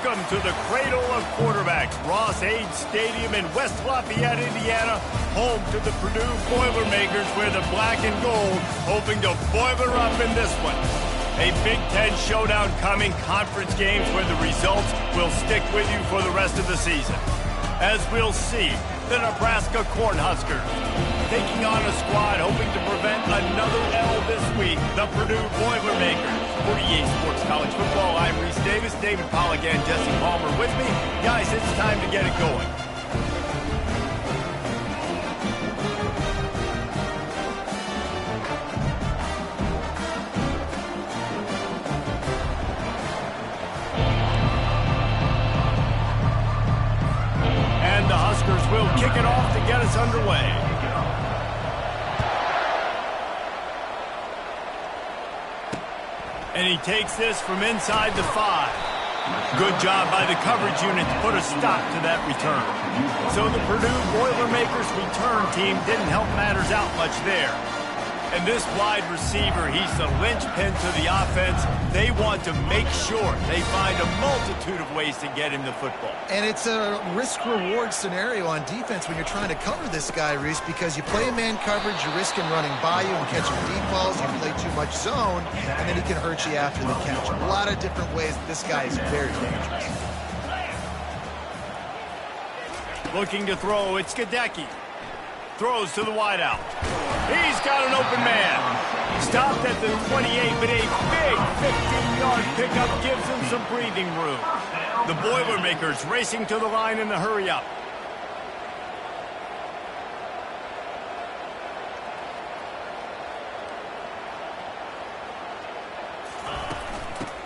Welcome to the cradle of quarterbacks, Ross-Ade Stadium in West Lafayette, Indiana, home to the Purdue Boilermakers, where the black and gold hoping to boiler up in this one. A Big Ten showdown coming, conference games where the results will stick with you for the rest of the season. As we'll see, the Nebraska Cornhuskers taking on a squad hoping to prevent another L this week, the Purdue Boilermakers. For EA Sports College Football, I'm Reese Davis, David Pollack, and Jesse Palmer with me. Guys, it's time to get it going. And the Huskers will kick it off to get us underway. And he takes this from inside the 5. Good job by the coverage unit to put a stop to that return. So the Purdue Boilermakers return team didn't help matters out much there. And this wide receiver, he's the linchpin to the offense. They want to make sure they find a multitude of ways to get him the football. And it's a risk-reward scenario on defense when you're trying to cover this guy, Reese, because you play man coverage, you risk him running by you and catching deep balls. You play too much zone, and then he can hurt you after the catch. A lot of different ways. This guy is very dangerous. Looking to throw, it's Gadecki. Throws to the wideout. He's got an open man. Stopped at the 28, but a big 15-yard pickup gives him some breathing room. The Boilermakers racing to the line in the hurry-up.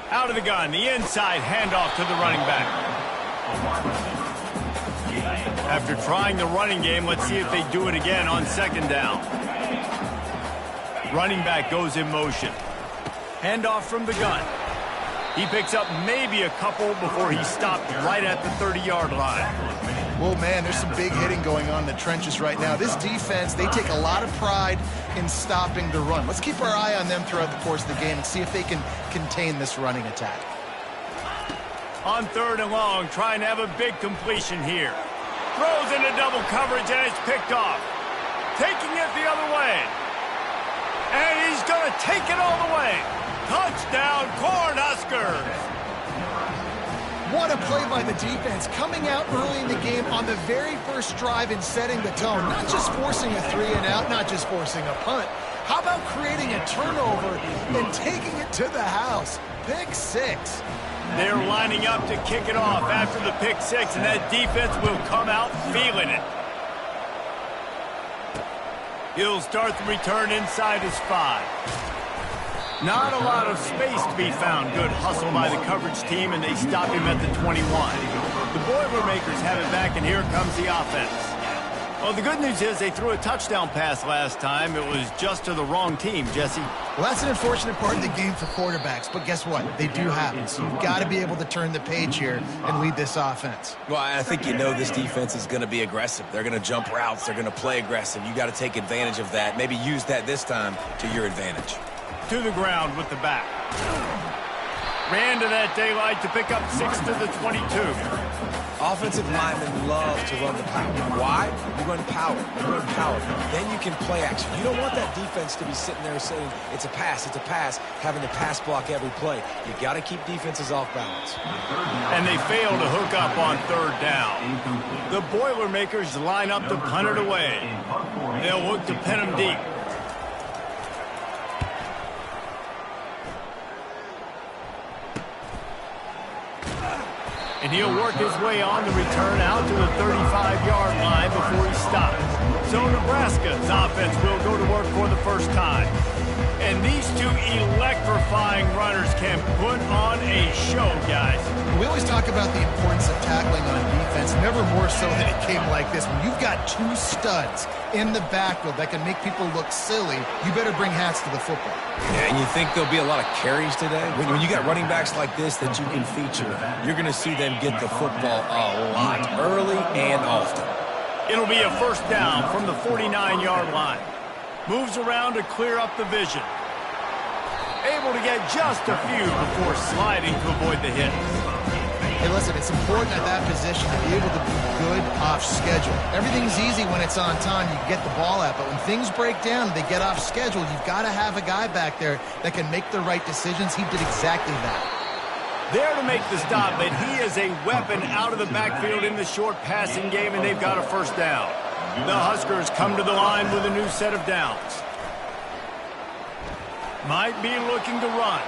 Out of the gun, the inside handoff to the running back. After trying the running game, let's see if they do it again on second down. Running back goes in motion. Handoff from the gun. He picks up maybe a couple before he stopped right at the 30-yard line. Well, man, there's some big hitting going on in the trenches right now. This defense, they take a lot of pride in stopping the run. Let's keep our eye on them throughout the course of the game and see if they can contain this running attack. On third and long, trying to have a big completion here. Throws into double coverage, and it's picked off. Taking it the other way. And he's going to take it all the way. Touchdown, Cornhuskers! What a play by the defense, coming out early in the game on the very first drive and setting the tone. Not just forcing a 3-and-out, not just forcing a punt. How about creating a turnover and taking it to the house? Pick 6. They're lining up to kick it off after the pick 6, and that defense will come out feeling it. He'll start the return inside his 5. Not a lot of space to be found. Good hustle by the coverage team, and they stop him at the 21. The Boilermakers have it back, and here comes the offense. Well, the good news is they threw a touchdown pass last time. It was just to the wrong team, Jesse. Well, that's an unfortunate part of the game for quarterbacks, but guess what? They do happen, so you've got to be able to turn the page here and lead this offense. Well, I think this defense is going to be aggressive. They're going to jump routes. They're going to play aggressive. You got to take advantage of that. Maybe use that this time to your advantage. To the ground with the back. Ran to that daylight to pick up 6 to the 22. Offensive linemen love to run the power. Why? You run power. You run power. Then you can play action. You don't want that defense to be sitting there saying, it's a pass, having to pass block every play. You got to keep defenses off balance. And they fail to hook up on third down. The Boilermakers line up to punt it away. They'll look to pin him deep. And he'll work his way on the return out to the 35-yard line before he stops. So Nebraska's offense will go to work for the first time. And these two electrifying runners can put on a show, guys. We always talk about the importance of tackling on defense, never more so than it came like this. When you've got 2 studs in the backfield that can make people look silly, you better bring hats to the football. Yeah, and you think there'll be a lot of carries today? When you got running backs like this that you can feature, you're going to see them get the football a lot early and often. It'll be a first down from the 49-yard line. Moves around to clear up the vision. Able to get just a few before sliding to avoid the hit. Hey, listen, it's important at that position to be able to be good off schedule. Everything's easy when it's on time. You get the ball out. But when things break down, they get off schedule, you've got to have a guy back there that can make the right decisions. He did exactly that. There to make the stop, but he is a weapon out of the backfield in the short passing game, and they've got a first down. The Huskers come to the line with a new set of downs. Might be looking to run.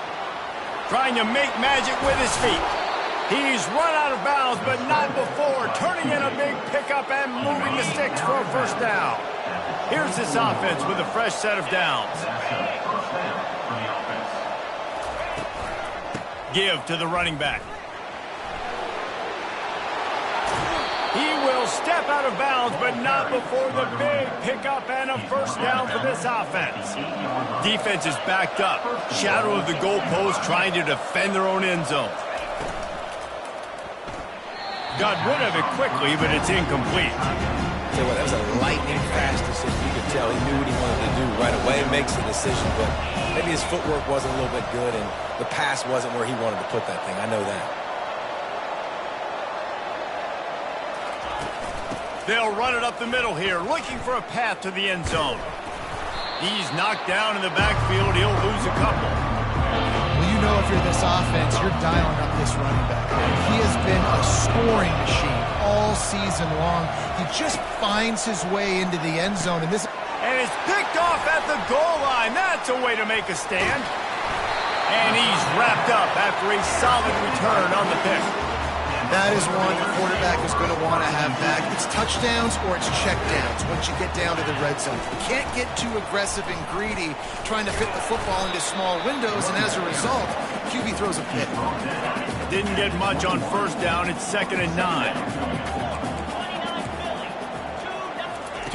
Trying to make magic with his feet. He's run out of bounds, but not before. Turning in a big pickup and moving the sticks for a first down. Here's this offense with a fresh set of downs. Give to the running back. He will step out of bounds, but not before the big pickup and a first down for this offense. Defense is backed up. Shadow of the goalpost trying to defend their own end zone. Got rid of it quickly, but it's incomplete. Tell you what, that was a lightning fast decision. You could tell he knew what he wanted to do right away. Makes the decision, but maybe his footwork wasn't a little bit good, and the pass wasn't where he wanted to put that thing. I know that. They'll run it up the middle here, looking for a path to the end zone. He's knocked down in the backfield. He'll lose a couple. Well, you know if you're this offense, you're dialing up this running back. He has been a scoring machine all season long. He just finds his way into the end zone. And it's picked off at the goal line. That's a way to make a stand. And he's wrapped up after a solid return on the pick. That is one the quarterback is going to want to have back. It's touchdowns or it's checkdowns once you get down to the red zone. You can't get too aggressive and greedy trying to fit the football into small windows, and as a result, QB throws a pick. Didn't get much on first down. It's 2nd and 9.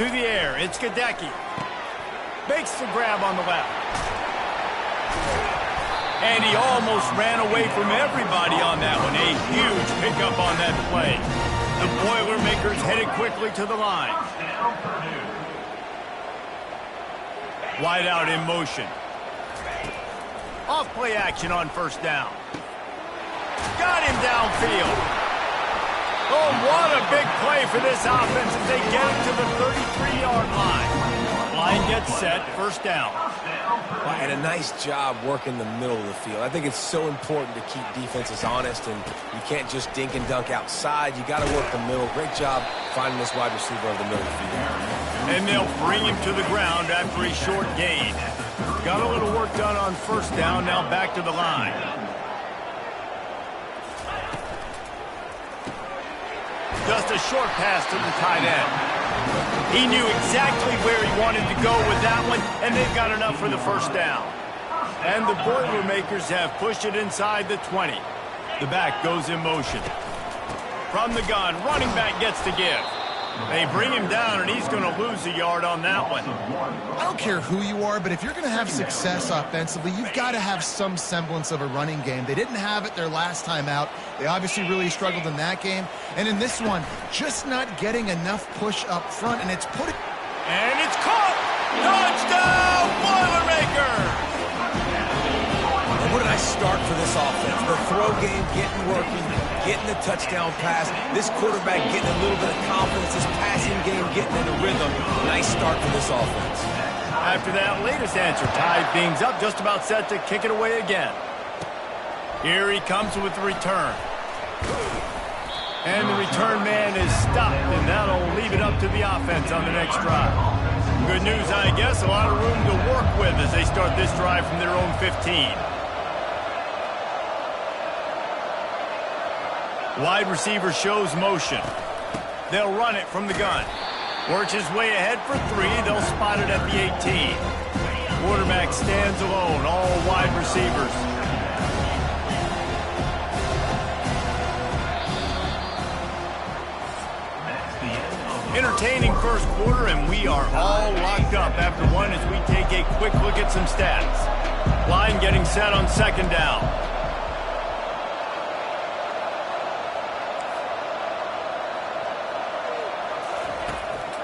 To the air, it's Gadecki. Makes the grab on the left. And he almost ran away from everybody on that one. A huge pickup on that play. The Boilermakers headed quickly to the line. Wide out in motion. Off play action on first down. Got him downfield. Oh, what a big play for this offense as they get him to the 33-yard line. Line gets set, first down. And a nice job working the middle of the field. I think it's so important to keep defenses honest, and you can't just dink and dunk outside. You got to work the middle. Great job finding this wide receiver of the middle of the field. And they'll bring him to the ground after a short gain. Got a little work done on first down, now back to the line. Just a short pass to the tight end. He knew exactly where he wanted to go with that one, and they've got enough for the first down. And the Boilermakers have pushed it inside the 20. The back goes in motion. From the gun, running back gets to give. They bring him down, and he's going to lose a yard on that one. I don't care who you are, but if you're going to have success offensively, you've got to have some semblance of a running game. They didn't have it their last time out. They obviously really struggled in that game. And in this one, just not getting enough push up front, and it's put it... And it's caught! Touchdown, Boilermakers! Where did I start for this offense? The throw game getting working, getting the touchdown pass. This quarterback getting a little bit of confidence. This passing game getting in the rhythm. Nice start for this offense. After that latest answer, tied things up, just about set to kick it away again. Here he comes with the return. And the return man is stopped, and that'll leave it up to the offense on the next drive. Good news, I guess, a lot of room to work with as they start this drive from their own 15. Wide receiver shows motion. They'll run it from the gun. Works his way ahead for 3. They'll spot it at the 18. Quarterback stands alone, all wide receivers. Entertaining first quarter, and we are all locked up after one as we take a quick look at some stats. Line getting set on second down.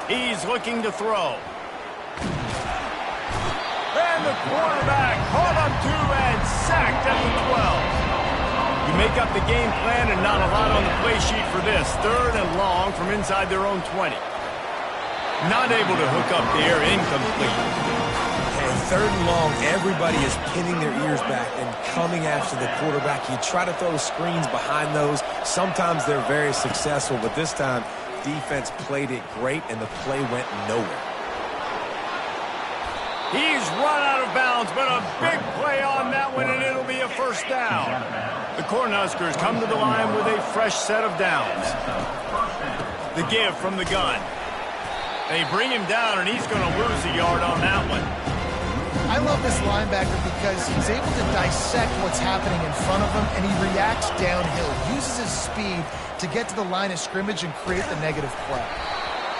He's looking to throw. And the quarterback caught up 2 and sacked at the 12. You make up the game plan and not a lot on the play sheet for this. 3rd and long from inside their own 20. Not able to hook up there, incomplete. And 3rd and long, everybody is pinning their ears back and coming after the quarterback. You try to throw screens behind those. Sometimes they're very successful, but this time, defense played it great, and the play went nowhere. He's run out of bounds, but a big play on that one, and it'll be a 1st down. The Cornhuskers come to the line with a fresh set of downs. The give from the gun. They bring him down, and he's going to lose a yard on that one. I love this linebacker because he's able to dissect what's happening in front of him, and he reacts downhill, uses his speed to get to the line of scrimmage and create the negative play.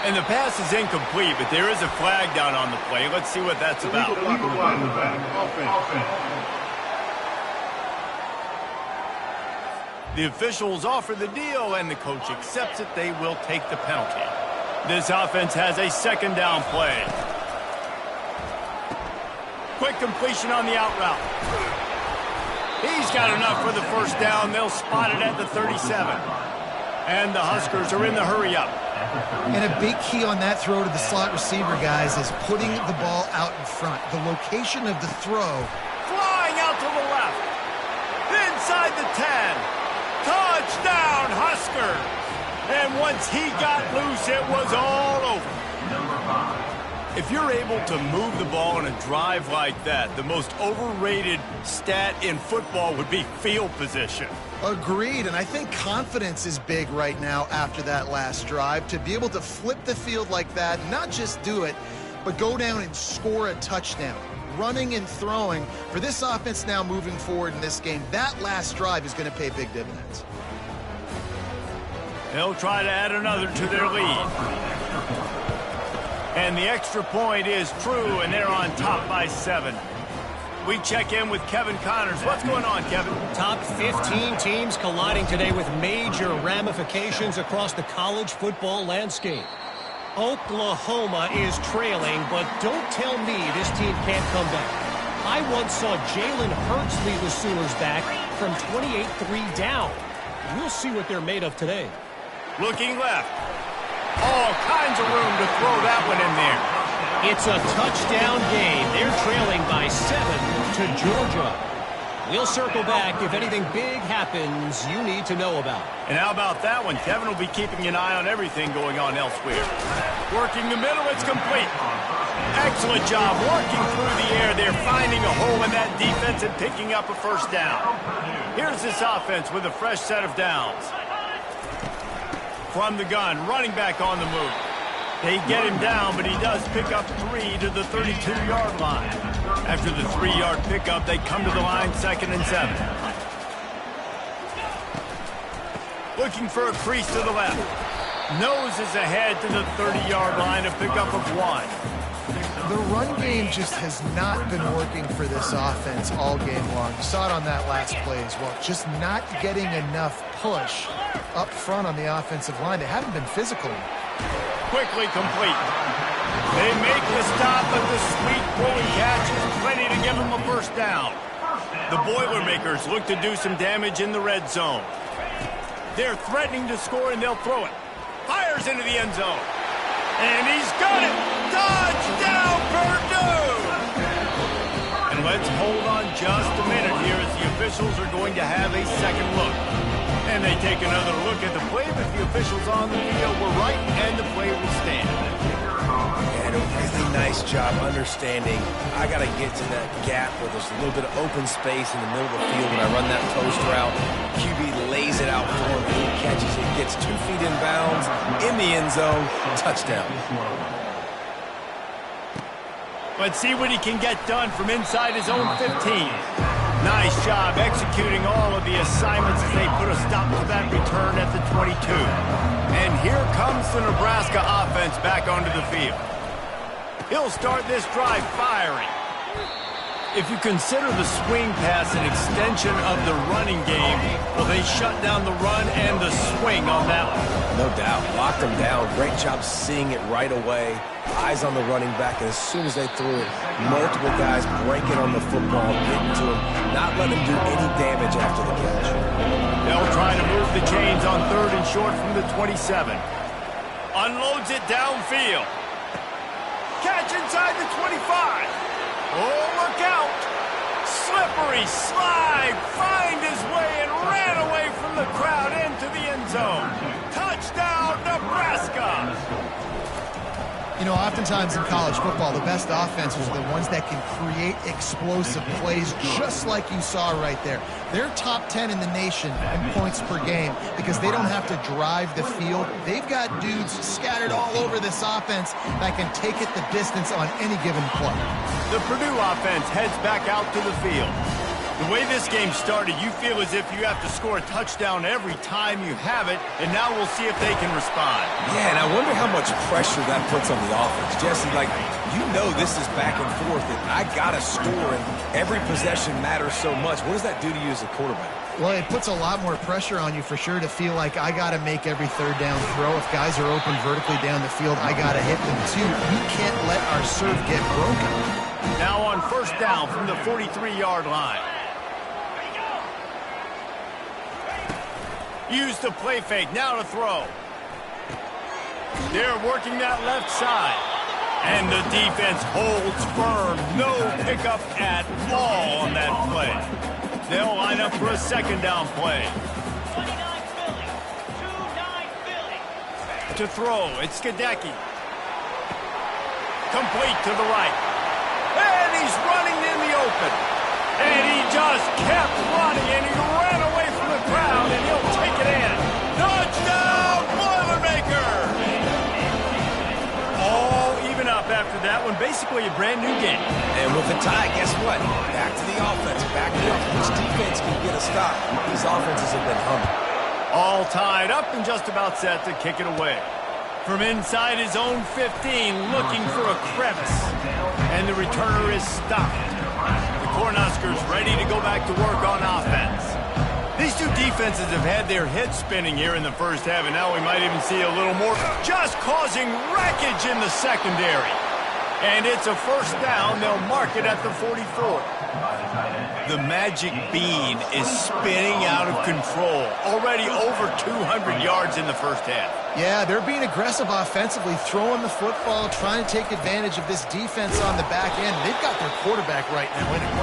And the pass is incomplete, but there is a flag down on the play. Let's see what that's about. The officials offer the deal, and the coach accepts it. They will take the penalty. This offense has a 2nd down play. Quick completion on the out route. He's got enough for the 1st down. They'll spot it at the 37. And the Huskers are in the hurry-up. And a big key on that throw to the slot receiver, guys, is putting the ball out in front. The location of the throw. Flying out to the left. Inside the 10. Touchdown, Huskers. And once he got loose, it was all over. If you're able to move the ball in a drive like that, the most overrated stat in football would be field position. Agreed, and I think confidence is big right now after that last drive. To be able to flip the field like that, not just do it, but go down and score a touchdown. Running and throwing, for this offense now moving forward in this game, that last drive is going to pay big dividends. They'll try to add another to their lead. And the extra point is true, and they're on top by 7. We check in with Kevin Connors. What's going on, Kevin? Top 15 teams colliding today with major ramifications across the college football landscape. Oklahoma is trailing, but don't tell me this team can't come back. I once saw Jalen Hurts lead the Sooners back from 28-3 down. We'll see what they're made of today. Looking left. All kinds of room to throw that one in there. It's a touchdown game. They're trailing by 7 to Georgia. We'll circle back if anything big happens you need to know about. And how about that one? Kevin will be keeping an eye on everything going on elsewhere. Working the middle, it's complete. Excellent job working through the air. They're finding a hole in that defense and picking up a 1st down. Here's this offense with a fresh set of downs. From the gun, running back on the move. They get him down, but he does pick up 3 to the 32-yard line. After the 3-yard pickup, they come to the line 2nd and 7. Looking for a crease to the left. Noses ahead to the 30-yard line, a pickup of 1. The run game just has not been working for this offense all game long. You saw it on that last play as well. Just not getting enough push up front on the offensive line. They haven't been physical. Quickly complete. They make the stop, but the sweet pulling catch is plenty to give them a 1st down. The Boilermakers look to do some damage in the red zone. They're threatening to score, and they'll throw it. Fires into the end zone. And he's got it! Touchdown, Purdue! And let's hold on just a minute here as the officials are going to have a second look. And they take another look at the play, but the officials on the field were right, and the play will stand. And a really nice job understanding I got to get to that gap where there's a little bit of open space in the middle of the field when I run that post route. QB lays it out for him, he catches it, gets 2 feet in bounds, in the end zone, touchdown. Let's see what he can get done from inside his own 15. Nice job executing all of the assignments as they put a stop to that return at the 22. And here comes the Nebraska offense back onto the field. He'll start this drive firing. If you consider the swing pass an extension of the running game, well, they shut down the run and the swing on that one. No doubt. Locked him down. Great job seeing it right away. Eyes on the running back, and as soon as they threw it, multiple guys breaking on the football, getting to him, not letting him do any damage after the catch. They'll try to move the chains on 3rd and short from the 27. Unloads it downfield. Catch inside the 25. Oh, look out. Slippery slide. Find his way and ran away from the crowd into the end zone. Touchdown, Nebraska. You know, oftentimes in college football, the best offenses are the ones that can create explosive plays, just like you saw right there. They're top 10 in the nation in points per game because they don't have to drive the field. They've got dudes scattered all over this offense that can take it the distance on any given play. The Purdue offense heads back out to the field. The way this game started, you feel as if you have to score a touchdown every time you have it, and now we'll see if they can respond. Yeah, and I wonder how much pressure that puts on the offense. Jesse, like, you know this is back and forth, and I got to score, and every possession matters so much. What does that do to you as a quarterback? Well, it puts a lot more pressure on you for sure to feel like I got to make every 3rd down throw. If guys are open vertically down the field, I got to hit them too. We can't let our serve get broken. Now on 1st down from the 43-yard line. Use the play fake, now to throw. They're working that left side. And the defense holds firm. No pickup at all on that play. They'll line up for a 2nd down play. To throw, it's Skidecki. Complete to the right. And he's running in the open. And he just kept running, and he ran away from the crowd, and he'll take it in. Touchdown, Boilermaker! All even up after that one. Basically a brand new game. And with a tie, guess what? Back to the offense. Back to the offense. Which defense can get a stop? These offenses have been humming. All tied up and just about set to kick it away. From inside his own 15, looking for a crevice. And the returner is stopped. Cornhuskers ready to go back to work on offense. These two defenses have had their heads spinning here in the first half, and now we might even see a little more, just causing wreckage in the secondary. And it's a 1st down. They'll mark it at the 44. The magic bean is spinning out of control. Already over 200 yards in the first half. Yeah, they're being aggressive offensively, throwing the football, trying to take advantage of this defense on the back end. They've got their quarterback right now in it.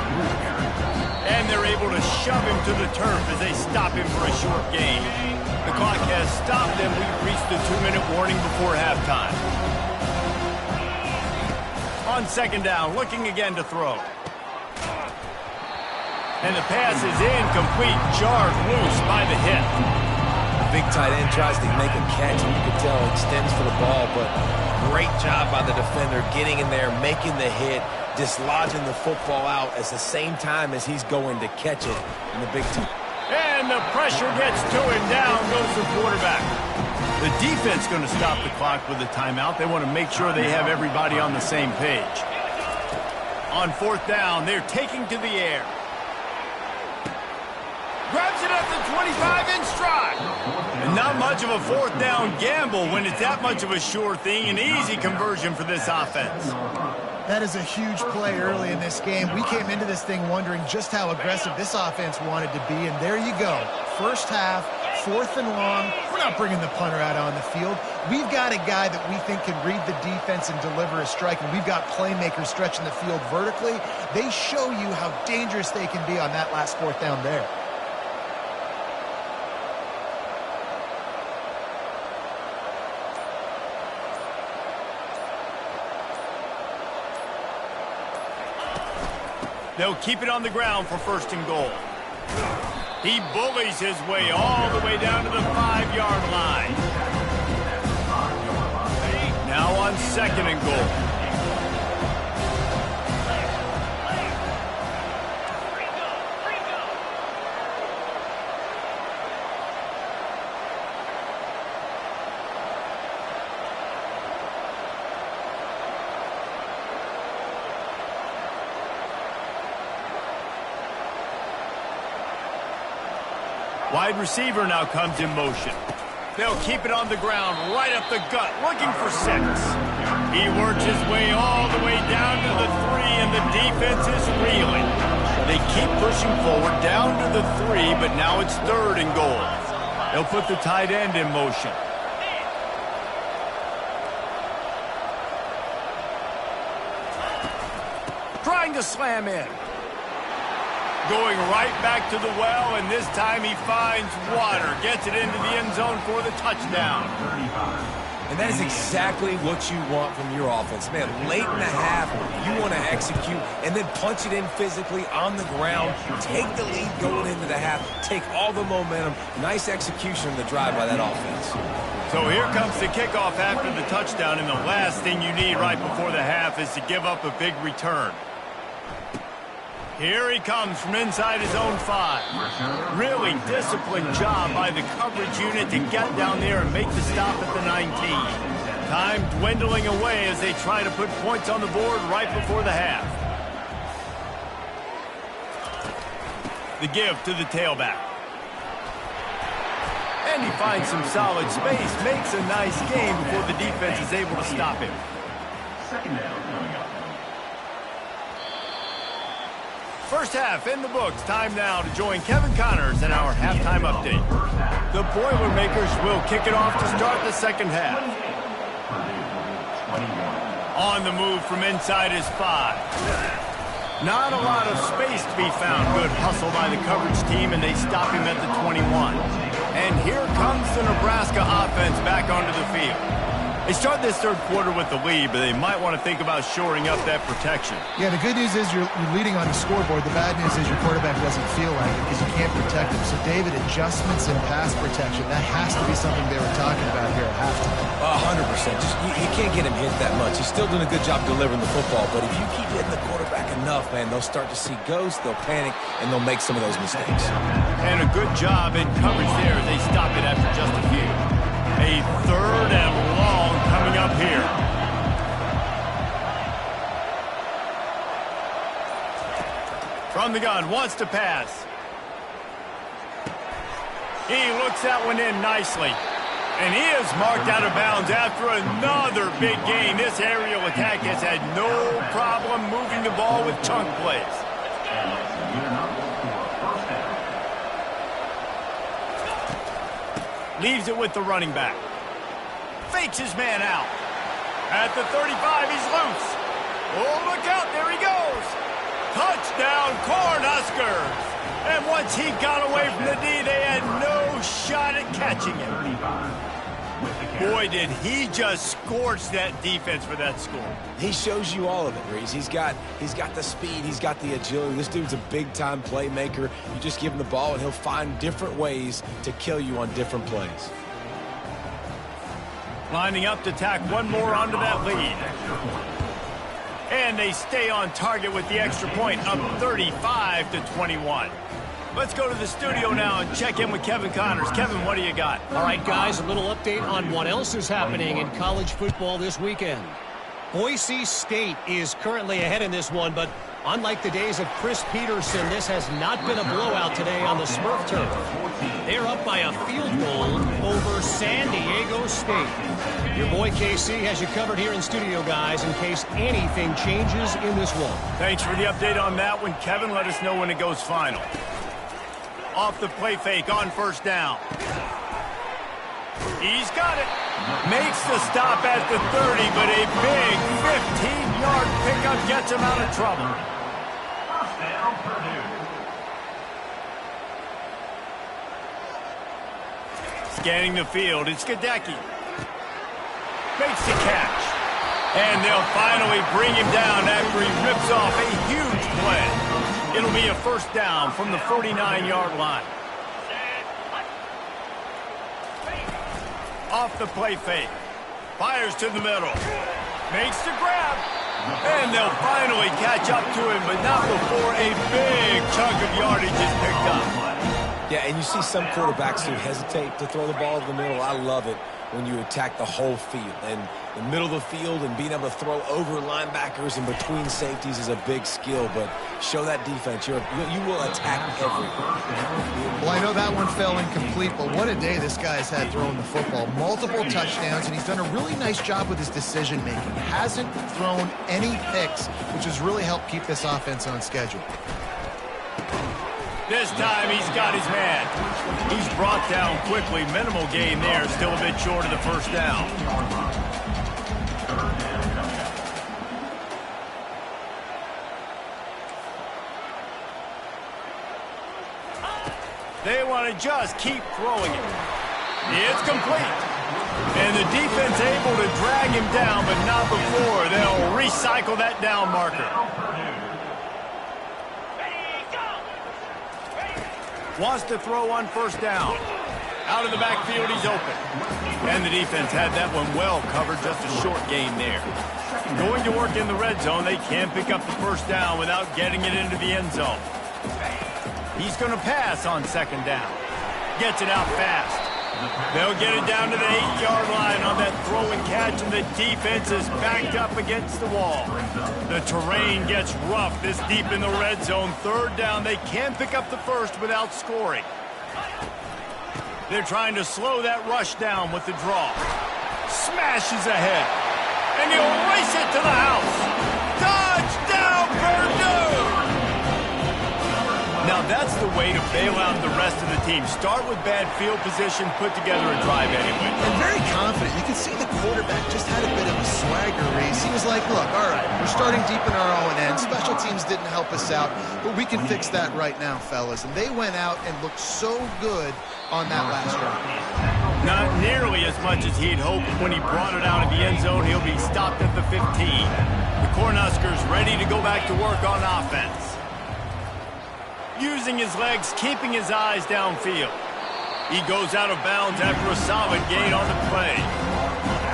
And they're able to shove him to the turf as they stop him for a short gain. The clock has stopped, and we've reached the 2-minute warning before halftime. On 2nd down, looking again to throw. And the pass is incomplete, jarred loose by the hit. The big tight end tries to make a catch, and you can tell extends for the ball, but great job by the defender getting in there, making the hit, dislodging the football out at the same time as he's going to catch it in the big two. And the pressure gets to him. Down goes the quarterback. The defense going to stop the clock with a timeout. They want to make sure they have everybody on the same page. On 4th down, they're taking to the air. Grabs it at the 25 in stride. And not much of a 4th down gamble when it's that much of a sure thing. An easy conversion for this offense. That is a huge play early in this game. We came into this thing wondering just how aggressive this offense wanted to be, and there you go. First half, 4th and long. We're not bringing the punter out on the field. We've got a guy that we think can read the defense and deliver a strike, and we've got playmakers stretching the field vertically. They show you how dangerous they can be on that last 4th down there. They'll keep it on the ground for 1st and goal. He bullies his way all the way down to the 5-yard line. Now on 2nd and goal. Wide receiver now comes in motion. They'll keep it on the ground, right up the gut, looking for 6. He works his way all the way down to the 3, and the defense is reeling. They keep pushing forward down to the 3, but now it's 3rd and goal. They'll put the tight end in motion. Trying to slam in. Going right back to the well, and this time he finds water. Gets it into the end zone for the touchdown. And that is exactly what you want from your offense. Man, late in the half, you want to execute and then punch it in physically on the ground. Take the lead going into the half. Take all the momentum. Nice execution of the drive by that offense. So here comes the kickoff after the touchdown, and the last thing you need right before the half is to give up a big return. Here he comes from inside his own 5. Really disciplined job by the coverage unit to get down there and make the stop at the 19. Time dwindling away as they try to put points on the board right before the half. The give to the tailback. And he finds some solid space, makes a nice game before the defense is able to stop him. Second down coming up. First half in the books. Time now to join Kevin Connors in our halftime update. The Boilermakers will kick it off to start the second half. On the move from inside his 5. Not a lot of space to be found. Good hustle by the coverage team, and they stop him at the 21. And here comes the Nebraska offense back onto the field. They start this third quarter with the lead, but they might want to think about shoring up that protection. Yeah, the good news is you're leading on the scoreboard. The bad news is your quarterback doesn't feel like it because you can't protect him. So, David, adjustments in pass protection, that has to be something they were talking about here at halftime. 100%. Just you can't get him hit that much. He's still doing a good job delivering the football, but if you keep hitting the quarterback enough, man, they'll start to see ghosts, they'll panic, and they'll make some of those mistakes. And a good job in coverage there as they stop it after just a few. A 3rd and long coming up here. From the gun, wants to pass. He looks that one in nicely. And he is marked out of bounds after another big gain. This aerial attack has had no problem moving the ball with chunk plays. Leaves it with the running back. Fakes his man out. At the 35, he's loose. Oh, look out, there he goes. Touchdown, Cornhuskers. And once he got away from the D, they had no shot at catching him. Boy, did he just scorch that defense for that score. He shows you all of it, Reese. He's got the speed, he's got the agility. This dude's a big-time playmaker. You just give him the ball, and he'll find different ways to kill you on different plays. Lining up to tack one more onto that lead. And they stay on target with the extra point, up 35-21. Let's go to the studio now and check in with Kevin Connors. Kevin, what do you got? All right, guys, a little update on what else is happening in college football this weekend. Boise State is currently ahead in this one, but unlike the days of Chris Peterson, this has not been a blowout today on the Smurf turf. They're up by a field goal over San Diego State. Your boy KC has you covered here in studio, guys, in case anything changes in this one. Thanks for the update on that one, Kevin. Let us know when it goes final. Off the play fake on first down. He's got it. Makes the stop at the 30, but a big 15-yard pickup gets him out of trouble. Scanning the field, it's Gadecki. Makes the catch. And they'll finally bring him down after he rips off a huge play. It'll be a first down from the 49-yard line. Off the play fake. Fires to the middle. Makes the grab. And they'll finally catch up to him, but not before a big chunk of yardage is picked up. Yeah, and you see some quarterbacks who hesitate to throw the ball in the middle. I love it when you attack the whole field. And the middle of the field and being able to throw over linebackers and between safeties is a big skill, but show that defense. You will attack everyone. Well, I know that one fell incomplete, but what a day this guy's had throwing the football. Multiple touchdowns, and he's done a really nice job with his decision-making. Hasn't thrown any picks, which has really helped keep this offense on schedule. This time he's got his man. He's brought down quickly. Minimal gain there. Still a bit short of the first down. They want to just keep throwing it. It's complete. And the defense able to drag him down, but not before. They'll recycle that down marker. Wants to throw on first down. Out of the backfield, he's open. And the defense had that one well covered, just a short gain there. Going to work in the red zone, they can't pick up the first down without getting it into the end zone. He's going to pass on second down. Gets it out fast. They'll get it down to the 8-yard line on that throw and catch, and the defense is backed up against the wall. The terrain gets rough this deep in the red zone. Third down, they can't pick up the first without scoring. They're trying to slow that rush down with the draw. Smashes ahead, and he'll race it to the house. Touchdown, Purdue! Now that's the way to bail out the rest of the team. Start with bad field position, put together a drive anyway. And very confident. You can see the quarterback just had a bit of a swagger race. He was like, look, all right, we're starting deep in our own end. Special teams didn't help us out, but we can fix that right now, fellas. And they went out and looked so good on that last drive. Not nearly as much as he'd hoped when he brought it out of the end zone. He'll be stopped at the 15. The Cornhuskers ready to go back to work on offense. Using his legs, keeping his eyes downfield. He goes out of bounds after a solid gain on the play.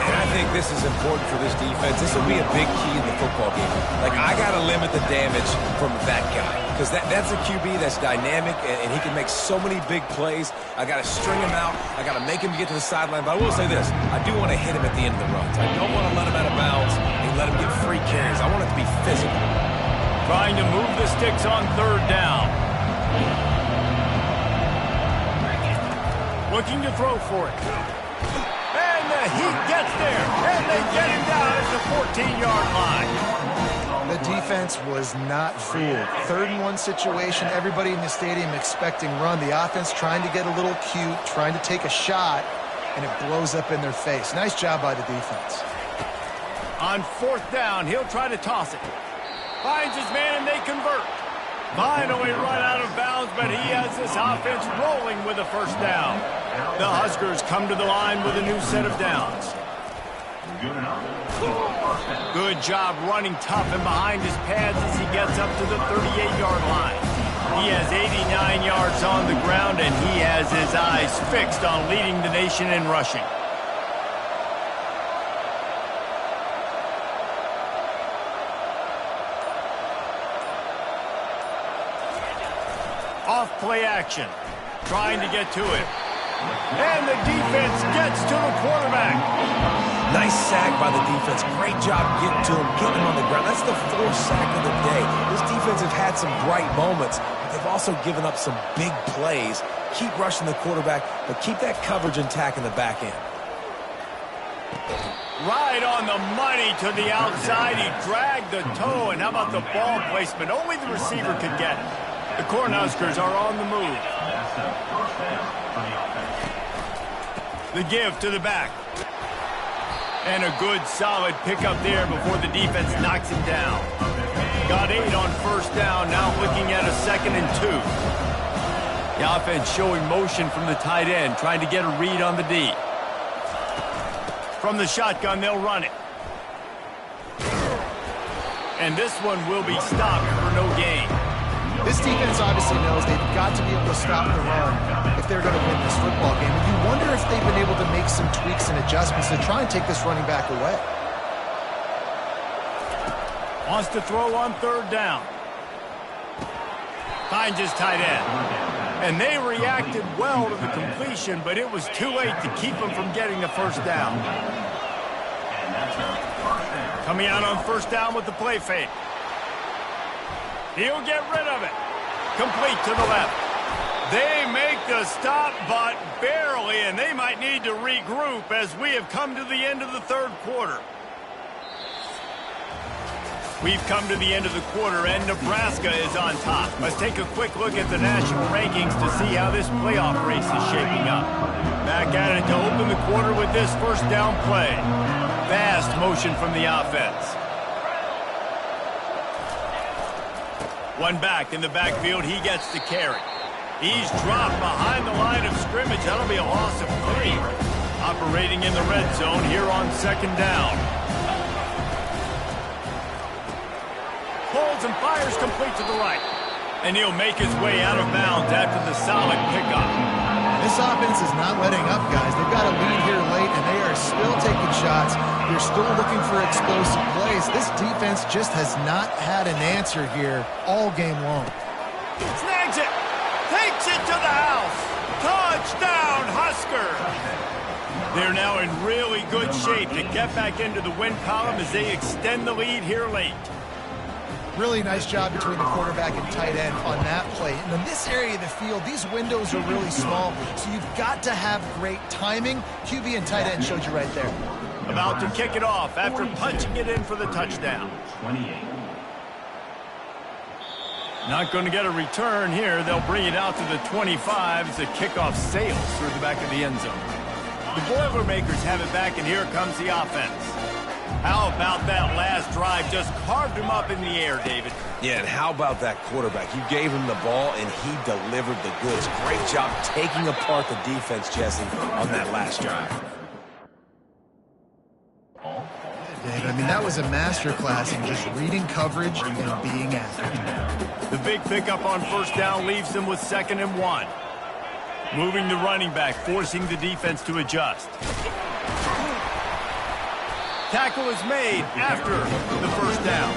And I think this is important for this defense. This will be a big key in the football game. Like, I got to limit the damage from that guy. Because that's a QB that's dynamic, and he can make so many big plays. I got to string him out. I got to make him get to the sideline. But I will say this. I do want to hit him at the end of the runs. I don't want to let him out of bounds and let him get free carries. I want it to be physical. Trying to move the sticks on third down. Looking to throw for it. And the heat gets there. And they get him down at the 14-yard line. The defense was not fooled. 3rd-and-1 situation. Everybody in the stadium expecting run. The offense trying to get a little cute, trying to take a shot, and it blows up in their face. Nice job by the defense. On 4th down, he'll try to toss it. Finds his man, and they convert. Finally run out of bounds, but he has this offense rolling with a first down. The Huskers come to the line with a new set of downs. Good job running tough and behind his pads as he gets up to the 38-yard line. He has 89 yards on the ground, and he has his eyes fixed on leading the nation in rushing. Off play action, trying to get to it. And the defense gets to the quarterback. Nice sack by the defense. Great job getting to him, getting him on the ground. That's the 4th sack of the day. This defense has had some bright moments, but they've also given up some big plays. Keep rushing the quarterback, but keep that coverage intact in the back end. Right on the money to the outside. He dragged the toe, and how about the ball placement? Only the receiver could get it. The Cornhuskers are on the move. The give to the back. And a good, solid pickup there before the defense knocks him down. Got 8 on first down, now looking at a 2nd and 2. The offense showing motion from the tight end, trying to get a read on the D. From the shotgun, they'll run it. And this one will be stopped for no gain. This defense obviously knows they've got to be able to stop the run if they're going to win this football game. And you wonder if they've been able to make some tweaks and adjustments to try and take this running back away. Wants to throw on 3rd down. Finds his tight end. And they reacted well to the completion, but it was too late to keep them from getting the first down. Coming out on first down with the play fake. He'll get rid of it. Complete to the left. They make the stop, but barely, and they might need to regroup as we have come to the end of the third quarter. We've come to the end of the quarter, and Nebraska is on top. Let's take a quick look at the national rankings to see how this playoff race is shaping up. Back at it to open the quarter with this first down play. Fast motion from the offense. One back in the backfield, he gets the carry. He's dropped behind the line of scrimmage. That'll be a loss of 3. Operating in the red zone here on second down. Pulls and fires complete to the right. And he'll make his way out of bounds after the solid pickup. This offense is not letting up, guys. They've got a lead here late, and they are still taking shots. They're still looking for explosive plays. This defense just has not had an answer here all game long. Snags it. Takes it to the house. Touchdown, Husker. They're now in really good shape to get back into the win column as they extend the lead here late. Really nice job between the quarterback and tight end on that play. And in this area of the field, these windows are really small, so you've got to have great timing. QB and tight end showed you right there. About to kick it off after punching it in for the touchdown. 28. Not going to get a return here. They'll bring it out to the 25 as the kickoff sails through the back of the end zone. The Boilermakers have it back, and here comes the offense. How about that last drive? Just carved him up in the air, David. Yeah, and how about that quarterback? You gave him the ball, and he delivered the goods. Great job taking apart the defense, Jesse, on that last drive. David, I mean, that was a masterclass in just reading coverage and being accurate. The big pickup on first down leaves them with 2nd and 1. Moving the running back, forcing the defense to adjust. Tackle is made after the first down.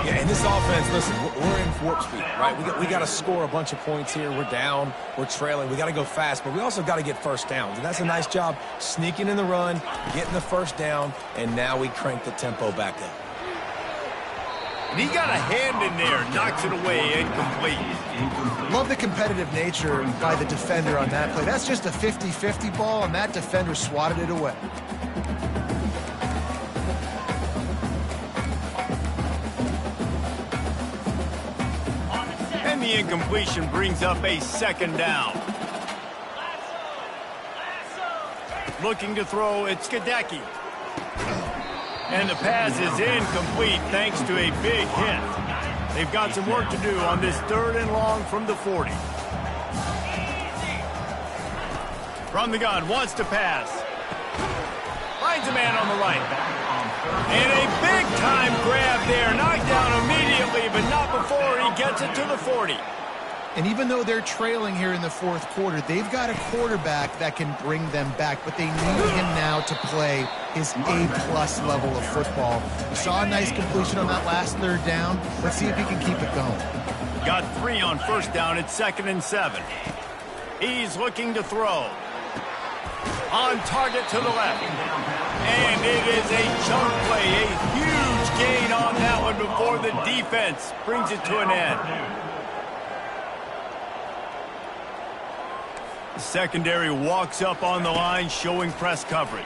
Yeah, in this offense, listen, we're in warp speed, right? We got to score a bunch of points here. We're down. We're trailing. We got to go fast, but we also got to get first downs. And that's a nice job sneaking in the run, getting the first down, and now we crank the tempo back up. And he got a hand in there, knocks it away, incomplete. Love the competitive nature by the defender on that play. That's just a 50-50 ball, and that defender swatted it away. And the incompletion brings up a 2nd down. Looking to throw, it's Skadecki. And the pass is incomplete thanks to a big hit. They've got some work to do on this 3rd and long from the 40. From the gun, wants to pass. Finds a man on the right. And a big-time grab there. Knocked down immediately, but not before he gets it to the 40. And even though they're trailing here in the 4th quarter, they've got a quarterback that can bring them back, but they need him now to play his A-plus level of football. We saw a nice completion on that last 3rd down. Let's see if he can keep it going. Got 3 on first down at 2nd and 7. He's looking to throw. On target to the left. And it is a chunk play, a huge gain on that one before the defense brings it to an end. The secondary walks up on the line, showing press coverage.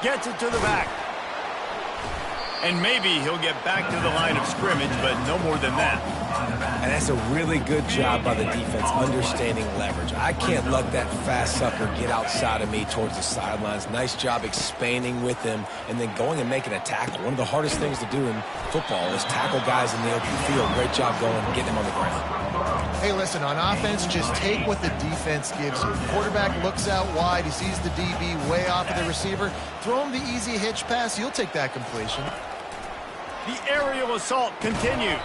Gets it to the back. And maybe he'll get back to the line of scrimmage, but no more than that. And that's a really good job by the defense, understanding leverage. I can't let that fast sucker get outside of me towards the sidelines. Nice job expanding with him and then going and making a tackle. One of the hardest things to do in football is tackle guys in the open field. Great job going and getting them on the ground. Hey, listen, on offense, just take what the defense gives you. The quarterback looks out wide. He sees the DB way off of the receiver. Throw him the easy hitch pass. You'll take that completion. The aerial assault continues.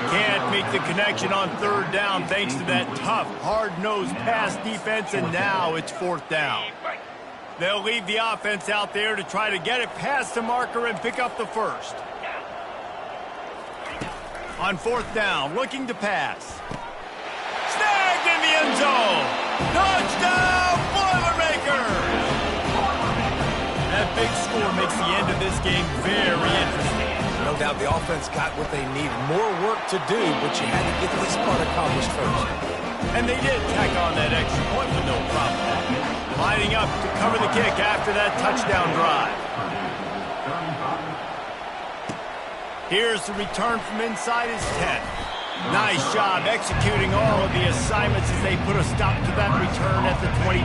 Can't make the connection on 3rd down thanks to that tough, hard-nosed pass defense, and now it's 4th down. They'll leave the offense out there to try to get it past the marker and pick up the first. On 4th down, looking to pass. end zone. Touchdown, Boilermakers! That big score makes the end of this game very interesting. No doubt the offense got what they needed. More work to do, but you had to get this part accomplished first. And they did tack on that extra point with no problem. Lining up to cover the kick after that touchdown drive. Here's the return from inside his 10. Nice job executing all of the assignments as they put a stop to that return at the 22.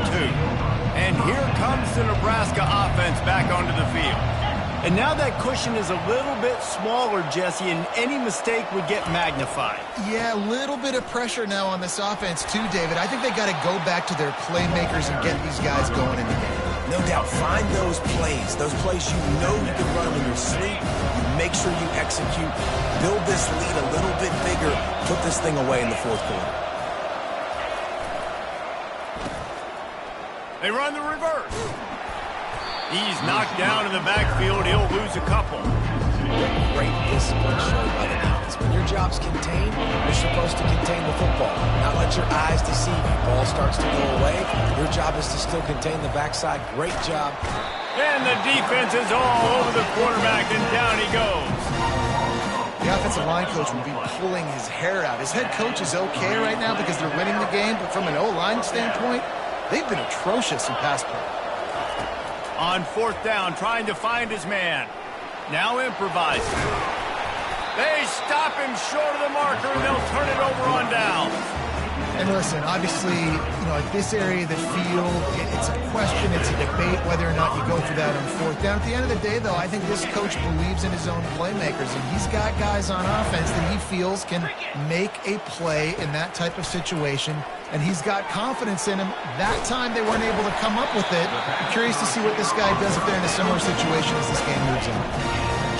And here comes the Nebraska offense back onto the field. And now that cushion is a little bit smaller, Jesse, and any mistake would get magnified. Yeah, a little bit of pressure now on this offense too, David. I think they got to go back to their playmakers and get these guys going in the game. No doubt, find those plays you know you can run them in your sleep. You make sure you execute. Build this lead a little bit bigger. Put this thing away in the fourth quarter. They run the reverse. He's knocked down in the backfield. He'll lose a couple. Great discipline shown by the defense. When your job's contained, you're supposed to contain the football. Not let your eyes deceive you. Ball starts to go away. Your job is to still contain the backside. Great job. And the defense is all over the quarterback, and down he goes. The offensive line coach will be pulling his hair out. His head coach is okay right now because they're winning the game, but from an O-line standpoint, they've been atrocious in pass play. On fourth down, trying to find his man. Now improvising. They stop him short of the marker, and they'll turn it over on downs. And listen, obviously, at this area of the field, it's a question, it's a debate whether or not you go for that on fourth down. At the end of the day, though, I think this coach believes in his own playmakers, and he's got guys on offense that he feels can make a play in that type of situation, and he's got confidence in him. That time they weren't able to come up with it. I'm curious to see what this guy does if they're in a similar situation as this game moves on.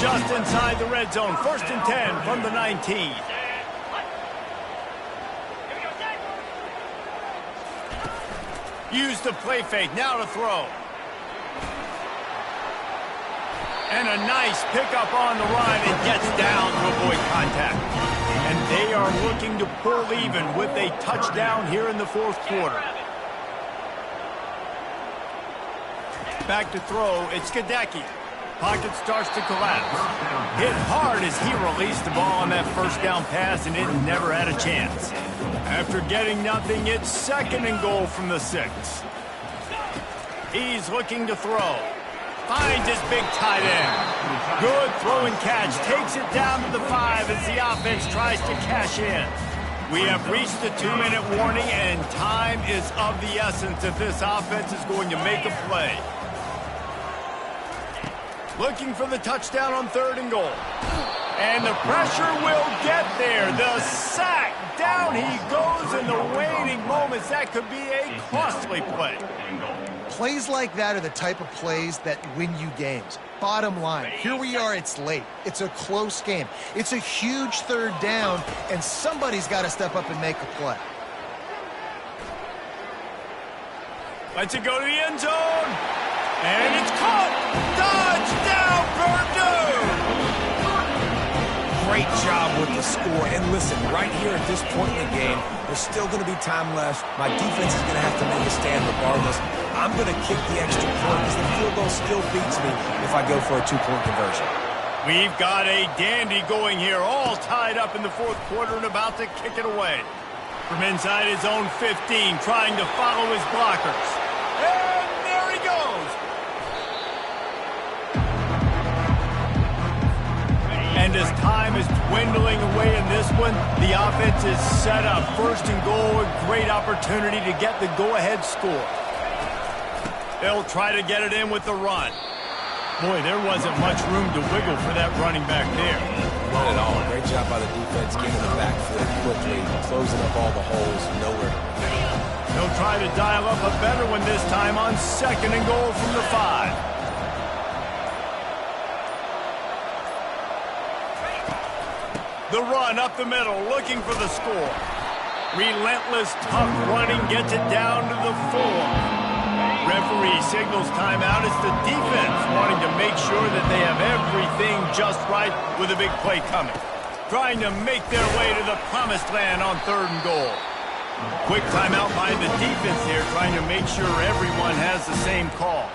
Just inside the red zone, 1st and 10 from the 19. Use the play fake, now to throw. And a nice pickup on the run and gets down to avoid contact. And they are looking to pull even with a touchdown here in the fourth quarter. Back to throw, it's Gadecki. Pocket starts to collapse. Hit hard as he released the ball on that first down pass, and it never had a chance. After getting nothing, it's 2nd and goal from the 6. He's looking to throw. Finds his big tight end. Good throw and catch. Takes it down to the 5 as the offense tries to cash in. We have reached the 2-minute warning, and time is of the essence if this offense is going to make a play. Looking for the touchdown on 3rd and goal. And the pressure will get there. The sack. Down he goes in the waning moments. That could be a costly play. Plays like that are the type of plays that win you games. Bottom line, here we are, it's late. It's a close game. It's a huge 3rd down, and somebody's got to step up and make a play. Lets it go to the end zone. And it's caught. Touchdown, Purdue! Great job with the score. And listen, right here at this point in the game, there's still going to be time left. My defense is going to have to make a stand regardless. I'm going to kick the extra point because the field goal still beats me if I go for a 2-point conversion. We've got a dandy going here, all tied up in the fourth quarter and about to kick it away. From inside his own 15, trying to follow his blockers. And there he goes. And as time is dwindling away in this one, the offense is set up. 1st and goal, a great opportunity to get the go-ahead score. They'll try to get it in with the run. Boy, there wasn't much room to wiggle for that running back there. Not at all. Great job by the defense getting the backfield quickly, closing up all the holes, nowhere to run. They'll try to dial up a better one this time on 2nd and goal from the 5. The run up the middle, looking for the score. Relentless, tough running gets it down to the 4. Referee signals timeout. It's the defense wanting to make sure that they have everything just right with a big play coming. Trying to make their way to the promised land on 3rd and goal. Quick timeout by the defense here, trying to make sure everyone has the same call.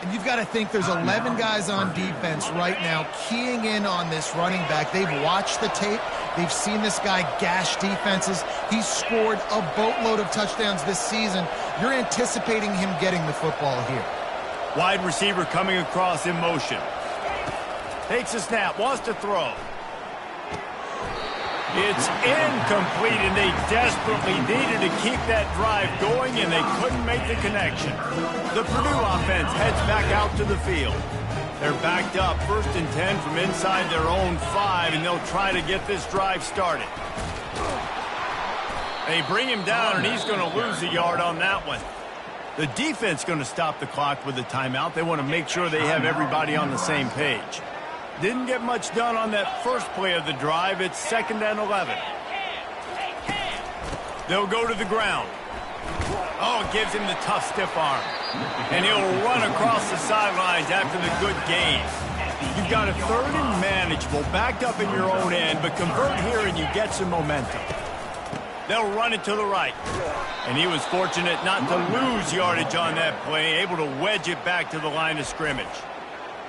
And you've got to think there's 11 guys on defense right now keying in on this running back. They've watched the tape. They've seen this guy gash defenses. He's scored a boatload of touchdowns this season. You're anticipating him getting the football here. Wide receiver coming across in motion. Takes a snap, wants to throw. It's incomplete, and they desperately needed to keep that drive going, and they couldn't make the connection. The Purdue offense heads back out to the field. They're backed up, 1st and 10 from inside their own 5, and they'll try to get this drive started. They bring him down, and he's going to lose a yard on that one. The defense going to stop the clock with a timeout. They want to make sure they have everybody on the same page. Didn't get much done on that first play of the drive. It's 2nd and 11. They'll go to the ground. Oh, it gives him the tough stiff arm. And he'll run across the sidelines after the good gain. You've got a 3rd and manageable, backed up in your own end, but convert here and you get some momentum. They'll run it to the right. And he was fortunate not to lose yardage on that play, able to wedge it back to the line of scrimmage.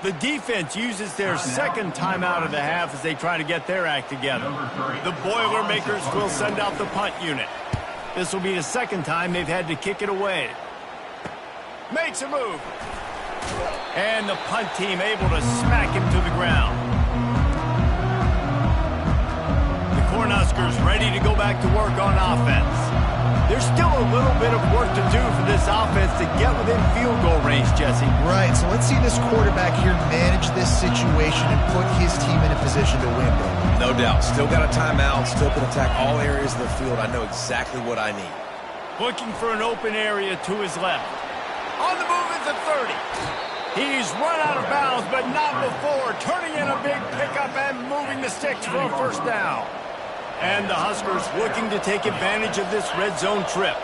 The defense uses their 2nd timeout of the half as they try to get their act together. The Boilermakers will send out the punt unit. This will be the 2nd time they've had to kick it away. Makes a move. And the punt team able to smack him to the ground. The Cornhuskers ready to go back to work on offense. There's still a little bit of work to do for this offense to get within field goal range, Jesse. Right, so let's see this quarterback here manage this situation and put his team in a position to win. No doubt. Still got a timeout. Still can attack all areas of the field. I know exactly what I need. Looking for an open area to his left. On the move is the 30. He's run out of bounds, but not before. Turning in a big pickup and moving the sticks for a 1st down. And the Huskers looking to take advantage of this red zone trip.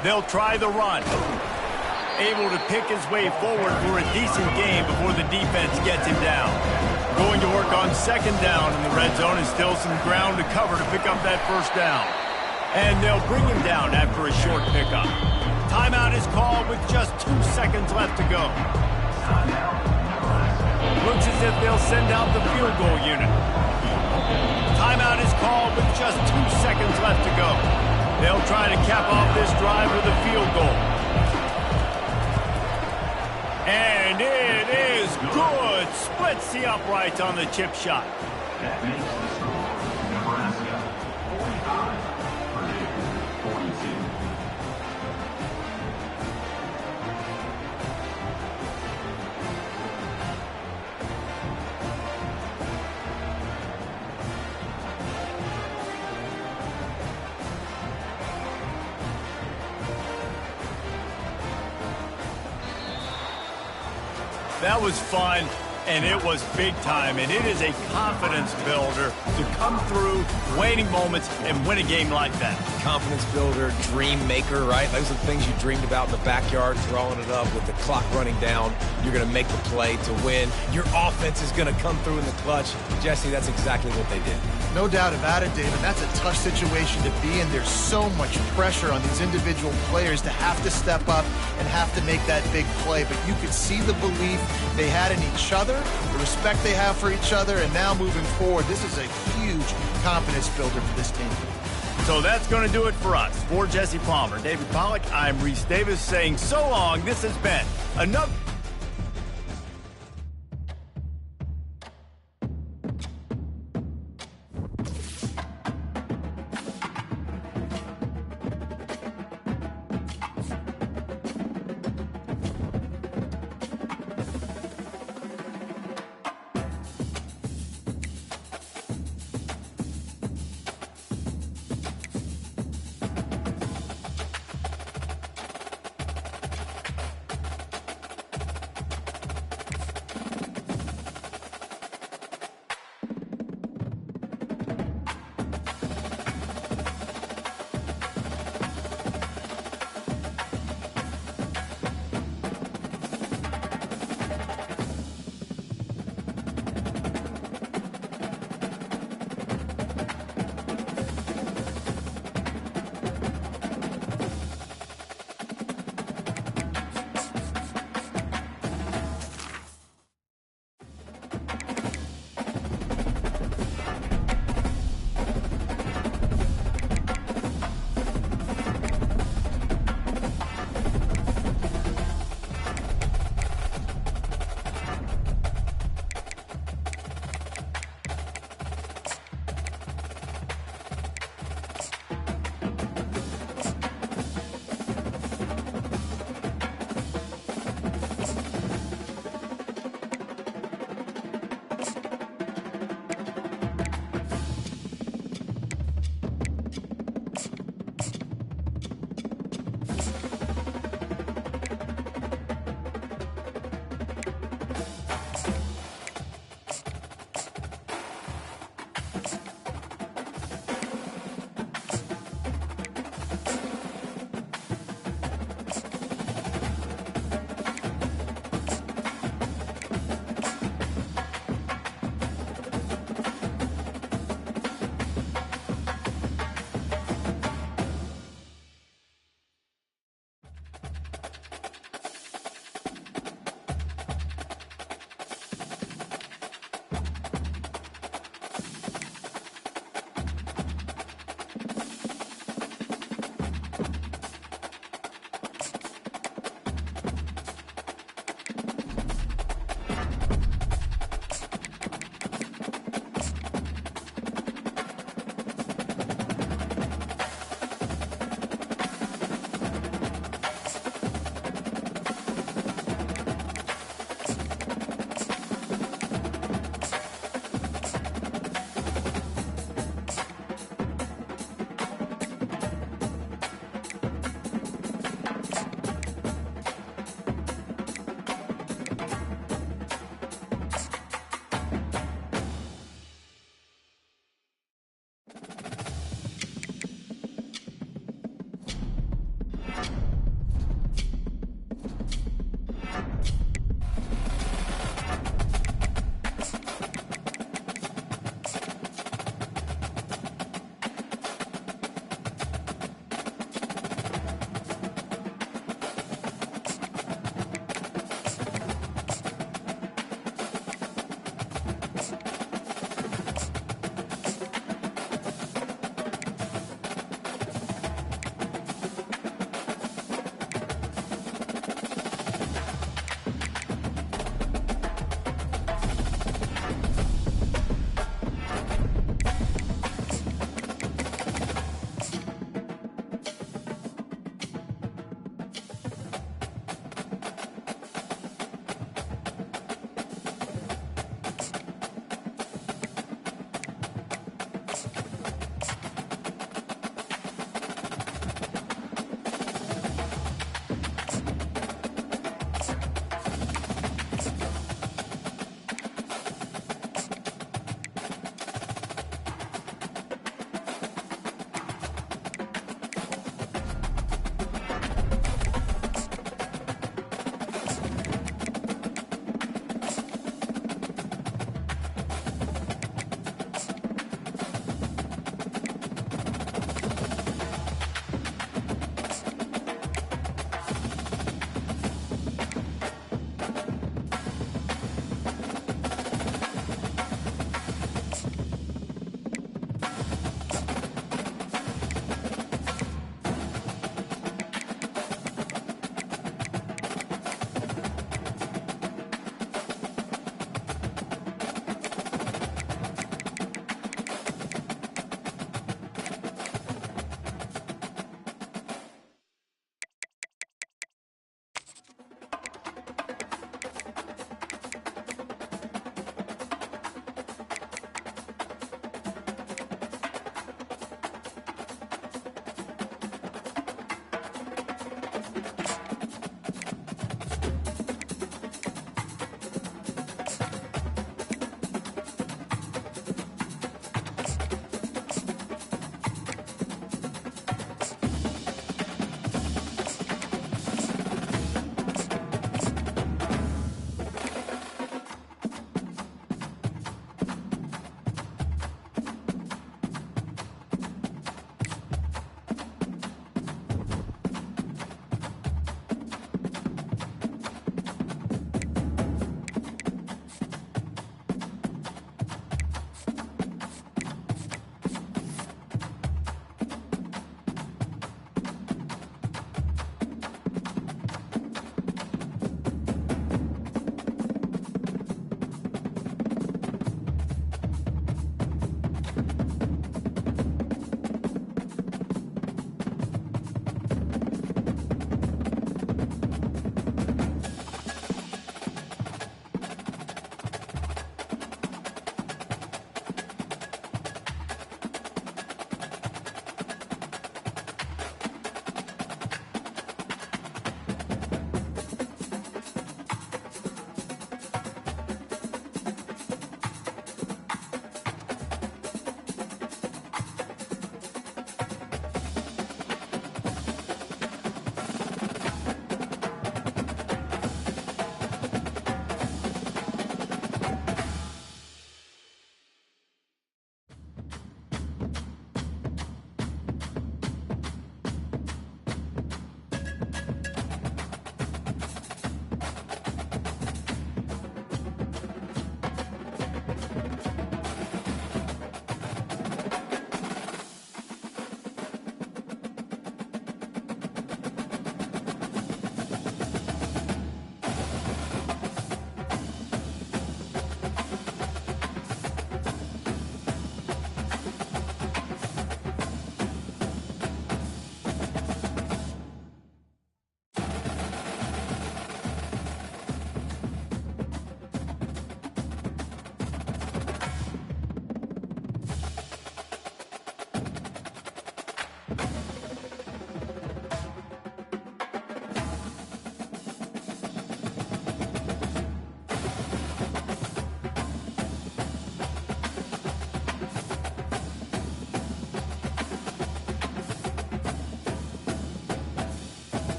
They'll try the run. Able to pick his way forward for a decent game before the defense gets him down. Going to work on 2nd down in the red zone, and still some ground to cover to pick up that 1st down. And they'll bring him down after a short pickup. Timeout is called with just 2 seconds left to go. Looks as if they'll send out the field goal unit. Timeout is called with just 2 seconds left to go. They'll try to cap off this drive with a field goal. And it is good. Splits the uprights on the chip shot. That makes the score Nebraska 45, Purdue 42. That was fun, and it was big time, and it is a confidence builder to come through waning moments and win a game like that. Confidence builder, dream maker, right? Those are the things you dreamed about in the backyard, throwing it up with the clock running down. You're going to make the play to win. Your offense is going to come through in the clutch. Jesse, that's exactly what they did. No doubt about it, David. That's a tough situation to be in. There's so much pressure on these individual players to have to step up and have to make that big play. But you could see the belief they had in each other, the respect they have for each other, and now moving forward, this is a huge confidence builder for this team. So that's going to do it for us. For Jesse Palmer, David Pollack, I'm Reese Davis saying so long. This has been another...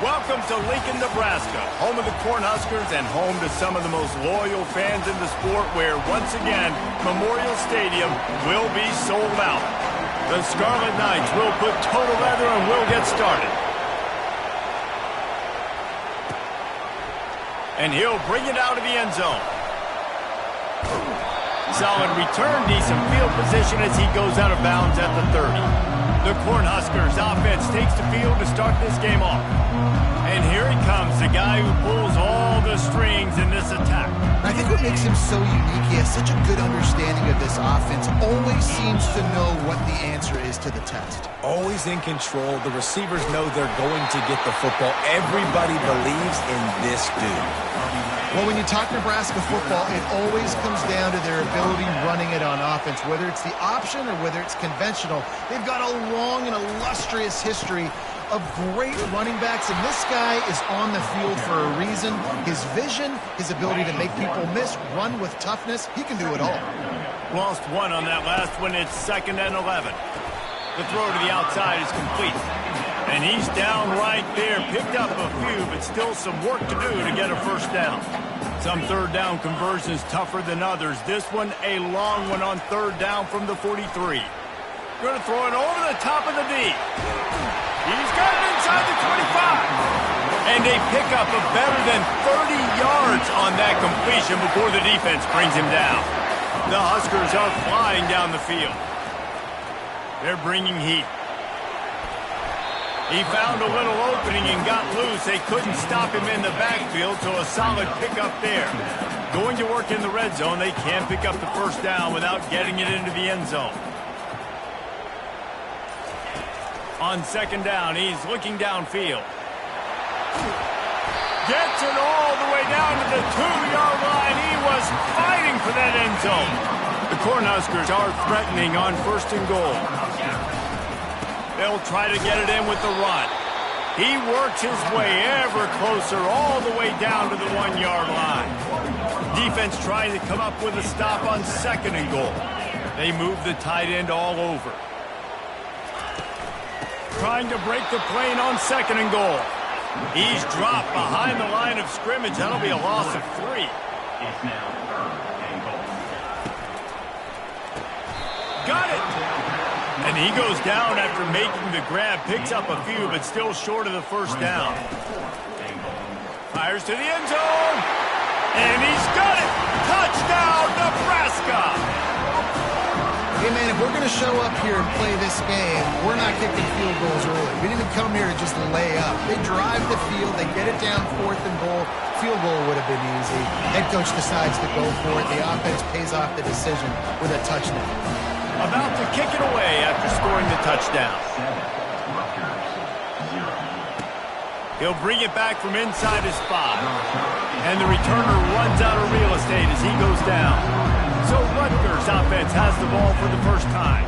Welcome to Lincoln, Nebraska, home of the Cornhuskers and home to some of the most loyal fans in the sport where, once again, Memorial Stadium will be sold out. The Scarlet Knights will put total leather and will get started. And he'll bring it out of the end zone. Solid return, decent field position as he goes out of bounds at the 30. The Cornhuskers offense takes the field to start this game off. And here he comes, the guy who pulls all the strings in this attack. I think what makes him so unique, he has such a good understanding of this offense, always seems to know what the answer is to the test. Always in control. The receivers know they're going to get the football. Everybody believes in this dude. Well, when you talk Nebraska football, it always comes down to their ability running it on offense, whether it's the option or whether it's conventional. They've got a long and illustrious history of great running backs, and this guy is on the field for a reason. His vision, his ability to make people miss, run with toughness, he can do it all. Lost one on that last one. It's 2nd and 11. The throw to the outside is complete. And he's down right there. Picked up a few, but still some work to do to get a first down. Some third down conversions tougher than others. This one, a long one on 3rd down from the 43. Going to throw it over the top of the D. He's got it inside the 25. And a pickup of better than 30 yards on that completion before the defense brings him down. The Huskers are flying down the field. They're bringing heat. He found a little opening and got loose. They couldn't stop him in the backfield, so a solid pickup there. Going to work in the red zone. They can't pick up the first down without getting it into the end zone. On 2nd down, he's looking downfield. Gets it all the way down to the 2-yard line. He was fighting for that end zone. The Cornhuskers are threatening on 1st and goal. They'll try to get it in with the run. He works his way ever closer all the way down to the 1-yard line. Defense trying to come up with a stop on 2nd and goal. They move the tight end all over. Trying to break the plane on 2nd and goal. He's dropped behind the line of scrimmage. That'll be a loss of 3. It's now 3rd and goal. Got it! And he goes down after making the grab. Picks up a few, but still short of the first down. Fires to the end zone. And he's got it! Touchdown, Nebraska! Hey, man, if we're going to show up here and play this game, we're not kicking field goals early. We didn't even come here to just lay up. They drive the field. They get it down 4th and goal. Field goal would have been easy. Head coach decides to go for it. The offense pays off the decision with a touchdown. About to kick it away after scoring the touchdown. He'll bring it back from inside his spot. And the returner runs out of real estate as he goes down. So Rutgers offense has the ball for the first time.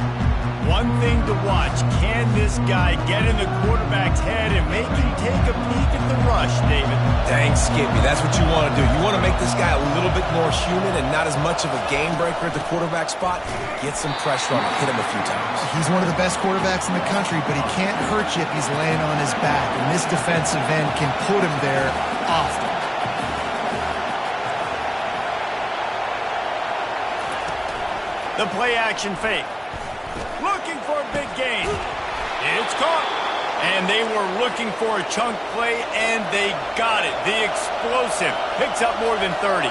One thing to watch, can this guy get in the quarterback's head and make him take a peek at the rush, David? Dang, Skippy, that's what you want to do. You want to make this guy a little bit more human and not as much of a game breaker at the quarterback spot. Get some pressure on him, hit him a few times. He's one of the best quarterbacks in the country, but he can't hurt you if he's laying on his back. And this defensive end can put him there often. The play-action fake. Looking for a big gain. It's caught. And they were looking for a chunk play, and they got it. The explosive picks up more than 30.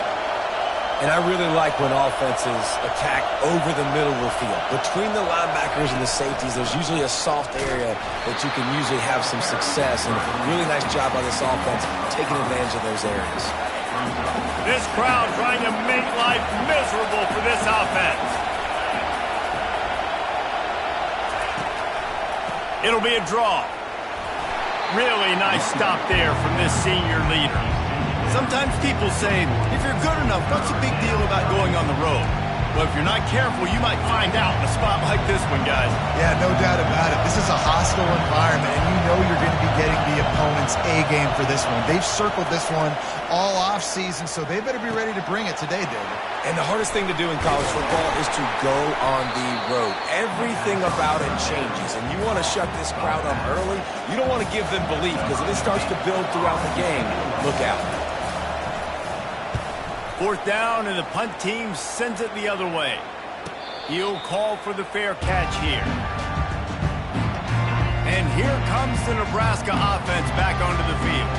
And I really like when offenses attack over the middle of the field. Between the linebackers and the safeties, there's usually a soft area that you can usually have some success. And a really nice job by this offense taking advantage of those areas. This crowd trying to make life miserable for this offense. It'll be a draw. Really nice stop there from this senior leader. Sometimes people say, if you're good enough, what's the big deal about going on the road? Well, if you're not careful, you might find out in a spot like this one, guys. Yeah, no doubt about it. This is a hostile environment, and you know you're going to be getting the opponent's A game for this one. They've circled this one all offseason, so they better be ready to bring it today, David. And the hardest thing to do in college football is to go on the road. Everything about it changes, and you want to shut this crowd up early. You don't want to give them belief, because if it starts to build throughout the game, look out. 4th down, and the punt team sends it the other way. He'll call for the fair catch here. And here comes the Nebraska offense back onto the field.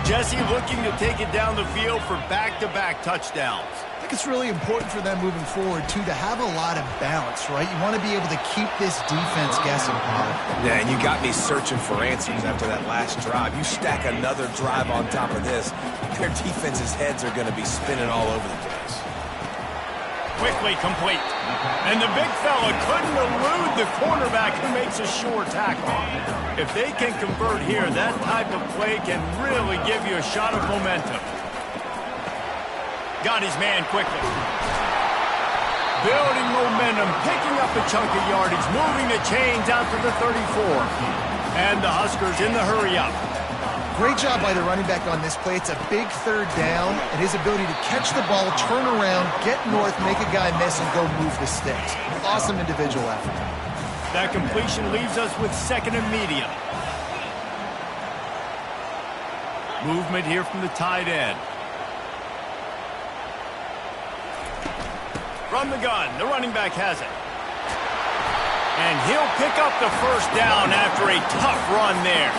Jesse looking to take it down the field for back-to-back touchdowns. I think it's really important for them moving forward, too, to have a lot of balance, right? You want to be able to keep this defense guessing, Paul. Yeah, and you got me searching for answers after that last drive. You stack another drive on top of this, their defense's heads are going to be spinning all over the place. Quickly complete. And the big fella couldn't elude the cornerback who makes a sure tackle. If they can convert here, that type of play can really give you a shot of momentum. Got his man quickly. Building momentum, picking up a chunk of yardage, moving the chains out to the 34. And the Huskers in the hurry-up. Great job by the running back on this play. It's a big 3rd down, and his ability to catch the ball, turn around, get north, make a guy miss, and go move the sticks. Awesome individual effort. That completion leaves us with 2nd and medium. Movement here from the tight end. From the gun, the running back has it. And he'll pick up the 1st down after a tough run there.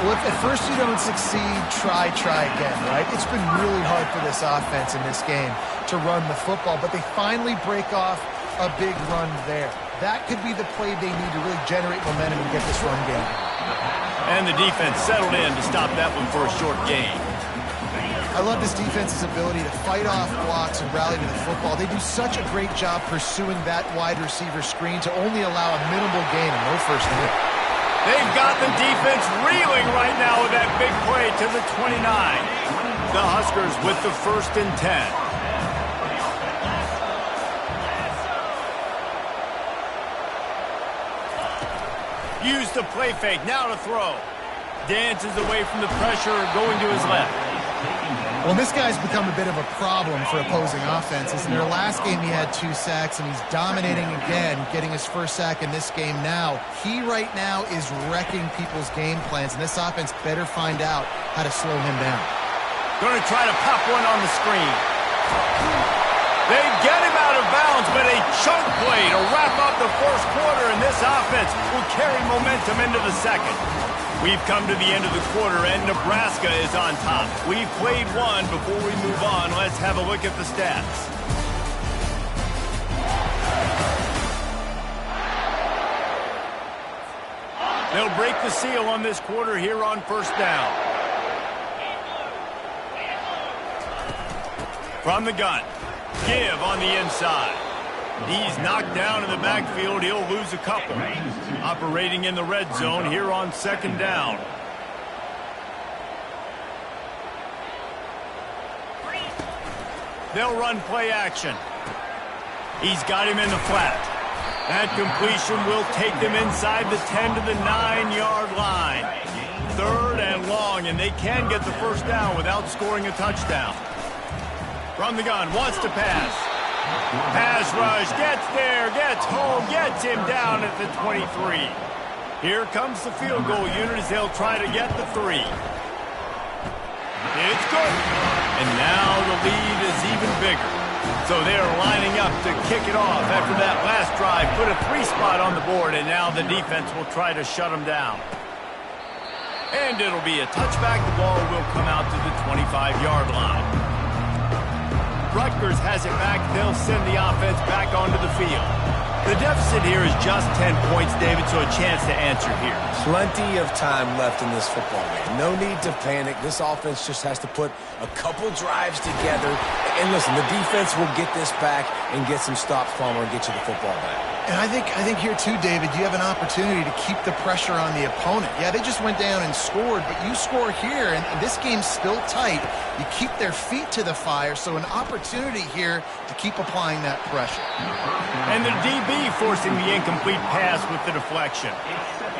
Well, if at first you don't succeed, try again, right? It's been really hard for this offense in this game to run the football, but they finally break off a big run there. That could be the play they need to really generate momentum and get this run game. And the defense settled in to stop that one for a short gain. I love this defense's ability to fight off blocks and rally to the football. They do such a great job pursuing that wide receiver screen to only allow a minimal gain and no first down. They've got the defense reeling right now with that big play to the 29. The Huskers with the 1st and 10. Use the play fake, now to throw. Dances away from the pressure, going to his left. Well, this guy's become a bit of a problem for opposing offenses. In their last game, he had 2 sacks, and he's dominating again, getting his 1st sack in this game now. He right now is wrecking people's game plans, and this offense better find out how to slow him down. Going to try to pop one on the screen. They get him out of bounds, but a chunk play to wrap up the 1st quarter, and this offense will carry momentum into the 2nd. We've come to the end of the quarter, and Nebraska is on top. We've played one. Before we move on, let's have a look at the stats. They'll break the seal on this quarter here on 1st down. From the gun. Give on the inside. He's knocked down in the backfield. He'll lose a couple. Operating in the red zone here on 2nd down. They'll run play action. He's got him in the flat. That completion will take them inside the 10 to the 9-yard line. 3rd and long, and they can get the 1st down without scoring a touchdown. From the gun, wants to pass. Pass rush, gets there, gets home, gets him down at the 23. Here comes the field goal unit as they'll try to get the 3. It's good. And now the lead is even bigger. So they're lining up to kick it off after that last drive. Put a 3 spot on the board, and now the defense will try to shut them down. And it'll be a touchback. The ball will come out to the 25-yard line. Rutgers has it back. They'll send the offense back onto the field. The deficit here is just 10 points, David, so a chance to answer here. Plenty of time left in this football game. No need to panic. This offense just has to put a couple drives together. And listen, the defense will get this back and get some stops, Palmer, and get you the football back. And I think here too, David, you have an opportunity to keep the pressure on the opponent. Yeah, they just went down and scored, but you score here, and this game's still tight. You keep their feet to the fire, so an opportunity here to keep applying that pressure. And the DB forcing the incomplete pass with the deflection.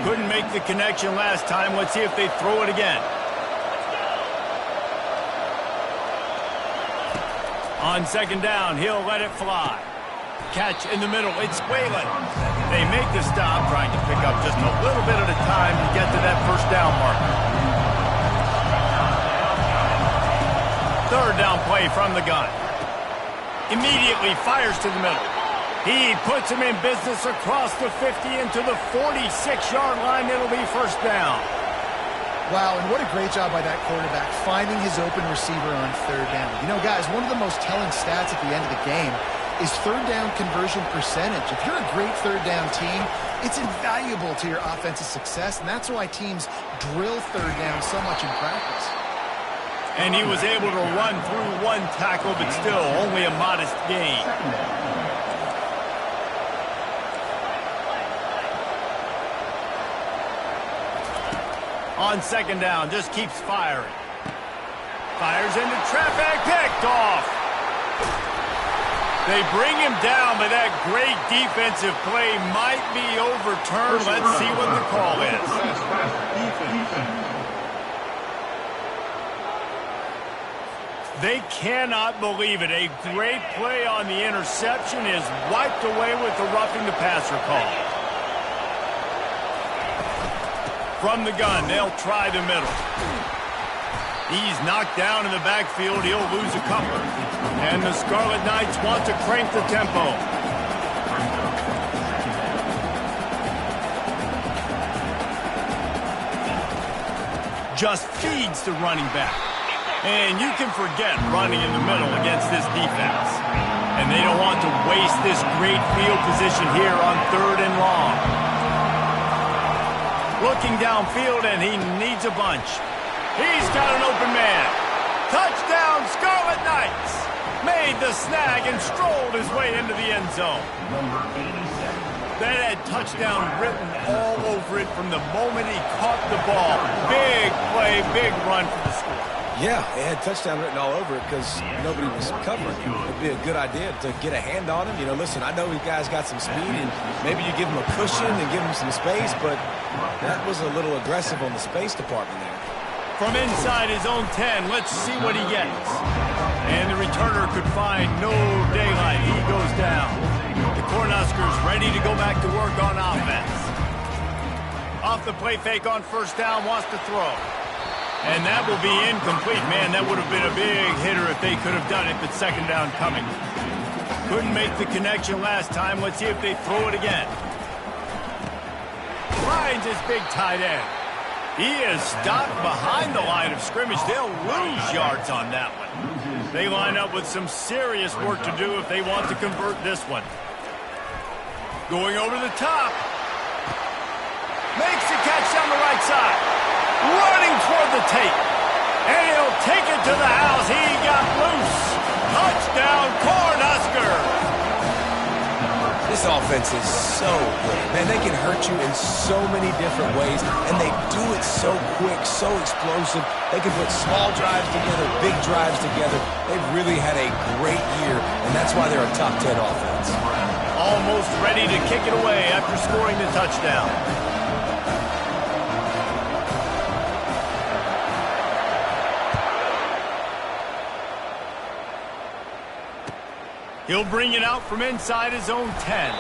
Couldn't make the connection last time. Let's see if they throw it again. On second down, he'll let it fly. Catch in the middle, it's Whalen. They make the stop, trying to pick up just a little bit at a time to get to that first down marker. Third down play from the gun. Immediately fires to the middle. He puts him in business across the 50 into the 46-yard line. It'll be first down. Wow, and what a great job by that quarterback, finding his open receiver on third down. You know, guys, one of the most telling stats at the end of the game is third down conversion percentage. If you're a great third down team, it's invaluable to your offensive success, and that's why teams drill third down so much in practice. And he was able to run through one tackle, but still only a modest gain. On second down, just keeps firing. Fires into traffic, picked off. They bring him down, but that great defensive play might be overturned. Let's see what the call is. They cannot believe it. A great play on the interception is wiped away with the roughing the passer call. From the gun, they'll try the middle. He's knocked down in the backfield. He'll lose a couple. And the Scarlet Knights want to crank the tempo. Just feeds the running back. And you can forget running in the middle against this defense. And they don't want to waste this great field position here on third and long. Looking downfield, and he needs a bunch. He's got an open man. Touchdown, Scarlet Knights! Made the snag and strolled his way into the end zone. Number 87. That had touchdown written all over it from the moment he caught the ball. Big play, big run for the score. Yeah, it had touchdown written all over it because nobody was covering him. It'd be a good idea to get a hand on him. You know, listen, I know you guys got some speed, and maybe you give him a cushion and give him some space, but that was a little aggressive on the space department there. From inside his own 10, let's see what he gets. And the returner could find no daylight. He goes down. The Cornhuskers ready to go back to work on offense. Off the play fake on first down, wants to throw. And that will be incomplete. Man, that would have been a big hitter if they could have done it, but second down coming. Couldn't make the connection last time. Let's see if they throw it again. Finds his big tight end. He is stopped behind the line of scrimmage. They'll lose yards on that one. They line up with some serious work to do if they want to convert this one. Going over the top. Makes the catch down the right side. Running toward the tape. And he'll take it to the house. He got loose. Touchdown, Cornhusker. This offense is so good. Man, they can hurt you in so many different ways, and they do it so quick, so explosive. They can put small drives together, big drives together. They've really had a great year, and that's why they're a top 10 offense. Almost ready to kick it away after scoring the touchdown. He'll bring it out from inside his own 10.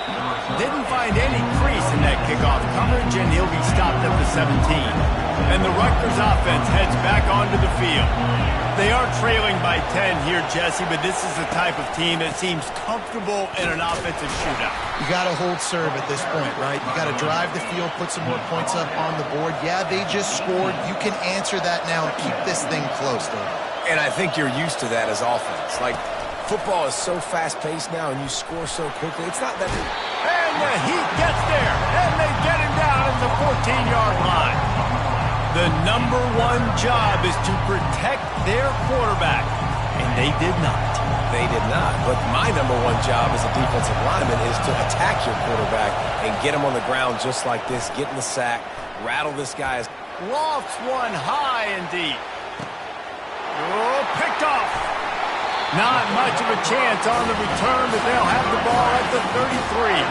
Didn't find any crease in that kickoff coverage, and he'll be stopped at the 17. And the Rutgers offense heads back onto the field. They are trailing by 10 here, Jesse, but this is the type of team that seems comfortable in an offensive shootout. You got to hold serve at this point, right? You got to drive the field, put some more points up on the board. Yeah, they just scored. You can answer that now and keep this thing close, Dave. And I think you're used to that as offense. Like, football is so fast-paced now, and you score so quickly. It's not that... And the Heat gets there, and they get him down at the 14-yard line. The #1 job is to protect their quarterback, and they did not. They did not. But my number one job as a defensive lineman is to attack your quarterback and get him on the ground just like this, get in the sack, rattle this guy. Lofts one high and deep. Oh, picked off. Not much of a chance on the return, but they'll have the ball at the 33.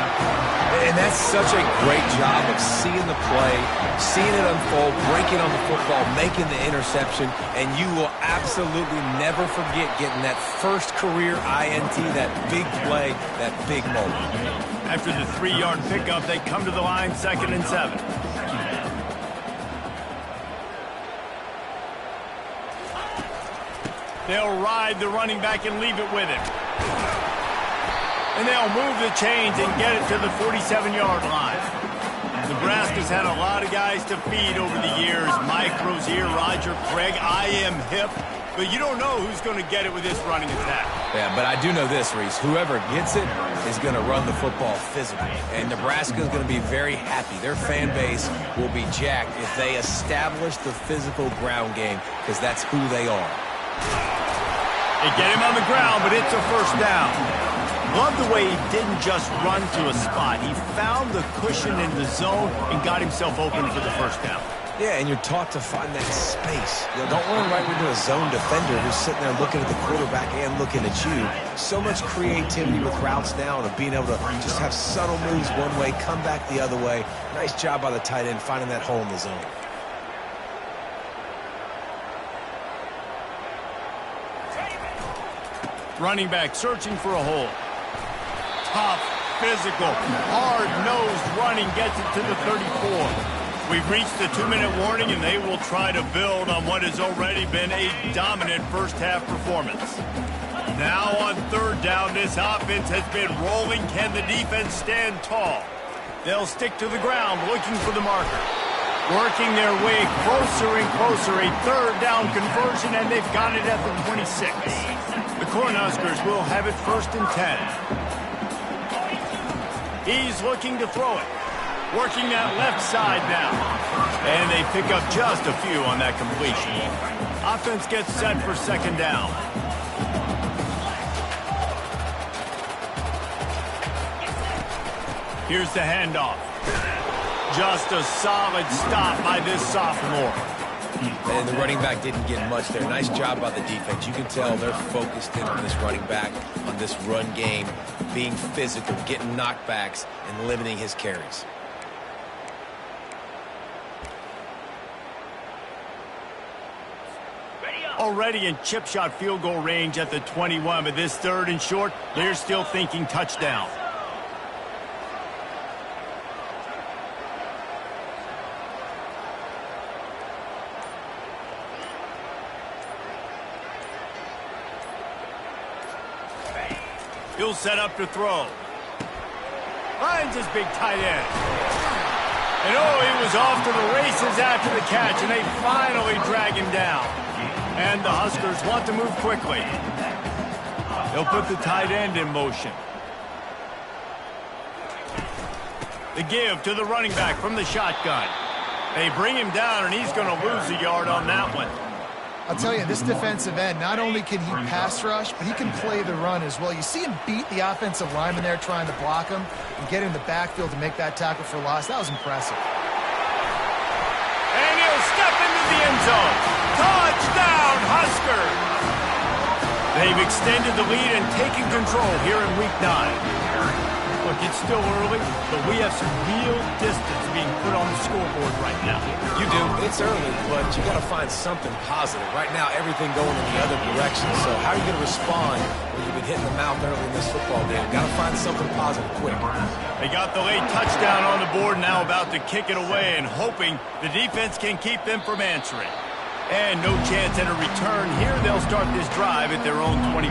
And that's such a great job of seeing the play, seeing it unfold, breaking on the football, making the interception, and you will absolutely never forget getting that first career INT, that big play, that big moment. After the 3-yard pickup, they come to the line 2nd and 7. They'll ride the running back and leave it with him. And they'll move the chains and get it to the 47-yard line. Nebraska's had a lot of guys to feed over the years. Mike Rozier, Roger Craig, I am hip. But you don't know who's going to get it with this running attack. Yeah, but I do know this, Reese. Whoever gets it is going to run the football physically. And Nebraska is going to be very happy. Their fan base will be jacked if they establish the physical ground game, because that's who they are. They get him on the ground, but it's a first down. Love the way he didn't just run to a spot. He found the cushion in the zone and got himself open for the first down. Yeah, and you're taught to find that space. You know, don't run right into a zone defender who's sitting there looking at the quarterback and looking at you. So much creativity with routes now and being able to just have subtle moves one way, come back the other way. Nice job by the tight end finding that hole in the zone. Running back searching for a hole. Tough, physical, hard-nosed running gets it to the 34. We've reached the 2-minute warning, and they will try to build on what has already been a dominant first-half performance. Now on 3rd down, this offense has been rolling. Can the defense stand tall? They'll stick to the ground, looking for the marker. Working their way closer and closer. A 3rd down conversion, and they've got it at the 26. The Cornhuskers will have it 1st and 10. He's looking to throw it. Working that left side now. And they pick up just a few on that completion. Offense gets set for 2nd down. Here's the handoff. Just a solid stop by this sophomore. And the running back didn't get much there. Nice job by the defense. You can tell they're focused in on this running back, on this run game, being physical, getting knockbacks, and limiting his carries. Already in chip shot field goal range at the 21, but this 3rd and short, they're still thinking touchdown. He'll set up to throw. Finds his big tight end. And oh, he was off to the races after the catch, and they finally drag him down. And the Huskers want to move quickly. They'll put the tight end in motion. The give to the running back from the shotgun. They bring him down, and he's going to lose a yard on that one. I'll tell you, this defensive end, not only can he pass rush, but he can play the run as well. You see him beat the offensive lineman there trying to block him and get in the backfield to make that tackle for loss. That was impressive. And he'll step into the end zone. Touchdown, Huskers! They've extended the lead and taken control here in Week 9. Look, it's still early, but we have some real distance being put on the scoreboard right now. You do. It's early, but you got to find something positive. Right now, everything going in the other direction. So how are you going to respond when you've been hitting the mouth early in this football game? Got to find something positive quick. They got the late touchdown on the board, now about to kick it away and hoping the defense can keep them from answering. And no chance at a return here. They'll start this drive at their own 25.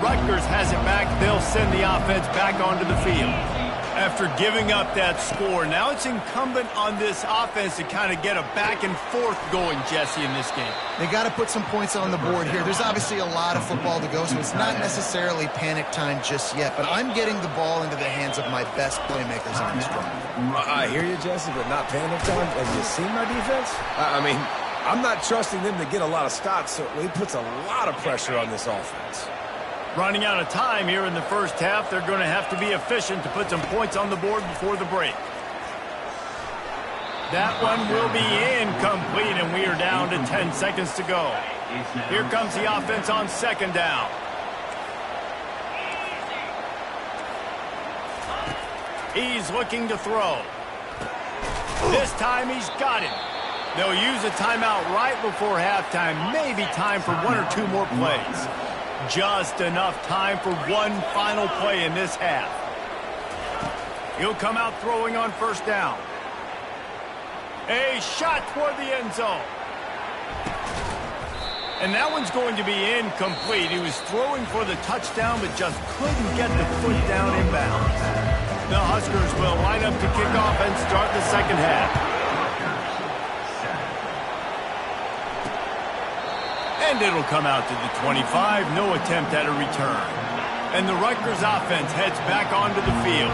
Rutgers has it back. They'll send the offense back onto the field. After giving up that score, now it's incumbent on this offense to kind of get a back and forth going, Jesse, in this game. They got to put some points on the board here. There's obviously a lot of football to go, so it's not necessarily panic time just yet, but I'm getting the ball into the hands of my best playmakers on this drive. I hear you, Jesse, but not panic time. Have you seen my defense? I mean, I'm not trusting them to get a lot of stops, so it puts a lot of pressure on this offense. Running out of time here in the first half. They're going to have to be efficient to put some points on the board before the break. That one will be incomplete, and we are down to 10 seconds to go. Here comes the offense on second down. He's looking to throw. This time he's got it. They'll use a timeout right before halftime. Maybe time for one or two more plays. Just enough time for one final play in this half. He'll come out throwing on first down. A shot toward the end zone. And that one's going to be incomplete. He was throwing for the touchdown, but just couldn't get the foot down inbounds. The Huskers will line up to kick off and start the second half. And it'll come out to the 25. No attempt at a return. And the Rutgers offense heads back onto the field.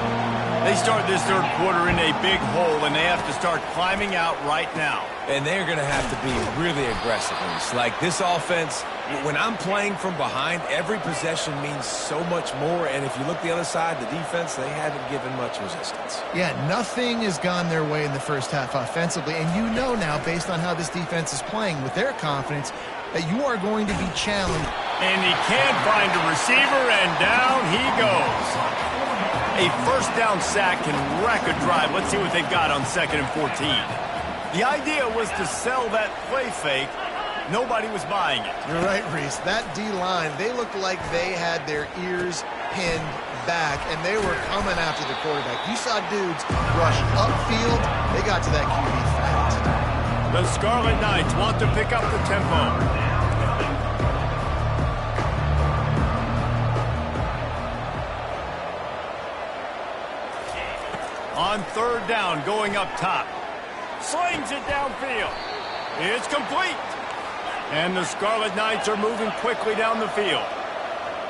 They start this third quarter in a big hole, and they have to start climbing out right now. And they're going to have to be really aggressive. Like this offense, when I'm playing from behind, every possession means so much more. And if you look the other side, the defense, they haven't given much resistance. Yeah, nothing has gone their way in the first half offensively. And you know now, based on how this defense is playing with their confidence, that you are going to be challenged. And he can't find a receiver, and down he goes. A first down sack can wreck a drive. Let's see what they've got on 2nd and 14. The idea was to sell that play fake. Nobody was buying it. You're right, Reese. That D-line, they looked like they had their ears pinned back, and they were coming after the quarterback. You saw dudes rush upfield. They got to that QB fast. The Scarlet Knights want to pick up the tempo. On third down, going up top. Slings it downfield. It's complete. And the Scarlet Knights are moving quickly down the field.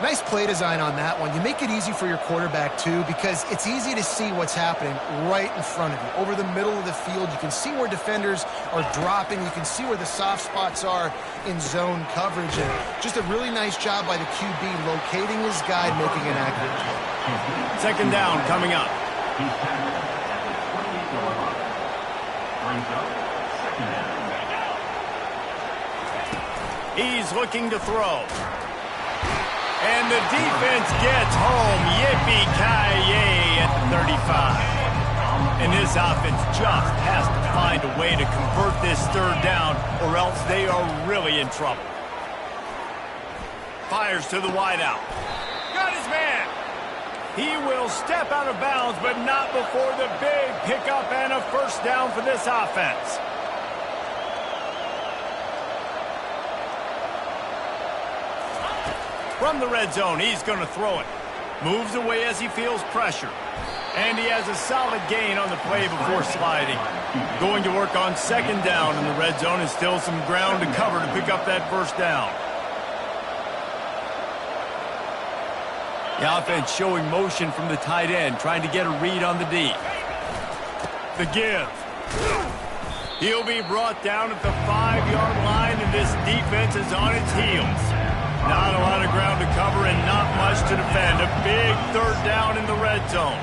Nice play design on that one. You make it easy for your quarterback, too, because it's easy to see what's happening right in front of you. Over the middle of the field, you can see where defenders are dropping. You can see where the soft spots are in zone coverage. And just a really nice job by the QB locating his guy, making an accurate throw. Second down coming up. He's looking to throw. And the defense gets home. Yippee-ki-yay at the 35. And this offense just has to find a way to convert this third down, or else they are really in trouble. Fires to the wideout. Got his man. He will step out of bounds, but not before the big pickup and a first down for this offense. From the red zone, he's going to throw it. Moves away as he feels pressure. And he has a solid gain on the play before sliding. Going to work on second down in the red zone, and still some ground to cover to pick up that first down. The offense showing motion from the tight end, trying to get a read on the D. The give. He'll be brought down at the 5-yard line, and this defense is on its heels. Not a lot of ground to cover and not much to defend. A big third down in the red zone.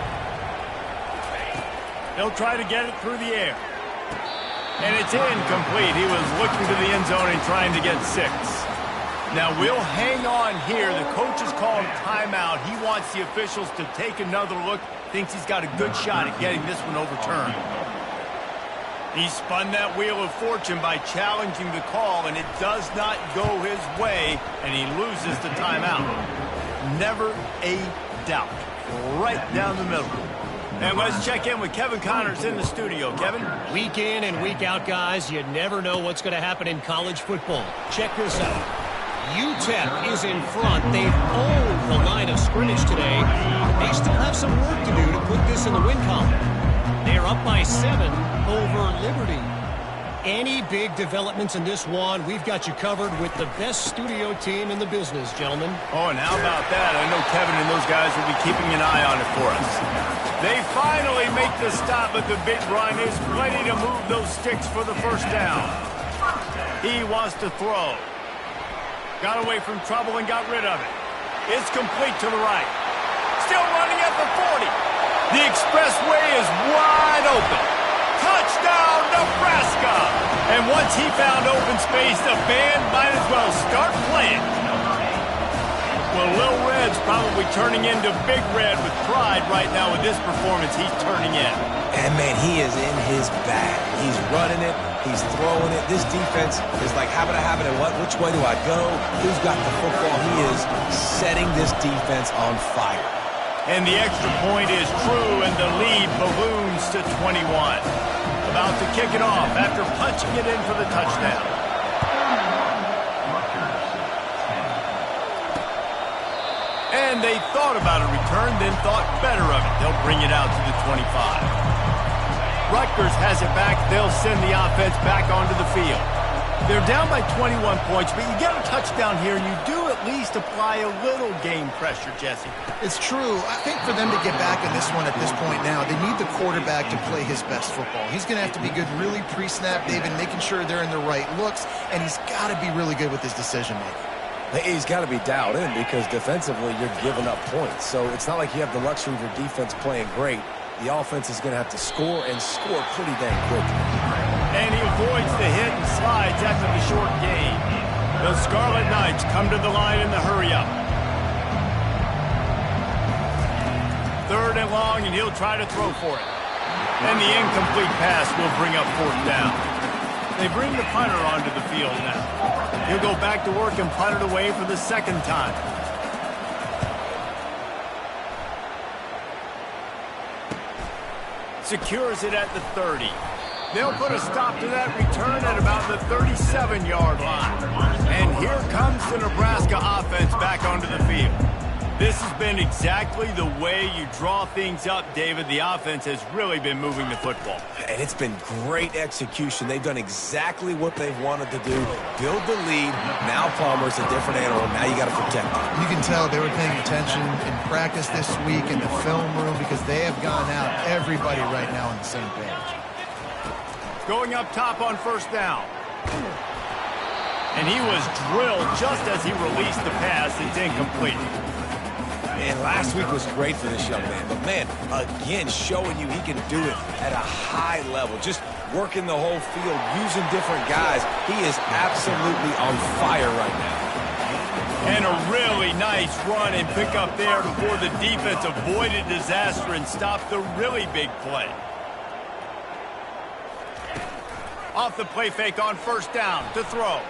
They'll try to get it through the air. And it's incomplete. He was looking to the end zone and trying to get 6. Now, we'll hang on here. The coach has called timeout. He wants the officials to take another look. Thinks he's got a good shot at getting this one overturned. He spun that wheel of fortune by challenging the call, and it does not go his way, and he loses the timeout. Never a doubt. Right down the middle. And let's check in with Kevin Connors in the studio. Kevin? Week in and week out, guys, you never know what's going to happen in college football. Check this out. UTEP is in front. They've owned the line of scrimmage today. They still have some work to do to put this in the win column. They're up by 7 over Liberty. Any big developments in this one, we've got you covered with the best studio team in the business, gentlemen. Oh, and how about that? I know Kevin and those guys will be keeping an eye on it for us. They finally make the stop, but the big Brian is ready to move those sticks for the first down. He wants to throw. Got away from trouble and got rid of it. It's complete to the right. Still running at the 40. The expressway is wide open. Touchdown, Nebraska! And once he found open space, the band might as well start playing. Well, Lil Red's probably turning into Big Red with pride right now with this performance he's turning in. And, man, he is in his bag. He's running it. He's throwing it. This defense is like, habit, and what? Which way do I go? Who's got the football? He is setting this defense on fire. And the extra point is true, and the lead balloons to 21. About to kick it off after punching it in for the touchdown. And they thought about a return, then thought better of it. They'll bring it out to the 25. Rutgers has it back. They'll send the offense back onto the field. They're down by 21 points, but you get a touchdown here, and you do at least apply a little game pressure, Jesse. It's true. I think for them to get back in this one at this point now, they need the quarterback to play his best football. He's going to have to be good really pre-snap, David, making sure they're in the right looks, and he's got to be really good with his decision-making. He's got to be dialed in because defensively you're giving up points. So it's not like you have the luxury of your defense playing great. The offense is going to have to score and score pretty dang quickly. And he avoids the hit and slides after the short gain. The Scarlet Knights come to the line in the hurry-up. 3rd and long, and he'll try to throw for it. And the incomplete pass will bring up 4th down. They bring the punter onto the field now. He'll go back to work and punt it away for the 2nd time. Secures it at the 30. They'll put a stop to that return at about the 37-yard line. And here comes the Nebraska offense back onto the field. This has been exactly the way you draw things up, David. The offense has really been moving the football. And it's been great execution. They've done exactly what they've wanted to do. Build the lead. Now Palmer's a different animal. Now you got to protect him. You can tell they were paying attention in practice this week in the film room because they have gone out, everybody right now on the same page. Going up top on 1st down. And he was drilled just as he released the pass. It's incomplete. And last week was great for this young man. But, man, again, showing you he can do it at a high level. Just working the whole field, using different guys. He is absolutely on fire right now. And a really nice run and pick up there before the defense avoided disaster and stopped the really big play. Off the play fake on 1st down to throw.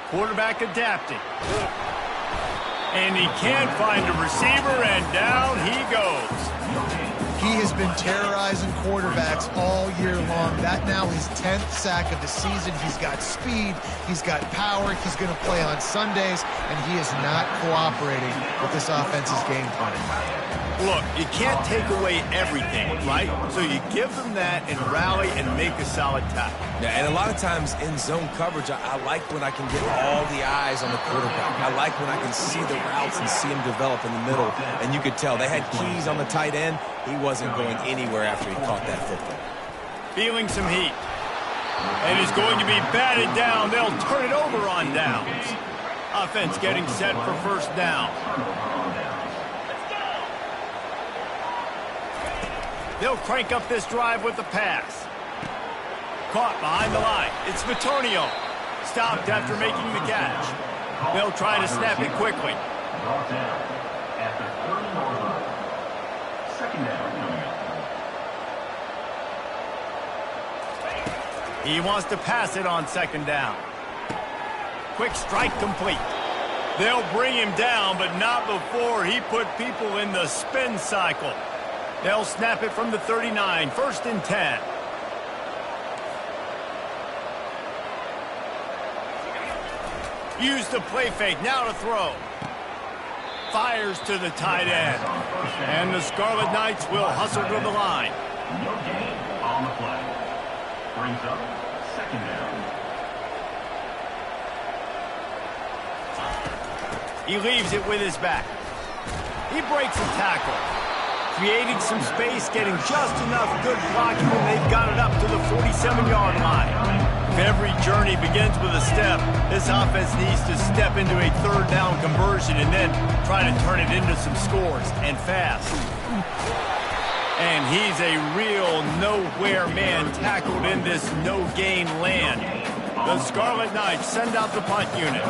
Quarterback adapting. And he can't find a receiver, and down he goes. He has been terrorizing quarterbacks all year long. That now his 10th sack of the season. He's got speed. He's got power. He's going to play on Sundays, and he is not cooperating with this offense's game plan. Look, you can't take away everything, right? So you give them that and rally and make a solid tackle. Yeah, and a lot of times in zone coverage, I like when I can get all the eyes on the quarterback. I like when I can see the routes and see him develop in the middle. And you could tell they had keys on the tight end. He wasn't going anywhere after he caught that football. Feeling some heat. And is going to be batted down. They'll turn it over on downs. Offense getting set for 1st down. They'll crank up this drive with the pass. Caught behind the line. It's Vitonio. Stopped after making the catch. They'll try to snap it quickly. Brought down at the 30-yard line. 2nd down. He wants to pass it on 2nd down. Quick strike complete. They'll bring him down, but not before he put people in the spin cycle. They'll snap it from the 39, 1st and 10. Use the play fake, now to throw. Fires to the tight end. And the Scarlet Knights will hustle to the line. No gain on the play. Brings up 2nd down. He leaves it with his back. He breaks a tackle. Creating some space, getting just enough good blocking, and they've got it up to the 47-yard line. every journey begins with a step, this offense needs to step into a third down conversion and then try to turn it into some scores, and fast. And he's a real nowhere man tackled in this no-gain land. The Scarlet Knights send out the punt unit.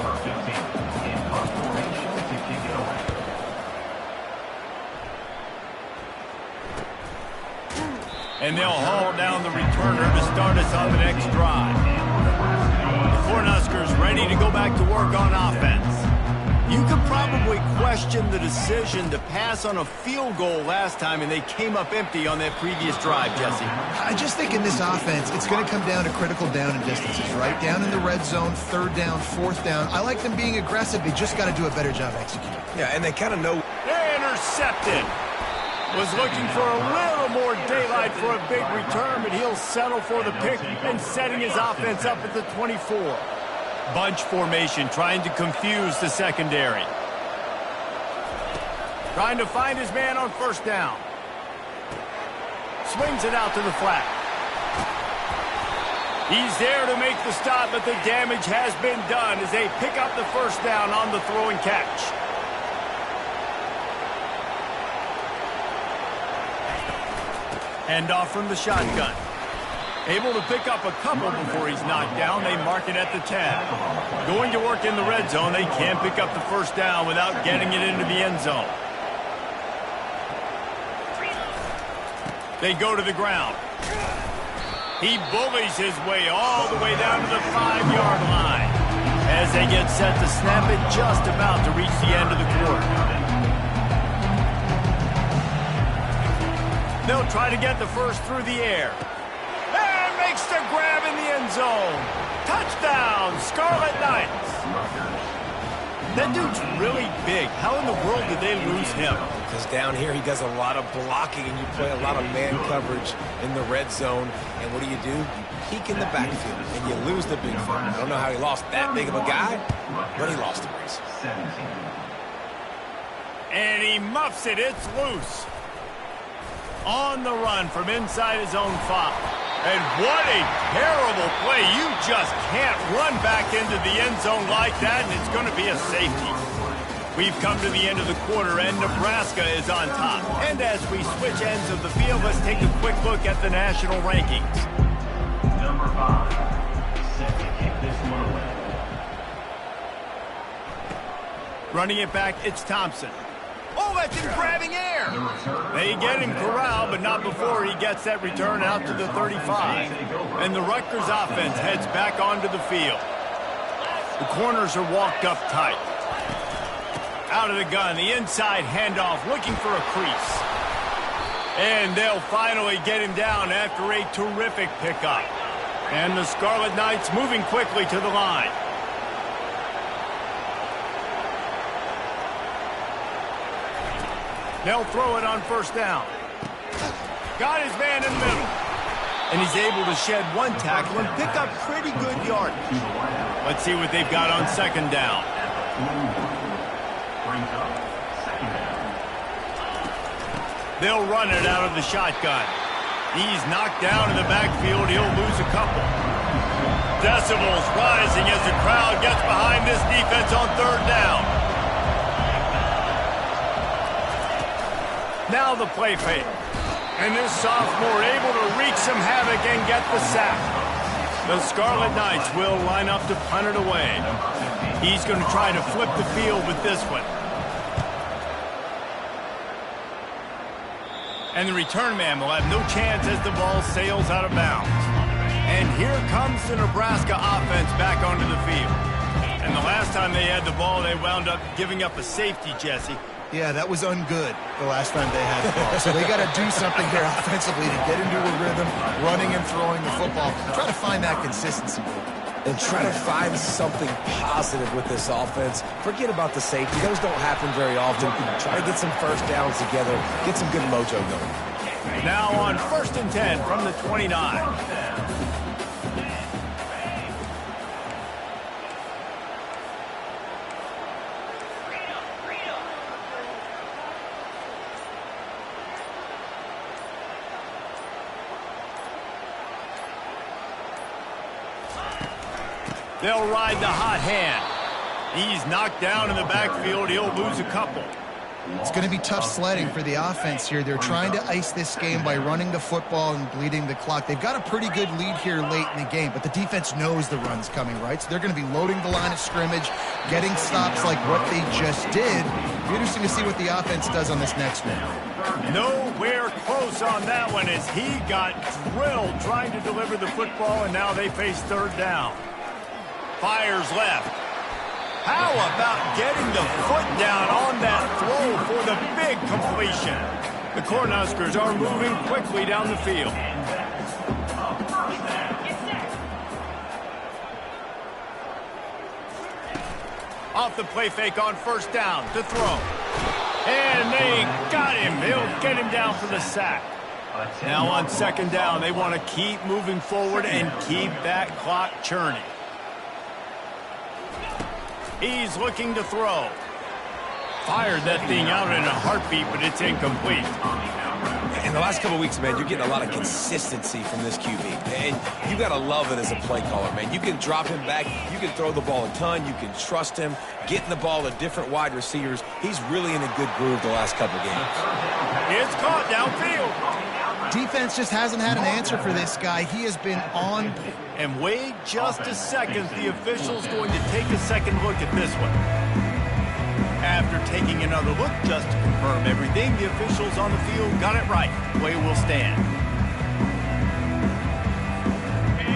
And they'll haul down the returner to start us on the next drive. The Cornhuskers ready to go back to work on offense. You could probably question the decision to pass on a field goal last time, and they came up empty on that previous drive, Jesse. I just think in this offense, it's going to come down to critical down and distances, right? Down in the red zone, third down, fourth down. I like them being aggressive. They just got to do a better job executing. Yeah, and they kind of know. Intercepted. Was looking for a little more daylight for a big return, but he'll settle for the pick and setting his offense up at the 24. Bunch formation, trying to confuse the secondary. Trying to find his man on first down. Swings it out to the flat. He's there to make the stop, but the damage has been done as they pick up the first down on the throw and catch. Handoff from the shotgun. Able to pick up a couple before he's knocked down. They mark it at the 10. Going to work in the red zone. They can't pick up the first down without getting it into the end zone. They go to the ground. He bullies his way all the way down to the 5-yard line as they get set to snap it just about to reach the end of the quarter. They'll try to get the first through the air. And makes the grab in the end zone. Touchdown, Scarlet Knights. That dude's really big. How in the world did they lose him? Because down here he does a lot of blocking and you play a lot of man coverage in the red zone. And what do? You peek in the backfield and you lose the big fella. I don't know how he lost that big of a guy, but he lost the race. And he muffs it. It's loose. On the run from inside his own 5. And what a terrible play. You just can't run back into the end zone like that, and it's going to be a safety. We've come to the end of the quarter, and Nebraska is on top. And as we switch ends of the field, let's take a quick look at the national rankings. Number 5, set to kick this one away. Running it back, it's Thompson. Oh, that's him grabbing air. They get him corralled, but not before he gets that return out to the 35. And the Rutgers offense heads back onto the field. The corners are walked up tight. Out of the gun, the inside handoff, looking for a crease. And they'll finally get him down after a terrific pickup. And the Scarlet Knights moving quickly to the line. They'll throw it on first down. Got his man in the middle. And he's able to shed one tackle and pick up pretty good yardage. Let's see what they've got on second down. They'll run it out of the shotgun. He's knocked down in the backfield. He'll lose a couple. Decibels rising as the crowd gets behind this defense on third down. Now the play fake. And this sophomore able to wreak some havoc and get the sack. The Scarlet Knights will line up to punt it away. He's going to try to flip the field with this one. And the return man will have no chance as the ball sails out of bounds. And here comes the Nebraska offense back onto the field. And the last time they had the ball, they wound up giving up a safety, Jesse. Yeah, that was ungood the last time they had the ball. So they got to do something here offensively to get into a rhythm, running and throwing the football. Try to find that consistency. And try to find something positive with this offense. Forget about the safety. Those don't happen very often. Try to get some first downs together. Get some good mojo going. Now on 1st and 10 from the 29. They'll ride the hot hand. He's knocked down in the backfield. He'll lose a couple. It's going to be tough sledding for the offense here. They're trying to ice this game by running the football and bleeding the clock. They've got a pretty good lead here late in the game, but the defense knows the run's coming, right? So they're going to be loading the line of scrimmage, getting stops like what they just did. It'll be interesting to see what the offense does on this next one. Nowhere close on that one as he got drilled trying to deliver the football, and now they face third down. Fires left. How about getting the foot down on that throw for the big completion? The Cornhuskers are moving quickly down the field. Off the play fake on first down to throw. And they got him. They'll get him down for the sack. Now on second down, they want to keep moving forward and keep that clock churning. He's looking to throw. Fired that thing out in a heartbeat, but it's incomplete. In the last couple of weeks, man, you're getting a lot of consistency from this QB. And you got to love it as a play caller, man. You can drop him back. You can throw the ball a ton. You can trust him. Getting the ball to different wide receivers. He's really in a good groove the last couple of games. It's caught downfield. Defense just hasn't had an answer for this guy. He has been on. And wait just a second. The official's going to take a second look at this one. After taking another look just to confirm everything, the officials on the field got it right. Play will stand.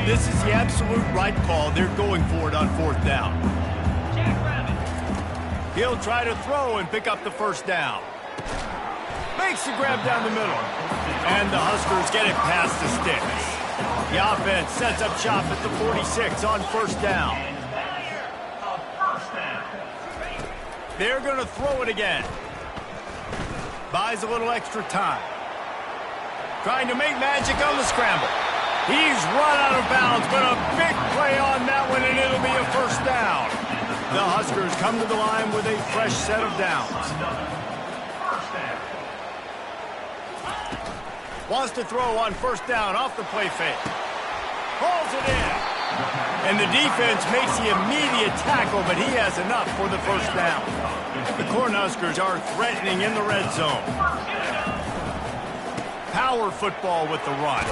This is the absolute right call. They're going for it on fourth down. He'll try to throw and pick up the first down. Makes the grab down the middle. And the Huskers get it past the sticks. The offense sets up shop at the 46 on first down. They're going to throw it again. Buys a little extra time. Trying to make magic on the scramble. He's run out of bounds, but a big play on that one, and it'll be a first down. The Huskers come to the line with a fresh set of downs. Wants to throw on first down off the play fake. Pulls it in. And the defense makes the immediate tackle, but he has enough for the first down. The Cornhuskers are threatening in the red zone. Power football with the run.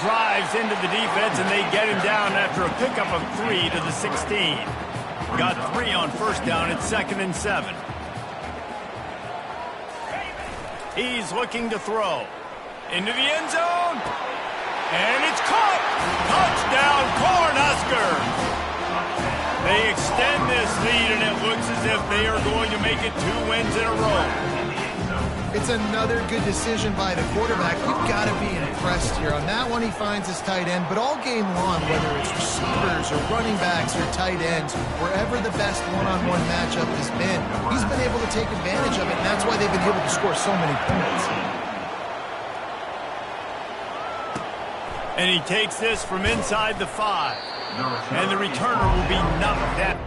Drives into the defense, and they get him down after a pickup of 3 to the 16. Got 3 on first down at 2nd and 7. He's looking to throw. Into the end zone. And it's caught. Touchdown, Cornhuskers. They extend this lead, and it looks as if they are going to make it 2 wins in a row. It's another good decision by the quarterback. You've got to be impressed here. On that one, he finds his tight end, but all game long, whether it's receivers or running backs or tight ends, wherever the best one-on-one matchup has been, he's been able to take advantage of it, and that's why they've been able to score so many points. And he takes this from inside the 5. And the returner will be knocked down.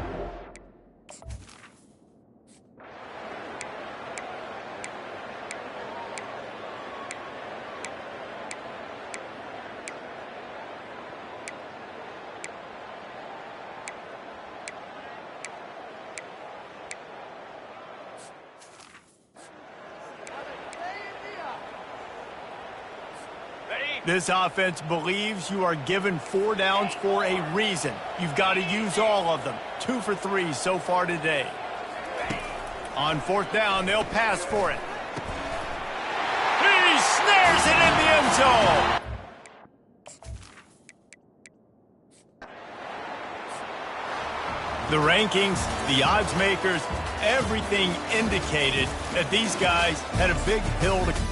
This offense believes you are given 4 downs for a reason. You've got to use all of them. 2 for 3 so far today. On fourth down, they'll pass for it. He snares it in the end zone. The rankings, the odds makers, everything indicated that these guys had a big hill to climb.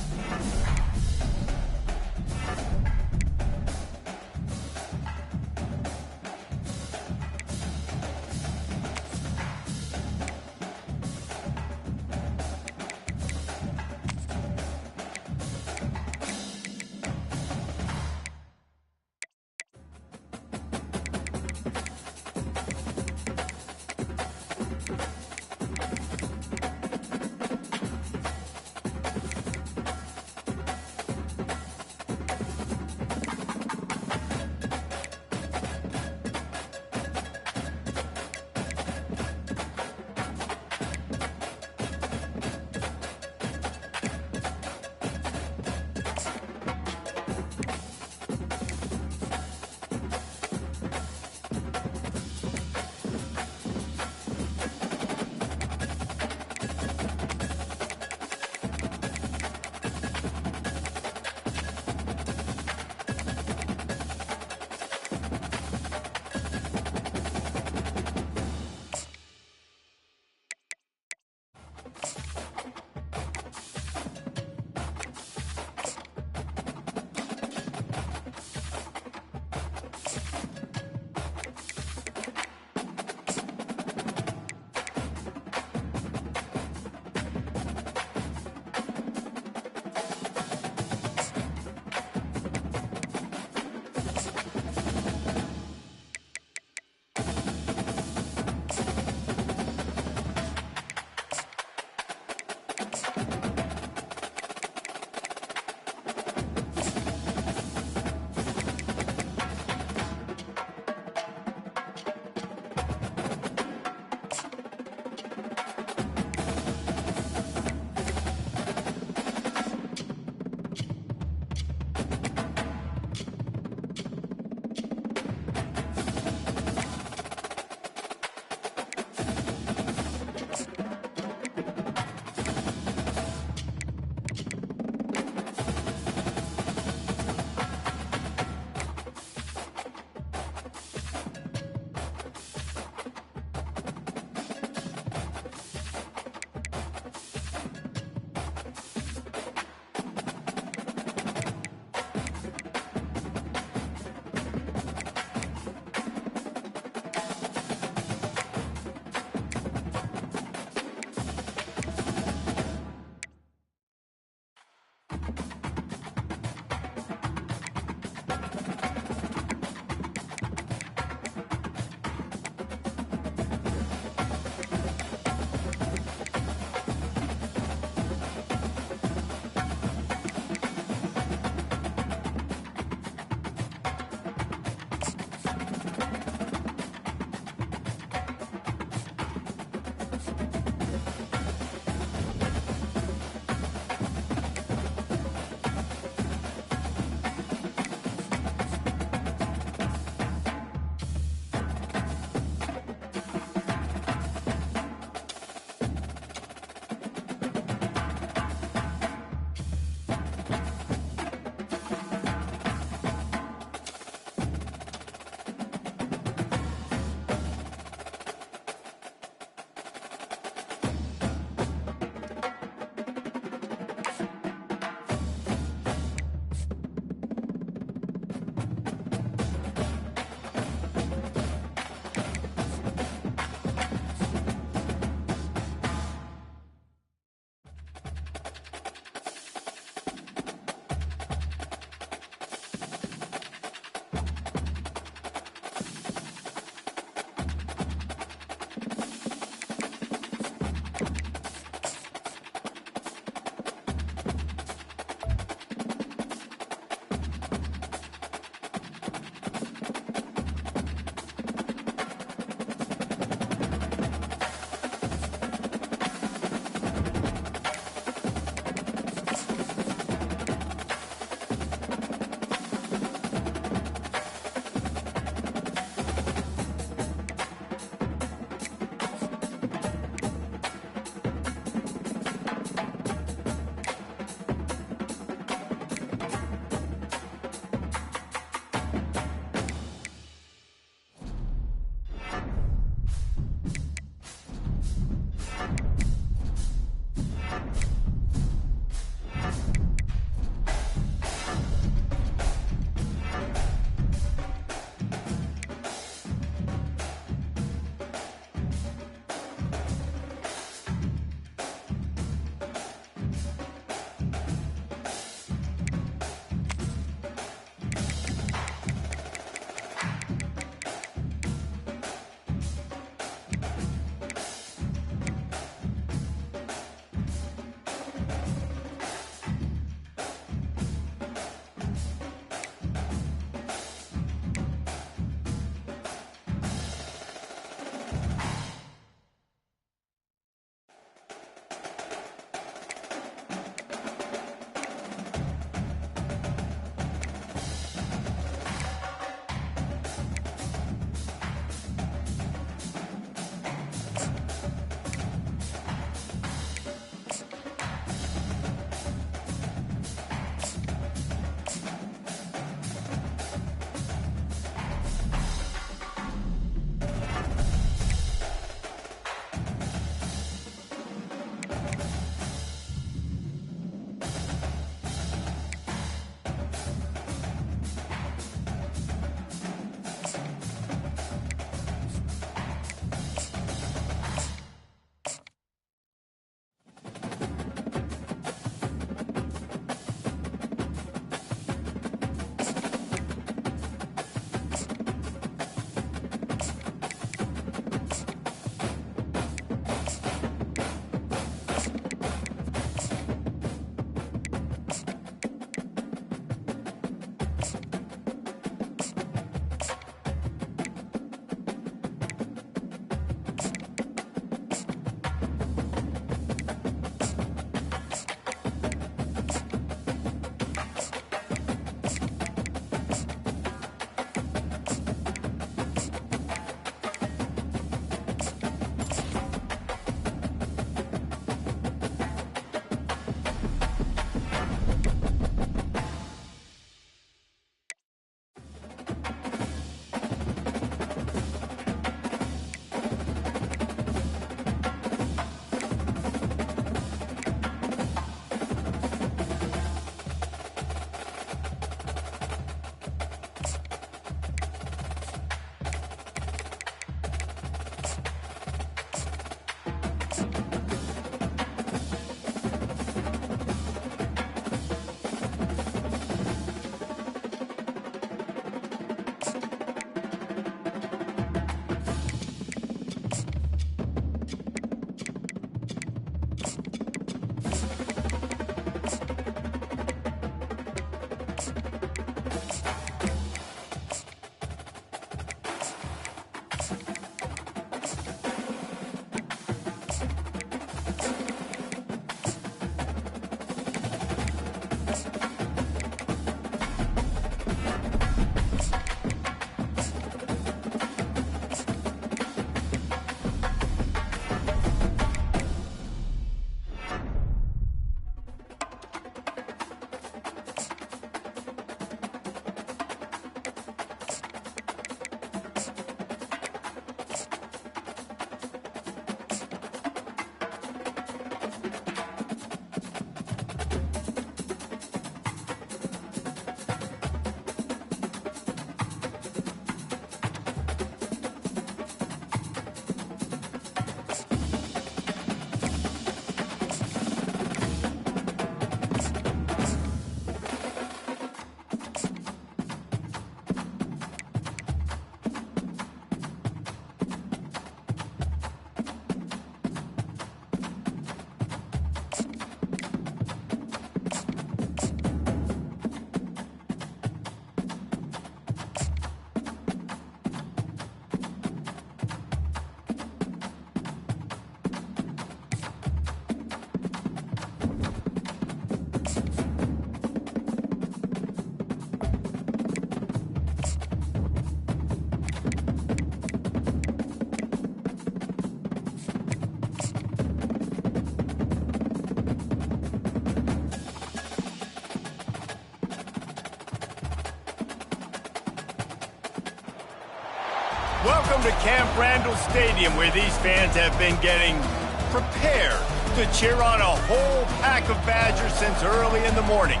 Welcome to Camp Randall Stadium, where these fans have been getting prepared to cheer on a whole pack of Badgers since early in the morning.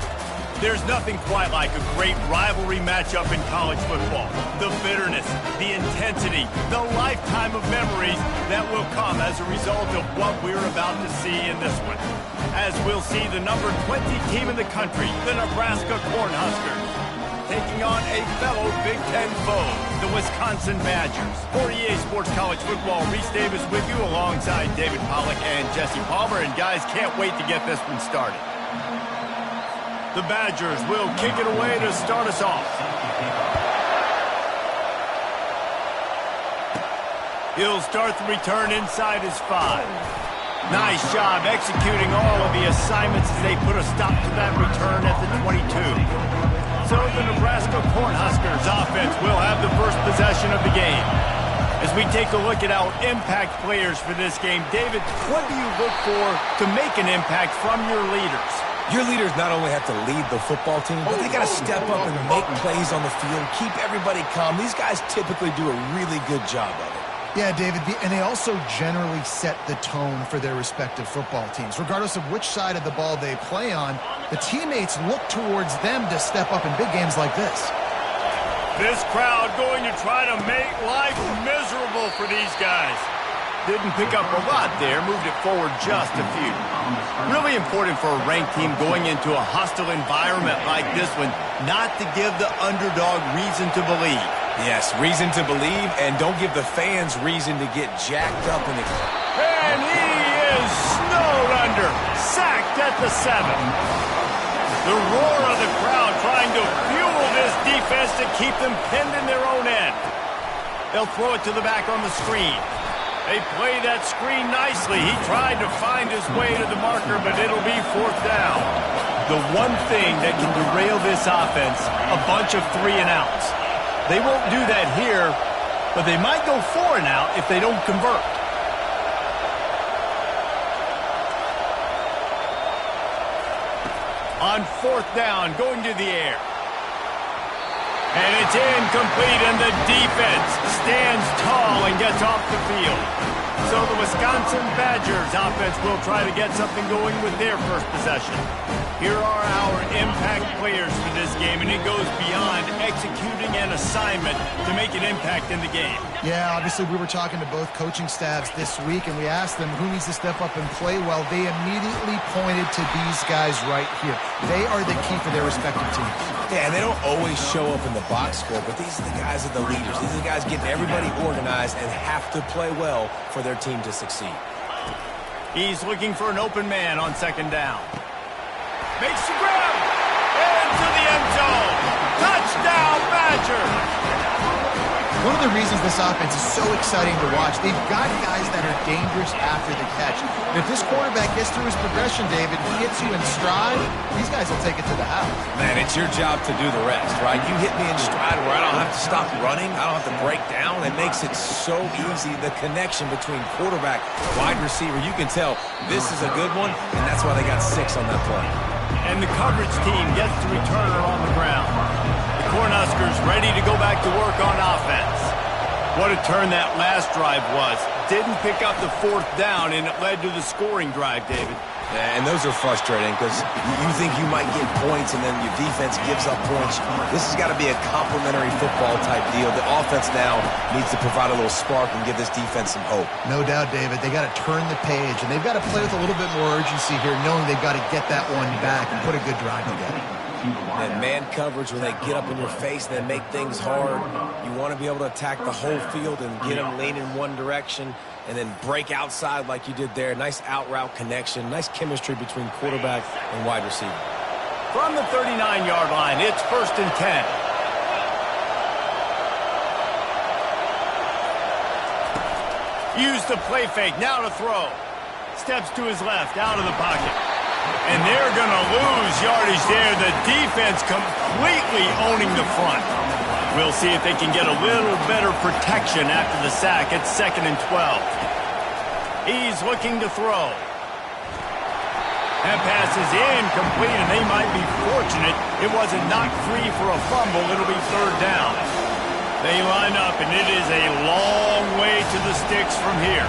There's nothing quite like a great rivalry matchup in college football. The bitterness, the intensity, the lifetime of memories that will come as a result of what we're about to see in this one. As we'll see the number 20 team in the country, the Nebraska Cornhuskers, taking on a fellow Big Ten foe, the Wisconsin Badgers. For EA Sports College Football, Reese Davis with you alongside David Pollack and Jesse Palmer. And guys, can't wait to get this one started. The Badgers will kick it away to start us off. He'll start the return inside his 5. Nice job executing all of the assignments as they put a stop to that return at the 22. So the Nebraska Cornhuskers offense will have the first possession of the game. As we take a look at our impact players for this game, David, what do you look for to make an impact from your leaders? Your leaders not only have to lead the football team, but they got to step up and make plays on the field, keep everybody calm. These guys typically do a really good job of it. Yeah, David, and they also generally set the tone for their respective football teams. Regardless of which side of the ball they play on, the teammates look towards them to step up in big games like this. This crowd going to try to make life miserable for these guys. Didn't pick up a lot there, moved it forward just a few. Really important for a ranked team going into a hostile environment like this one, not to give the underdog reason to believe. Yes, reason to believe, and don't give the fans reason to get jacked up in the... And he is snowed under, sacked at the 7. The roar of the crowd trying to fuel this defense to keep them pinned in their own end. They'll throw it to the back on the screen. They play that screen nicely. He tried to find his way to the marker, but it'll be 4th down. The one thing that can derail this offense, a bunch of 3 and outs. They won't do that here, but they might go 4 and out if they don't convert. On 4th down, going to the air. And it's incomplete, and the defense stands tall and gets off the field. So the Wisconsin Badgers offense will try to get something going with their first possession. Here are our impact players for this game, and it goes beyond executing an assignment to make an impact in the game. Yeah, obviously we were talking to both coaching staffs this week, and we asked them who needs to step up and play well. They immediately pointed to these guys right here. They are the key for their respective teams. Yeah, and they don't always show up in the box score, but these are the guys that are the leaders. These are the guys getting everybody organized and have to play well for their team to succeed. He's looking for an open man on 2nd down. Makes the grab. Into the end zone. Touchdown, Badgers. One of the reasons this offense is so exciting to watch, they've got guys that are dangerous after the catch. And if this quarterback gets through his progression, David, he gets you in stride, these guys will take it to the house. Man, it's your job to do the rest, right? You hit me in stride where I don't have to stop running. I don't have to break down. It makes it so easy, the connection between quarterback, wide receiver. You can tell this is a good one, and that's why they got 6 on that play. And the coverage team gets the returner on the ground. The Cornhuskers ready to go back to work on offense. What a turn that last drive was. Didn't pick up the 4th down, and it led to the scoring drive, David. Yeah, and those are frustrating because you think you might get points and then your defense gives up points. This has got to be a complementary football type deal. The offense now needs to provide a little spark and give this defense some hope. No doubt, David. They got to turn the page, and they've got to play with a little bit more urgency here, knowing they've got to get that one back and put a good drive together. And man coverage, when they get up in your face and they make things hard, you want to be able to attack the whole field and get them leaning one direction and then break outside like you did there. Nice out route connection, nice chemistry between quarterback and wide receiver. From the 39-yard line, it's 1st and 10. Use the play fake, now to throw. Steps to his left, out of the pocket. And they're going to lose yardage there. The defense completely owning the front. We'll see if they can get a little better protection after the sack. It's 2nd and 12. He's looking to throw. That pass is incomplete, and they might be fortunate it wasn't knocked free for a fumble. It'll be 3rd down. They line up, and it is a long way to the sticks from here.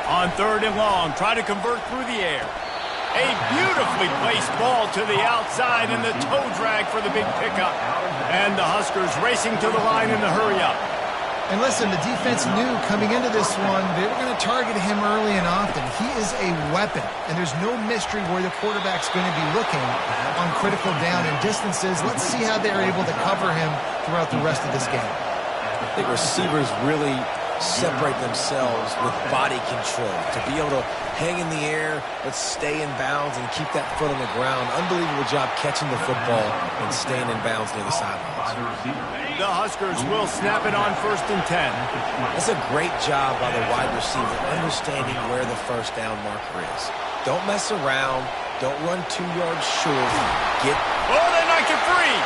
On 3rd and long, try to convert through the air. A beautifully placed ball to the outside, and the toe drag for the big pickup. And the Huskers racing to the line in the hurry-up. And listen, the defense knew coming into this one, they were going to target him early and often. He is a weapon, and there's no mystery where the quarterback's going to be looking on critical down and distances. Let's see how they're able to cover him throughout the rest of this game. I think receivers really separate themselves with body control. To be able to hang in the air, but stay in bounds and keep that foot on the ground. Unbelievable job catching the football and staying in bounds near the sidelines. The Huskers will snap it on 1st and 10. That's a great job by the wide receiver, understanding where the first down marker is. Don't mess around. Don't run 2 yards short. Oh, they knock it free.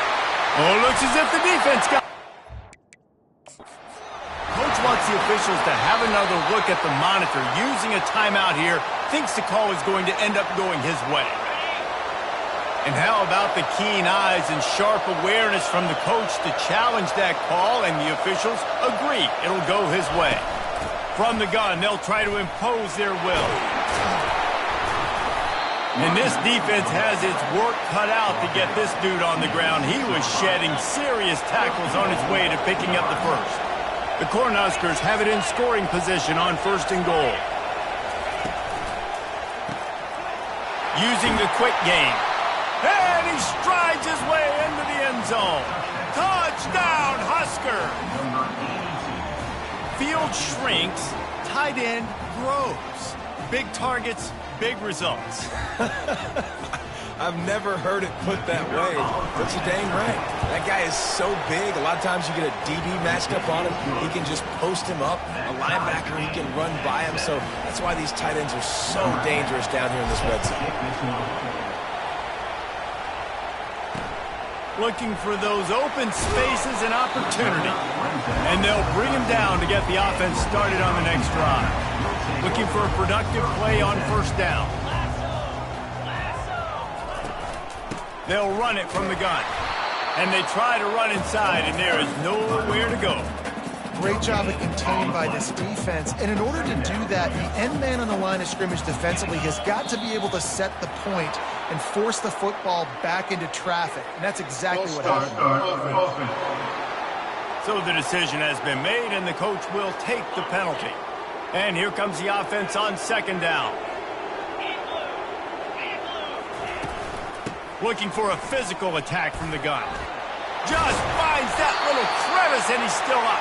Oh, looks as if the defense got... Coach wants the officials to have another look at the monitor. Using a timeout here, thinks the call is going to end up going his way. And how about the keen eyes and sharp awareness from the coach to challenge that call, and the officials agree it'll go his way. From the gun, they'll try to impose their will. And this defense has its work cut out to get this dude on the ground. He was shedding serious tackles on his way to picking up the first. The Cornhuskers have it in scoring position on 1st and goal. Using the quick game. And he strides his way into the end zone. Touchdown, Husker! Field shrinks, tight end grows. Big targets, big results. I've never heard it put that way, but you're dang right. That guy is so big. A lot of times you get a DB matched up on him. He can just post him up. A linebacker, he can run by him. So that's why these tight ends are so dangerous down here in this red zone. Looking for those open spaces and opportunity. And they'll bring him down to get the offense started on the next drive. Looking for a productive play on 1st down. They'll run it from the gun. And they try to run inside, and there is nowhere to go. Great job of contained by this defense. And in order to do that, the end man on the line of scrimmage defensively has got to be able to set the point and force the football back into traffic. And that's exactly what happened. So the decision has been made, and the coach will take the penalty. And here comes the offense on 2nd down. Looking for a physical attack from the gun. Just finds that little crevice, and he's still up.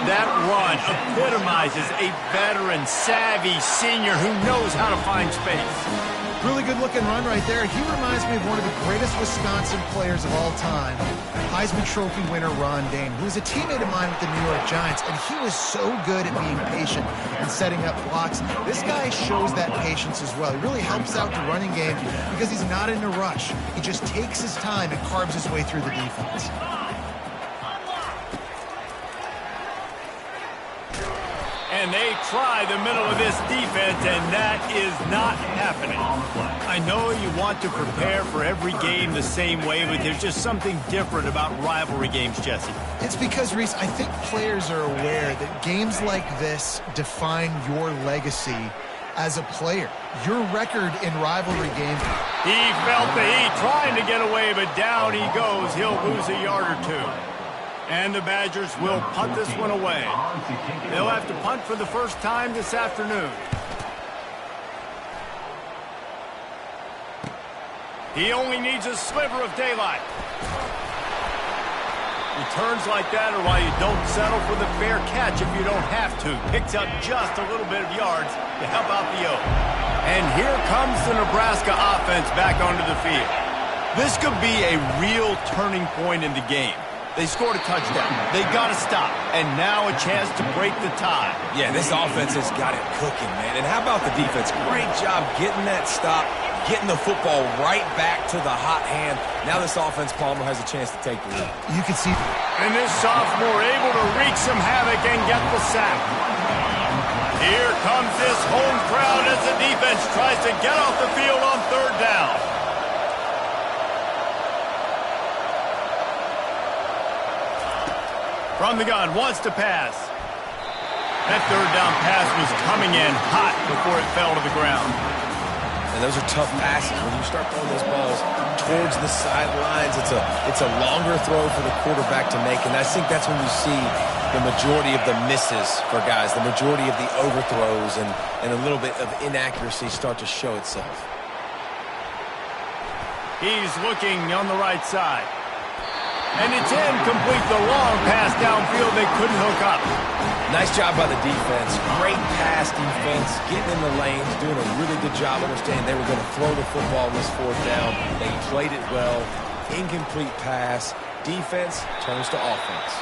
That run epitomizes a veteran, savvy senior who knows how to find space. Really good-looking run right there. He reminds me of one of the greatest Wisconsin players of all time, Heisman Trophy winner Ron Dane, who was a teammate of mine with the New York Giants, and he was so good at being patient and setting up blocks. This guy shows that patience as well. He really helps out the running game because he's not in a rush. He just takes his time and carves his way through the defense. And they try the middle of this defense, and that is not happening. I know you want to prepare for every game the same way, but there's just something different about rivalry games, Jesse. It's because, Reese, I think players are aware that games like this define your legacy as a player. Your record in rivalry games. He felt the heat trying to get away, but down he goes. He'll lose a yard or two. And the Badgers will punt this one away. They'll have to punt for the first time this afternoon. He only needs a sliver of daylight. Returns like that are why you don't settle for the fair catch if you don't have to. Picks up just a little bit of yards to help out the Oak. And here comes the Nebraska offense back onto the field. This could be a real turning point in the game. They scored a touchdown. They got to stop. And now a chance to break the tie. Yeah, this offense has got it cooking, man. And how about the defense? Great job getting that stop, getting the football right back to the hot hand. Now this offense, Palmer, has a chance to take the lead. You can see. And this sophomore able to wreak some havoc and get the sack. Here comes this home crowd as the defense tries to get off the field on third down. From the gun, wants to pass. That third down pass was coming in hot before it fell to the ground. And those are tough passes. When you start throwing those balls towards the sidelines, it's a longer throw for the quarterback to make. And I think that's when you see the majority of the misses for guys, the majority of the overthrows and a little bit of inaccuracy start to show itself. He's looking on the right side. And it's incomplete, the long pass downfield they couldn't hook up. Nice job by the defense. Great pass defense, getting in the lanes, doing a really good job understanding they were going to throw the football on this fourth down. They played it well. Incomplete pass. Defense turns to offense.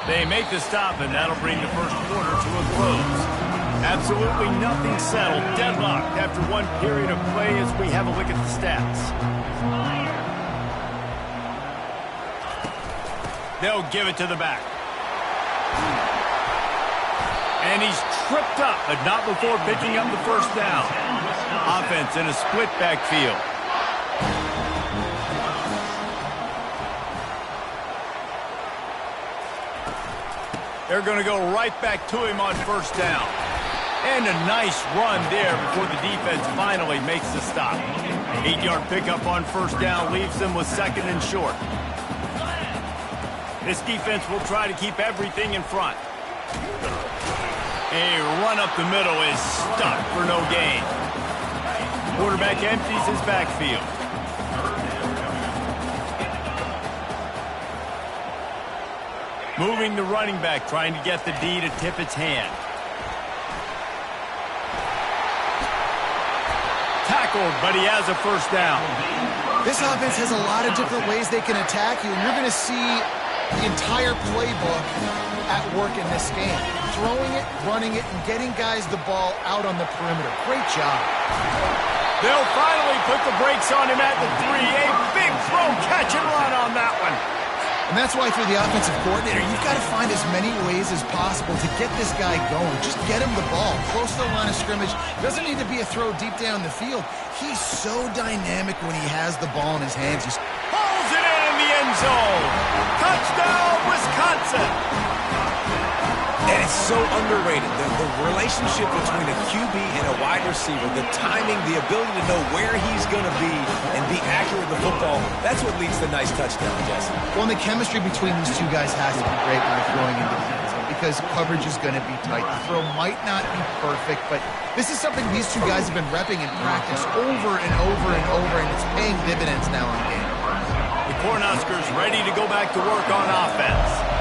They make the stop, and that'll bring the first quarter to a close. Absolutely nothing settled. Deadlocked after one period of play as we have a look at the stats. They'll give it to the back. And he's tripped up, but not before picking up the first down. Offense in a split backfield. They're going to go right back to him on first down. And a nice run there before the defense finally makes the stop. 8-yard pickup on first down leaves them with second and short. This defense will try to keep everything in front. A run up the middle is stuck for no gain. Quarterback empties his backfield. Moving the running back, trying to get the D to tip its hand. Tackled, but he has a first down. This offense has a lot of different ways they can attack you, and you're going to see the entire playbook at work in this game. Throwing it, running it, and getting guys the ball out on the perimeter. Great job. They'll finally put the brakes on him at the 3. A big throw, catch and run on that one. And that's why, for the offensive coordinator, you've got to find as many ways as possible to get this guy going. Just get him the ball close to the line of scrimmage. Doesn't need to be a throw deep down the field. He's so dynamic when he has the ball in his hands. He's pulls it in the end zone. Touchdown, Wisconsin. And it's so underrated. The relationship between a QB and a wide receiver, the timing, the ability to know where he's going to be and be accurate with the football, that's what leads to nice touchdown, Jesse. Well, and the chemistry between these two guys has to be great when they're throwing into the end zone because coverage is going to be tight. The throw might not be perfect, but this is something these two guys have been repping in practice over and over and over, and it's paying dividends now in game. The Cornhuskers ready to go back to work on offense.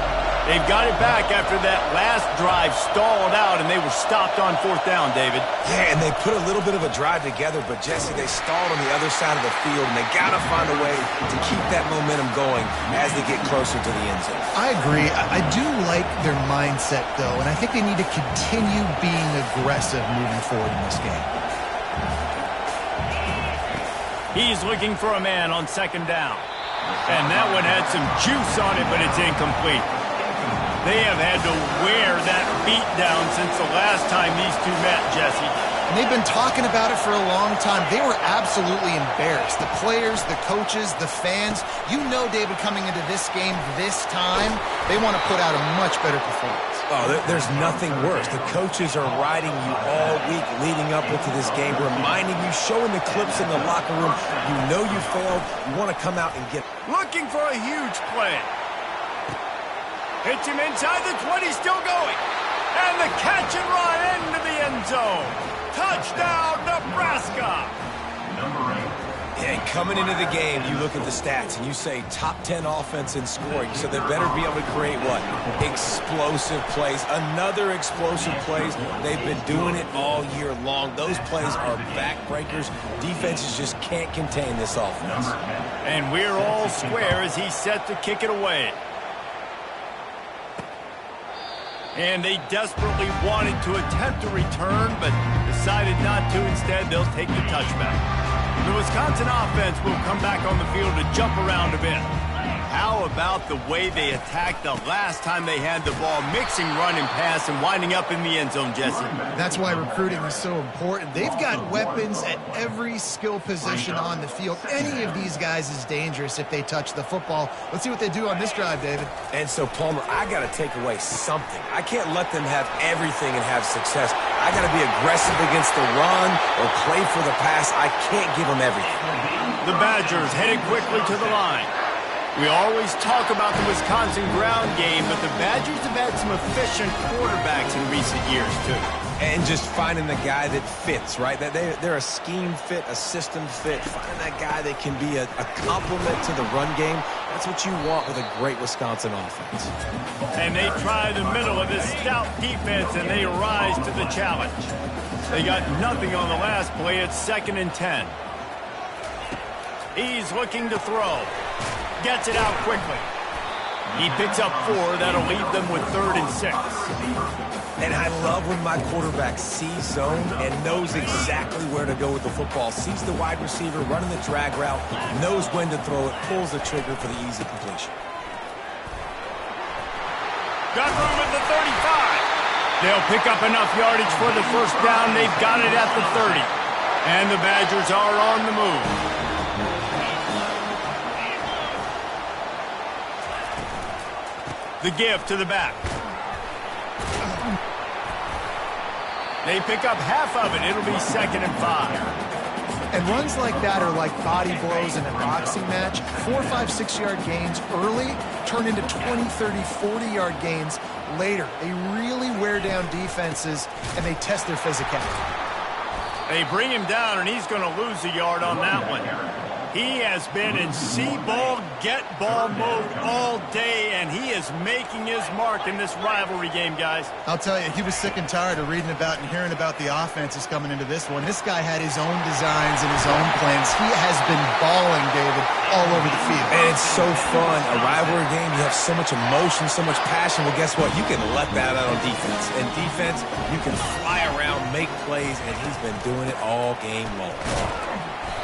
They've got it back after that last drive stalled out, and they were stopped on fourth down, David. Yeah, and they put a little bit of a drive together, but, Jesse, they stalled on the other side of the field, and they got to find a way to keep that momentum going as they get closer to the end zone. I agree. I do like their mindset, though, and I think they need to continue being aggressive moving forward in this game. He's looking for a man on second down. And that one had some juice on it, but it's incomplete. They have had to wear that beat down since the last time these two met, Jesse. And they've been talking about it for a long time. They were absolutely embarrassed. The players, the coaches, the fans. You know, David, coming into this game this time, they want to put out a much better performance. Oh, there's nothing worse. The coaches are riding you all week leading up into this game, reminding you, showing the clips in the locker room. You know you failed. You want to come out and get... Looking for a huge play. Hits him inside the 20, still going. And the catch and run into the end zone. Touchdown, Nebraska. Number 8. And coming into the game, you look at the stats and you say top 10 offense in scoring. So they better be able to create what? Explosive plays. Another explosive plays. They've been doing it all year long. Those plays are backbreakers. Defenses just can't contain this offense. And we're all square as he's set to kick it away. And they desperately wanted to attempt a return, but decided not to. Instead, they'll take the touchback. The Wisconsin offense will come back on the field to jump around a bit. How about the way they attacked the last time they had the ball, mixing run and pass and winding up in the end zone, Jesse? That's why recruiting is so important. They've got weapons at every skill position on the field. Any of these guys is dangerous if they touch the football. Let's see what they do on this drive, David. And so, Palmer, I got to take away something. I can't let them have everything and have success. I got to be aggressive against the run or play for the pass. I can't give them everything. The Badgers headed quickly to the line. We always talk about the Wisconsin ground game, but the Badgers have had some efficient quarterbacks in recent years, too. And just finding the guy that fits, right? They're a scheme fit, a system fit. Finding that guy that can be a complement to the run game. That's what you want with a great Wisconsin offense. And they try the middle of this stout defense, and they rise to the challenge. They got nothing on the last play. It's 2nd and 10. He's looking to throw. Gets it out quickly. He picks up 4. That'll leave them with 3rd and 6. And I love when my quarterback sees zone and knows exactly where to go with the football. Sees the wide receiver running the drag route, knows when to throw it, pulls the trigger for the easy completion. Got room at the 35. They'll pick up enough yardage for the first down. They've got it at the 30. And the Badgers are on the move. The give to the back. They pick up half of it. It'll be 2nd and 5. And runs like that are like body blows in a boxing match. 4, 5, 6-yard gains early turn into 20, 30, 40-yard gains later. They really wear down defenses, and they test their physicality. They bring him down, and he's going to lose a yard on that one. He has been in see-ball, get-ball mode all day, and he is making his mark in this rivalry game, guys. I'll tell you, he was sick and tired of reading about and hearing about the offenses coming into this one. This guy had his own designs and his own plans. He has been balling, David, all over the field. And it's so fun. A rivalry game, you have so much emotion, so much passion. Well, guess what? You can let that out on defense. And defense, you can fly around, make plays, and he's been doing it all game long.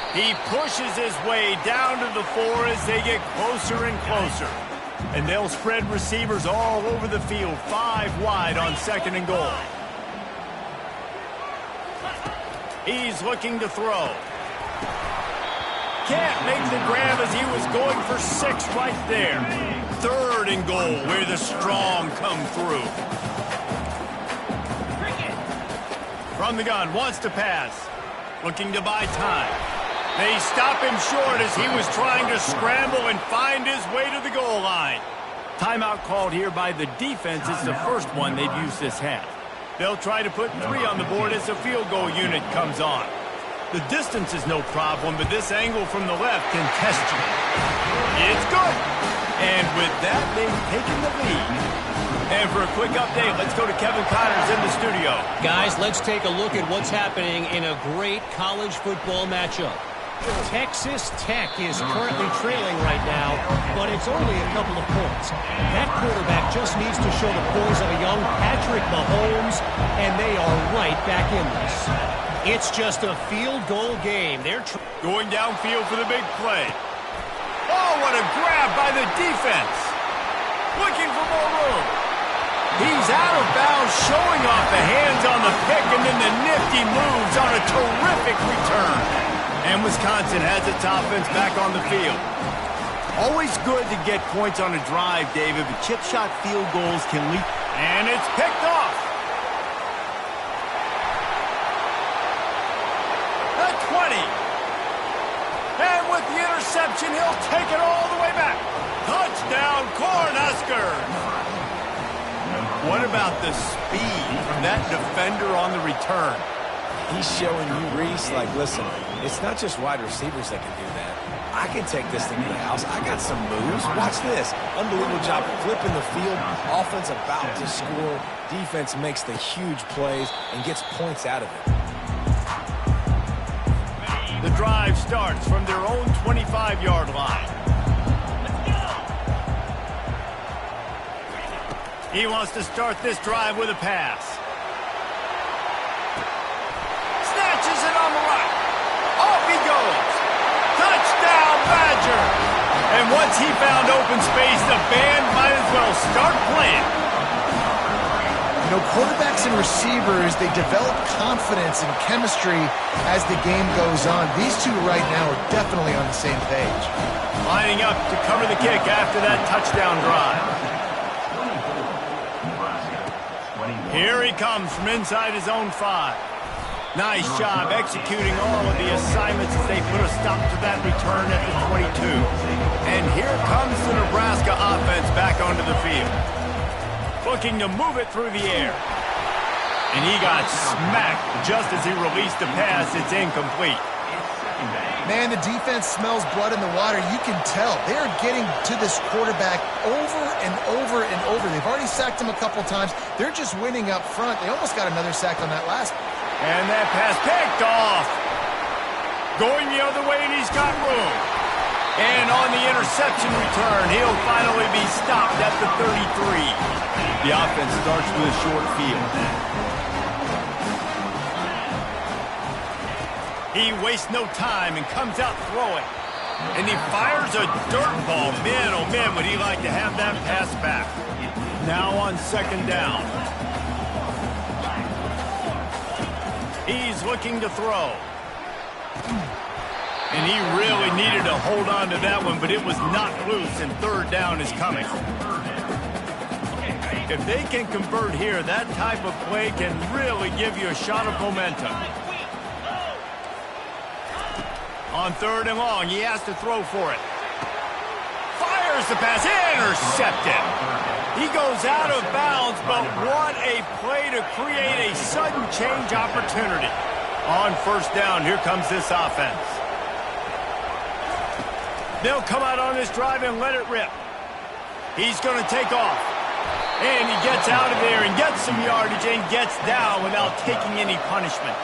He pushes his way down to the 4 as they get closer and closer. And they'll spread receivers all over the field, 5 wide on 2nd and goal. He's looking to throw. Can't make the grab as he was going for 6 right there. 3rd and goal where the strong come through. From the gun, wants to pass. Looking to buy time. They stop him short as he was trying to scramble and find his way to the goal line. Timeout called here by the defense. It's the first one they've used this half. They'll try to put 3 on the board as the field goal unit comes on. The distance is no problem, but this angle from the left can test you. It's good. And with that, they've taken the lead. And for a quick update, let's go to Kevin Connors in the studio. Guys, let's take a look at what's happening in a great college football matchup. Texas Tech is currently trailing right now, but it's only a couple of points. That quarterback just needs to show the poise of a young Patrick Mahomes, and they are right back in this. It's just a field goal game. They're going downfield for the big play. Oh, what a grab by the defense. Looking for more room. He's out of bounds, showing off the hands on the pick, and then the nifty moves on a terrific return. And Wisconsin has its offense back on the field. Always good to get points on a drive, David, but chip shot field goals can lead. And it's picked off. At 20. And with the interception, he'll take it all the way back. Touchdown, Cornhuskers. What about the speed from that defender on the return? He's showing you, Reese, like, listen, it's not just wide receivers that can do that. I can take this thing to the house. I got some moves. Watch this. Unbelievable job flipping the field. Offense about to score. Defense makes the huge plays and gets points out of it. The drive starts from their own 25-yard line. He wants to start this drive with a pass. Snatches it on the right. Off he goes. Touchdown, Badger. And once he found open space, the band might as well start playing. You know, quarterbacks and receivers, they develop confidence and chemistry as the game goes on. These two right now are definitely on the same page. Lining up to cover the kick after that touchdown drive. Here he comes from inside his own 5. Nice job executing all of the assignments as they put a stop to that return at the 22. And here comes the Nebraska offense back onto the field. Looking to move it through the air. And he got smacked just as he released the pass. It's incomplete. Man, the defense smells blood in the water. You can tell. They're getting to this quarterback over and over and over. They've already sacked him a couple times. They're just winning up front. They almost got another sack on that last one. And that pass picked off. Going the other way, and he's got room. And on the interception return, he'll finally be stopped at the 33. The offense starts with a short field. He wastes no time and comes out throwing. And he fires a dirt ball. Man, oh man, would he like to have that pass back. Now on second down. He's looking to throw. And he really needed to hold on to that one, but it was not loose, and third down is coming. If they can convert here, that type of play can really give you a shot of momentum. On third and long, he has to throw for it. Fires the pass, intercepted. He goes out of bounds, but what a play to create a sudden change opportunity. On first down, here comes this offense. They'll come out on this drive and let it rip. He's going to take off. And he gets out of there and gets some yardage and gets down without taking any punishment.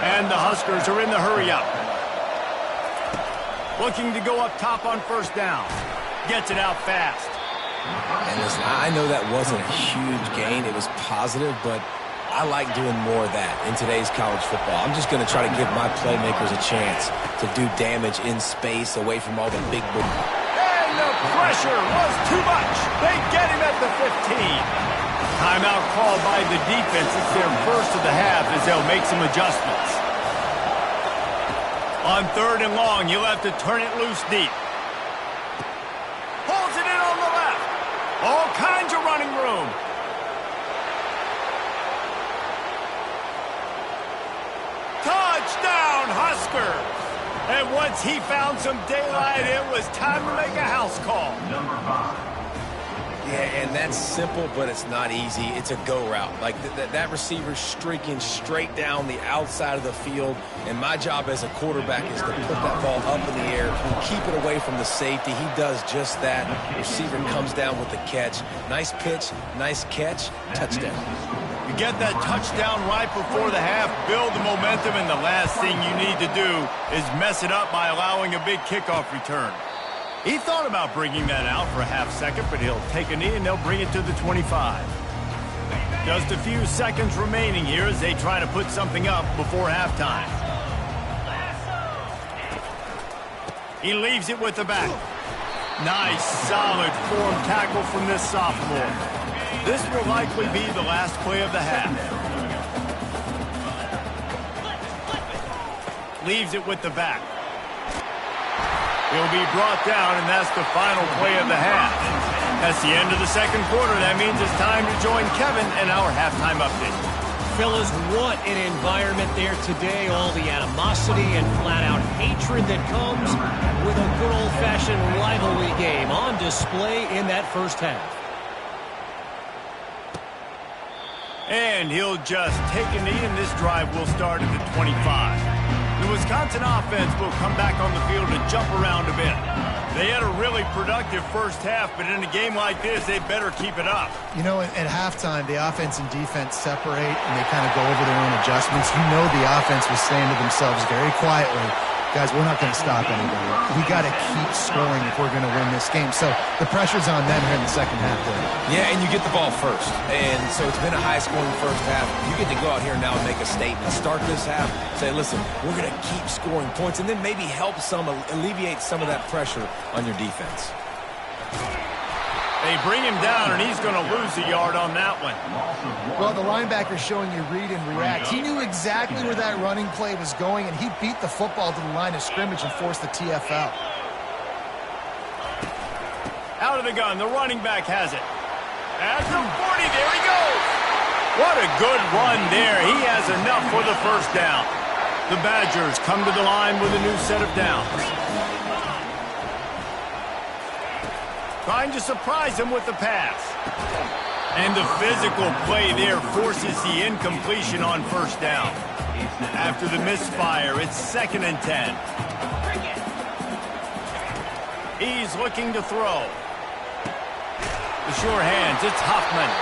And the Huskers are in the hurry-up. Looking to go up top on first down. Gets it out fast. And listen, I know that wasn't a huge gain. It was positive, but I like doing more of that in today's college football. I'm just going to try to give my playmakers a chance to do damage in space away from all the big boom. And the pressure was too much. They get him at the 15. Timeout called by the defense. It's their first of the half as they'll make some adjustments. On third and long, you'll have to turn it loose deep. Holds it in on the left. All kinds of running room. Touchdown, Huskers! And once he found some daylight, it was time to make a house call. Number 5. Yeah, and that's simple, but it's not easy. It's a go route. Like that receiver's streaking straight down the outside of the field, and my job as a quarterback is to put that ball up in the air, keep it away from the safety. He does just that. The receiver comes down with the catch. Nice pitch, nice catch, touchdown. You get that touchdown right before the half, build the momentum, and the last thing you need to do is mess it up by allowing a big kickoff return. He thought about bringing that out for a half second, but he'll take a knee and they'll bring it to the 25. Just a few seconds remaining here as they try to put something up before halftime. He leaves it with the back. Nice, solid form tackle from this sophomore. This will likely be the last play of the half. Leaves it with the back. He'll be brought down, and that's the final play of the half. That's the end of the second quarter. That means it's time to join Kevin and our halftime update. Fellas, what an environment there today. All the animosity and flat-out hatred that comes with a good old-fashioned rivalry game on display in that first half. And he'll just take a knee, and this drive will start at the 25. The Wisconsin offense will come back on the field and jump around a bit. They had a really productive first half, but in a game like this, they better keep it up. You know, at halftime, the offense and defense separate, and they kind of go over their own adjustments. You know the offense was saying to themselves very quietly, Guys, we're not going to stop anybody. We got to keep scoring if we're going to win this game. So the pressure's on them here in the second half. Yeah, and you get the ball first. And so it's been a high-scoring first half. You get to go out here now and make a statement. Start this half. Say, listen, we're going to keep scoring points and then maybe help alleviate some of that pressure on your defense. They bring him down, and he's going to lose a yard on that one. Well, the linebacker's showing you read and react. He knew exactly where that running play was going, and he beat the football to the line of scrimmage and forced the TFL. Out of the gun, the running back has it. At the 40, there he goes. What a good run there. He has enough for the first down. The Badgers come to the line with a new set of downs. Trying to surprise him with the pass. And the physical play there forces the incompletion on first down. After the misfire, it's 2nd and 10. He's looking to throw. The sure hands, it's Huffman.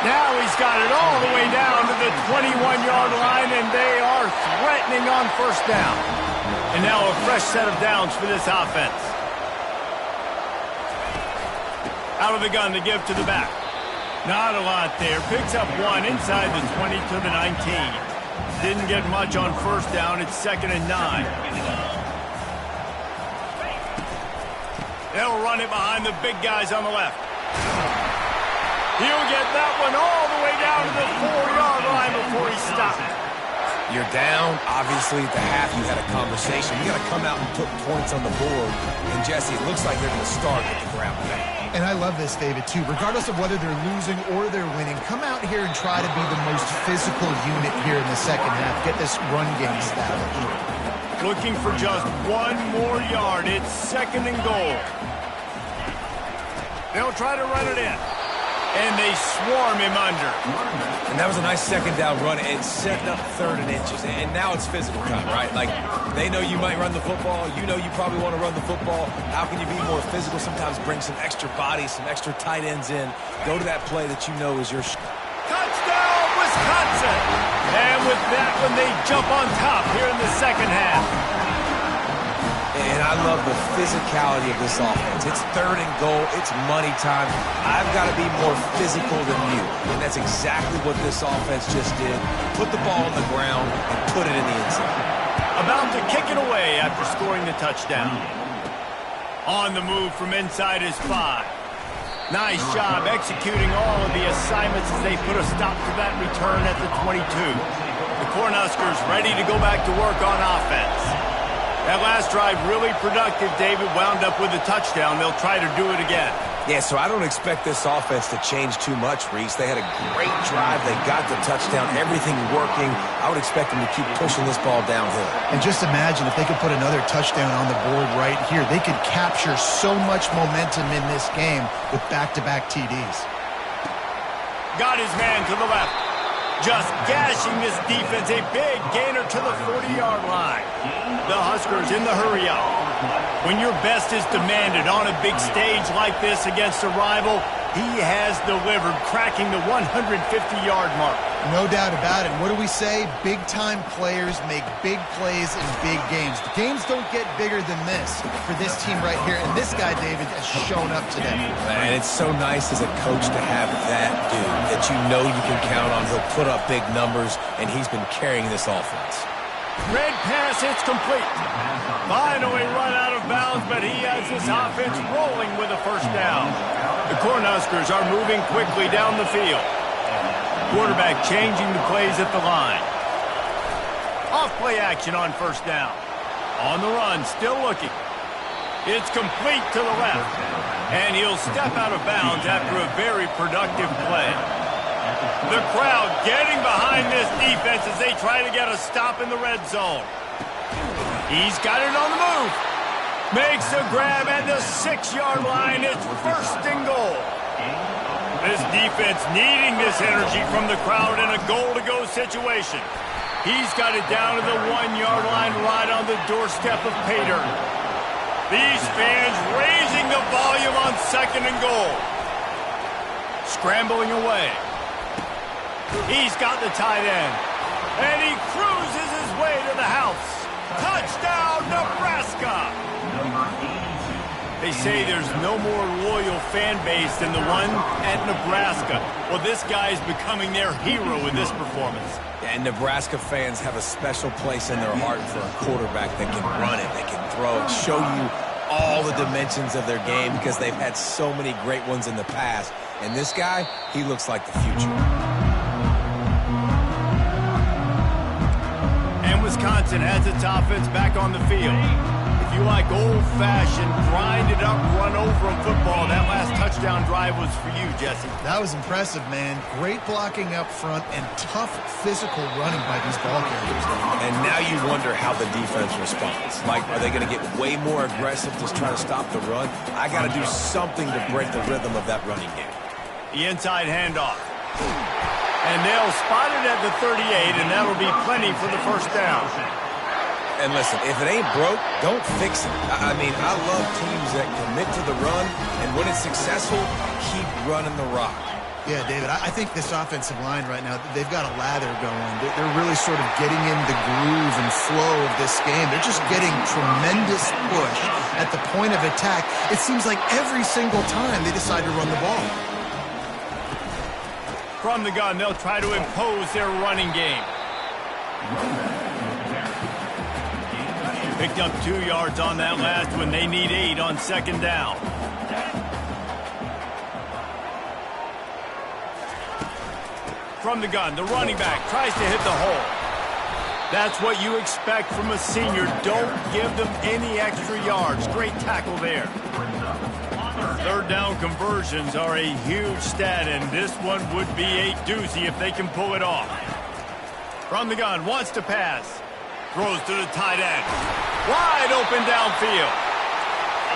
Now he's got it all the way down to the 21-yard line, and they are threatening on first down. And now a fresh set of downs for this offense. Out of the gun to give to the back. Not a lot there. Picks up one inside the 20 to the 19. Didn't get much on first down. It's 2nd and 9. They'll run it behind the big guys on the left. He'll get that one all the way down to the 4-yard line before he stopped. You're down. Obviously, at the half, you had a conversation. You got to come out and put points on the board. And, Jesse, it looks like they're going to start with the ground game. And I love this, David, too. Regardless of whether they're losing or they're winning, come out here and try to be the most physical unit here in the second half. Get this run game established. Looking for just one more yard. It's 2nd and goal. They'll try to run it in. And they swarm him under. And that was a nice second down run and setting up 3rd and inches. And now it's physical time, right? Like, they know you might run the football. You know you probably want to run the football. How can you be more physical? Sometimes bring some extra bodies, some extra tight ends in. Go to that play that you know is your touchdown, Wisconsin! And with that one, they jump on top here in the second half. And I love the physicality of this offense. It's 3rd and goal. It's money time. I've got to be more physical than you. And that's exactly what this offense just did. Put the ball on the ground and put it in the end zone. About to kick it away after scoring the touchdown. On the move from inside his 5. Nice job executing all of the assignments as they put a stop to that return at the 22. The Cornhuskers ready to go back to work on offense. That last drive really productive. David wound up with a touchdown. They'll try to do it again. Yeah, so I don't expect this offense to change too much, Reese. They had a great drive. They got the touchdown. Everything working. I would expect them to keep pushing this ball downhill. And just imagine if they could put another touchdown on the board right here. They could capture so much momentum in this game with back-to-back TDs. Got his man to the left. Just gashing this defense. A big gainer to the 40-yard line. The Huskers in the hurry-up. When your best is demanded on a big stage like this against a rival, he has delivered, cracking the 150-yard mark. No doubt about it. What do we say? Big-time players make big plays in big games. The games don't get bigger than this for this team right here. And this guy, David, has shown up today. And it's so nice as a coach to have that dude that you know you can count on. He'll put up big numbers, and he's been carrying this offense. Red pass, it's complete. Finally run out of bounds, but he has this offense rolling with a first down. The Cornhuskers are moving quickly down the field. Quarterback changing the plays at the line. Off-play action on first down. On the run, still looking. It's complete to the left. And he'll step out of bounds after a very productive play. The crowd getting behind this defense as they try to get a stop in the red zone. He's got it on the move. Makes a grab at the 6-yard line. It's 1st and goal. This defense needing this energy from the crowd in a goal-to-go situation. He's got it down to the 1-yard line right on the doorstep of pay dirt. These fans raising the volume on 2nd and goal. Scrambling away. He's got the tight end. And he cruises his way to the house. Touchdown, Nebraska! Number 82. They say there's no more loyal fan base than the one at Nebraska. Well, this guy is becoming their hero with this performance. And Nebraska fans have a special place in their heart for a quarterback that can run it, that can throw it, show you all the dimensions of their game because they've had so many great ones in the past. And this guy, he looks like the future. And Wisconsin has its offense back on the field. If you like old-fashioned, grind-it-up, run-over football, that last touchdown drive was for you, Jesse. That was impressive, man. Great blocking up front and tough physical running by these ball carriers. And now you wonder how the defense responds. Like, are they going to get way more aggressive to try to stop the run? I got to do something to break the rhythm of that running game. The inside handoff. And they'll spot it at the 38, and that'll be plenty for the first down. And listen, if it ain't broke, don't fix it. I mean, I love teams that commit to the run, and when it's successful, keep running the rock. Yeah, David, I think this offensive line right now, they've got a lather going. They're really sort of getting in the groove and flow of this game. They're just getting tremendous push at the point of attack. It seems like every single time they decide to run the ball. From the gun, they'll try to impose their running game. Picked up 2 yards on that last one. They need 8 on second down. From the gun, the running back tries to hit the hole. That's what you expect from a senior. Don't give them any extra yards. Great tackle there. Third down conversions are a huge stat, and this one would be a doozy if they can pull it off. From the gun, wants to pass. Throws to the tight end. Wide open downfield.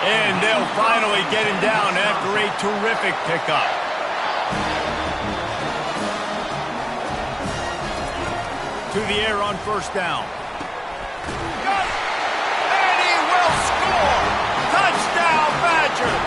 And they'll finally get him down after a terrific pickup. To the air on first down. Got it! And he will score! Touchdown, Badger!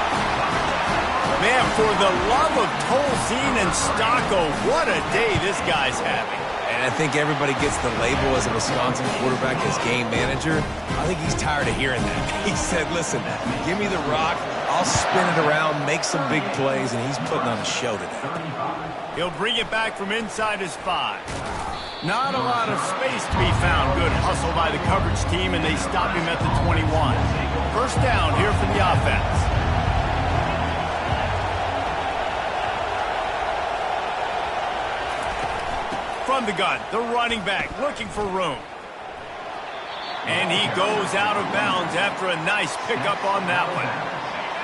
Man, for the love of Tolzien and Stocco, what a day this guy's having. And I think everybody gets the label as a Wisconsin quarterback as game manager. I think he's tired of hearing that. He said, listen, give me the rock, I'll spin it around, make some big plays, and he's putting on a show today. He'll bring it back from inside his 5. Not a lot of space to be found. Good hustle by the coverage team, and they stop him at the 21. First down here for the offense. From the gun, the running back looking for room. And he goes out of bounds after a nice pickup on that one.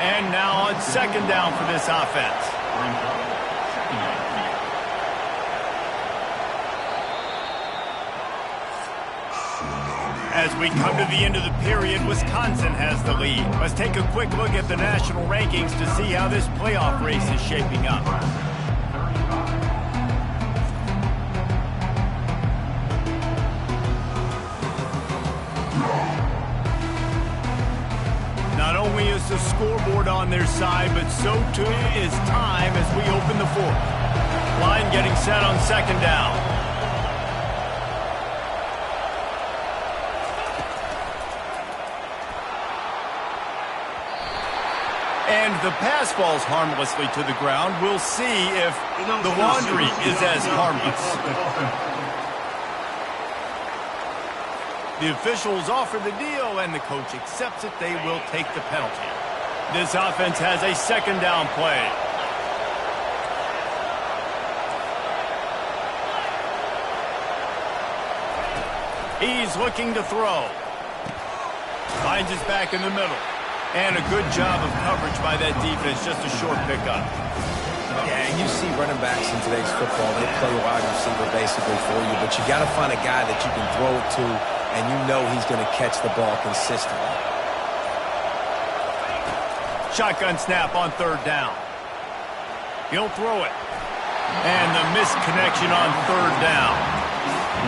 And now on second down for this offense. As we come to the end of the period, Wisconsin has the lead. Let's take a quick look at the national rankings to see how this playoff race is shaping up. Not only is the scoreboard on their side, but so too is time as we open the fourth. Line getting set on second down. And the pass falls harmlessly to the ground. We'll see if the laundry is as harmless. The officials offer the deal, and the coach accepts it. They will take the penalty. This offense has a second down play. He's looking to throw. Finds his back in the middle. And a good job of coverage by that defense. Just a short pickup. Yeah, and you see running backs in today's football, they play wide receiver basically for you, but you got to find a guy that you can throw it to, and you know he's going to catch the ball consistently. Shotgun snap on third down. He'll throw it. And the missed connection on third down.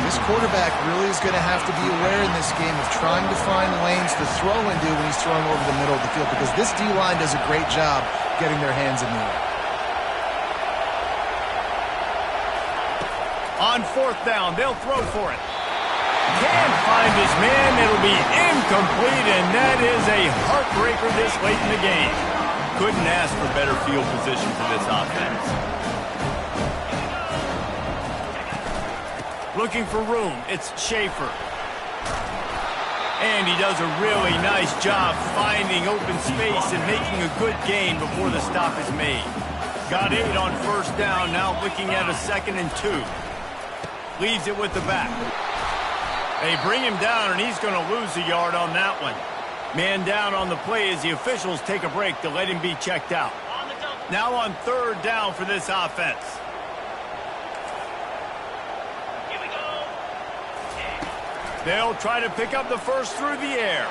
This quarterback really is going to have to be aware in this game of trying to find lanes to throw into when he's throwing over the middle of the field, because this D-line does a great job getting their hands in the air. On fourth down, they'll throw for it. Can't find his man. It'll be incomplete, and that is a heartbreaker this late in the game. Couldn't ask for better field position for this offense. Looking for room. It's Schaefer. And he does a really nice job finding open space and making a good gain before the stop is made. Got 8 on first down, now looking at a 2nd and 2. Leaves it with the back. They bring him down, and he's going to lose a yard on that one. Man down on the play as the officials take a break to let him be checked out. Now on 3rd down for this offense. They'll try to pick up the first through the air.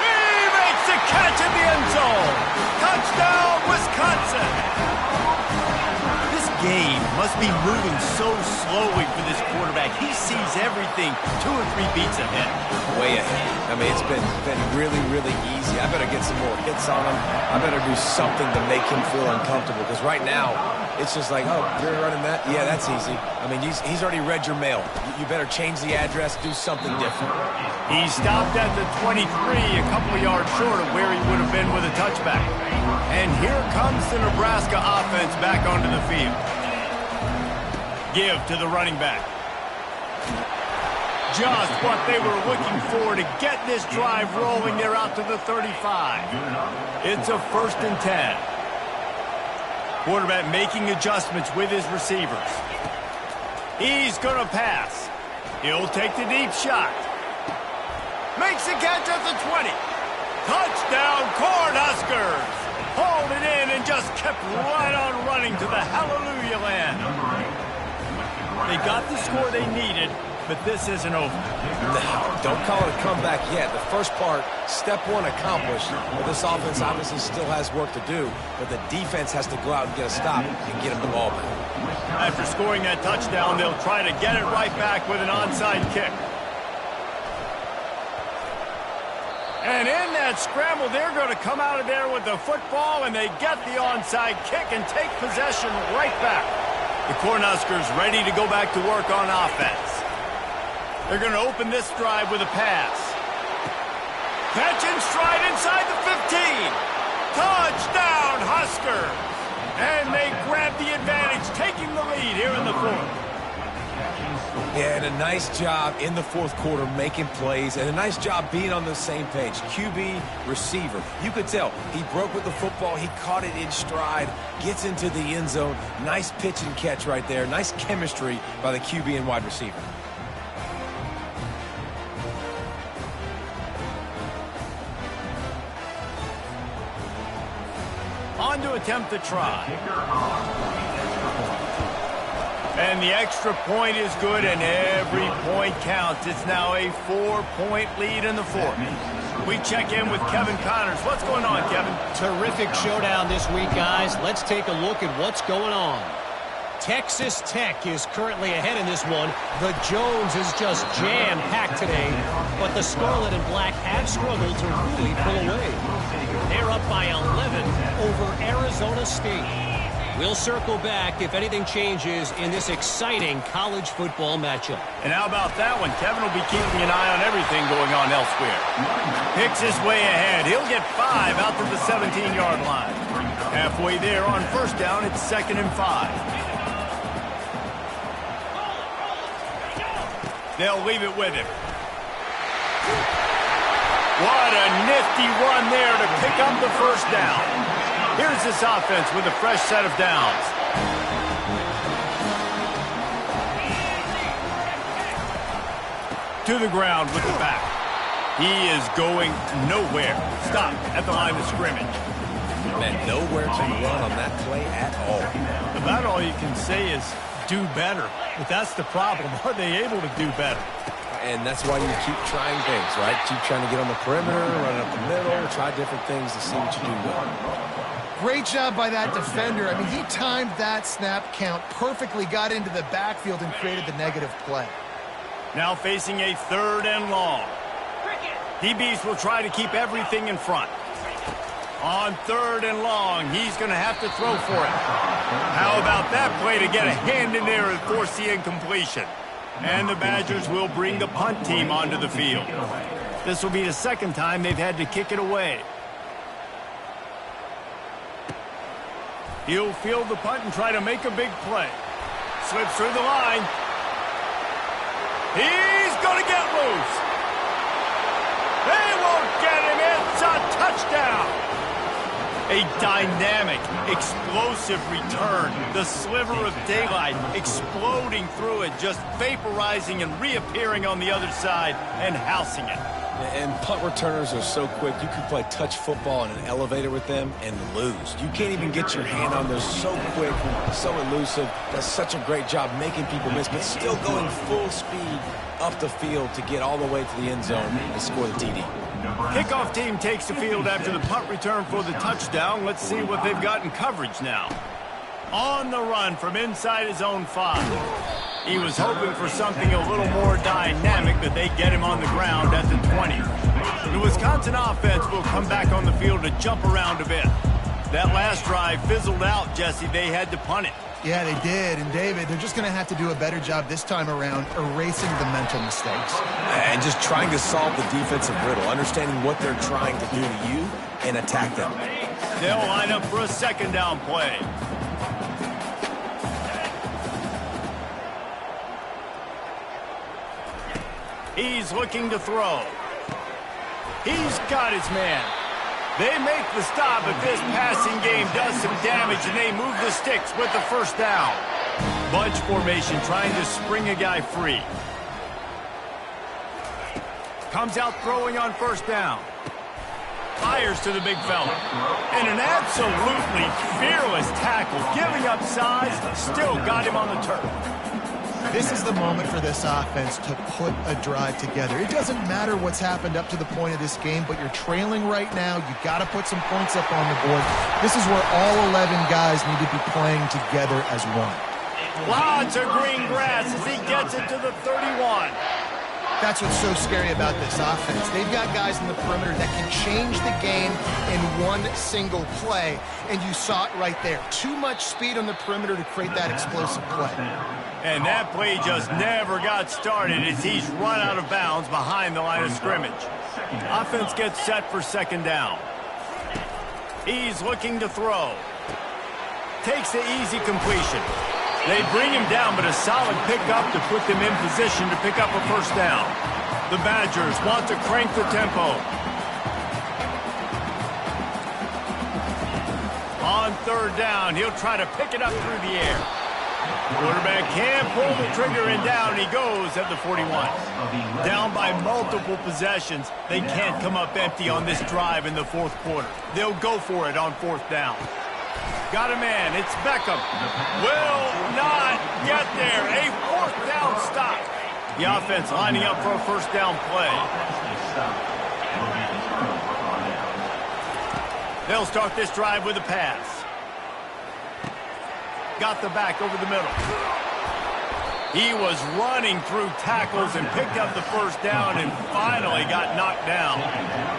He makes the catch in the end zone. Touchdown, Wisconsin. This game must be moving so slowly for this quarterback. He sees everything 2 or 3 beats ahead. Way ahead. I mean, it's been really, really easy. I better get some more hits on him. I better do something to make him feel uncomfortable, because right now, it's just like, oh, you're running that? Yeah, that's easy. I mean, he's already read your mail. You better change the address, do something different. He stopped at the 23, a couple of yards short of where he would have been with a touchback. And here comes the Nebraska offense back onto the field. Give to the running back. Just what they were looking for to get this drive rolling. They're out to the 35. It's a 1st and 10. Quarterback making adjustments with his receivers. He's going to pass. He'll take the deep shot. Makes the catch at the 20. Touchdown, Cornhuskers. Hauled it in and just kept right on running to the hallelujah land. They got the score they needed, but this isn't over. No, don't call it a comeback yet. The first part, step 1 accomplished, but this offense obviously still has work to do, but the defense has to go out and get a stop and get him the ball back. After scoring that touchdown, they'll try to get it right back with an onside kick. And in that scramble, they're going to come out of there with the football, and they get the onside kick and take possession right back. The Cornhuskers ready to go back to work on offense. They're going to open this drive with a pass. Catch and stride inside the 15. Touchdown, Huskers. And they grab the advantage, taking the lead here in the 4th. Yeah, and a nice job in the 4th quarter making plays, and a nice job being on the same page. QB, receiver. You could tell he broke with the football. He caught it in stride, gets into the end zone. Nice pitch and catch right there. Nice chemistry by the QB and wide receiver. On to attempt the try. And the extra point is good, and every point counts. It's now a 4-point lead in the 4th. We check in with Kevin Connors. What's going on, Kevin? Terrific showdown this week, guys. Let's take a look at what's going on. Texas Tech is currently ahead in this one. The Jones is just jam-packed today, but the Scarlet and Black have struggled to really pull away. They're up by 11 over Arizona State. We'll circle back if anything changes in this exciting college football matchup. And how about that one? Kevin will be keeping an eye on everything going on elsewhere. Picks his way ahead. He'll get 5 out to the 17-yard line. Halfway there on first down, it's 2nd and 5. They'll leave it with him. What a nifty run there to pick up the first down. Here's this offense with a fresh set of downs. To the ground with the back. He is going nowhere. Stop at the line of scrimmage. Man, nowhere to run on that play at all. About all you can say is do better. But that's the problem. Are they able to do better? And that's why you keep trying things, right? Keep trying to get on the perimeter, run up the middle, try different things to see what you do well. Great job by that defender. I mean, he timed that snap count perfectly, got into the backfield and created the negative play. Now facing a 3rd and long. DBs will try to keep everything in front. On 3rd and long, he's going to have to throw for it. How about that play to get a hand in there and force the incompletion? And the Badgers will bring the punt team onto the field. This will be the second time they've had to kick it away. He'll field the punt and try to make a big play. Slips through the line. He's going to get loose. They won't get him. It's a touchdown. A dynamic, explosive return. The sliver of daylight exploding through it, just vaporizing and reappearing on the other side and housing it. And punt returners are so quick, you can play touch football in an elevator with them and lose. You can't even get your hand on those, so quick, so elusive. Does such a great job making people miss, but still going full speed up the field to get all the way to the end zone and score the TD. Kickoff team takes the field after the punt return for the touchdown. Let's see what they've got in coverage now. On the run from inside his own 5. He was hoping for something a little more dynamic, but they get him on the ground at the 20. The Wisconsin offense will come back on the field to jump around a bit. That last drive fizzled out, Jesse. They had to punt it. Yeah, they did. And, David, they're just going to have to do a better job this time around erasing the mental mistakes. And just trying to solve the defensive riddle, understanding what they're trying to do to you and attack them. They'll line up for a second down play. He's looking to throw. He's got his man. They make the stop, but this passing game does some damage, and they move the sticks with the first down. Bunch formation trying to spring a guy free. Comes out throwing on first down. Fires to the big fella. And an absolutely fearless tackle, giving up size, still got him on the turf. This is the moment for this offense to put a drive together. It doesn't matter what's happened up to the point of this game, but you're trailing right now. You've got to put some points up on the board. This is where all 11 guys need to be playing together as one. Lots of green grass as he gets it to the 31. That's what's so scary about this offense. They've got guys in the perimeter that can change the game in one single play, and you saw it right there. Too much speed on the perimeter to create that explosive play. And that play just never got started as he's run out of bounds behind the line of scrimmage. Offense gets set for second down. He's looking to throw. Takes the easy completion. They bring him down, but a solid pickup to put them in position to pick up a first down. The Badgers want to crank the tempo. On third down, he'll try to pick it up through the air. Quarterback can't pull the trigger, and down he goes at the 41. Down by multiple possessions. They can't come up empty on this drive in the fourth quarter. They'll go for it on fourth down. Got a man. It's Beckham. Will not get there. A fourth down stop. The offense lining up for a first down play. They'll start this drive with a pass. Got the back over the middle. He was running through tackles and picked up the first down and finally got knocked down.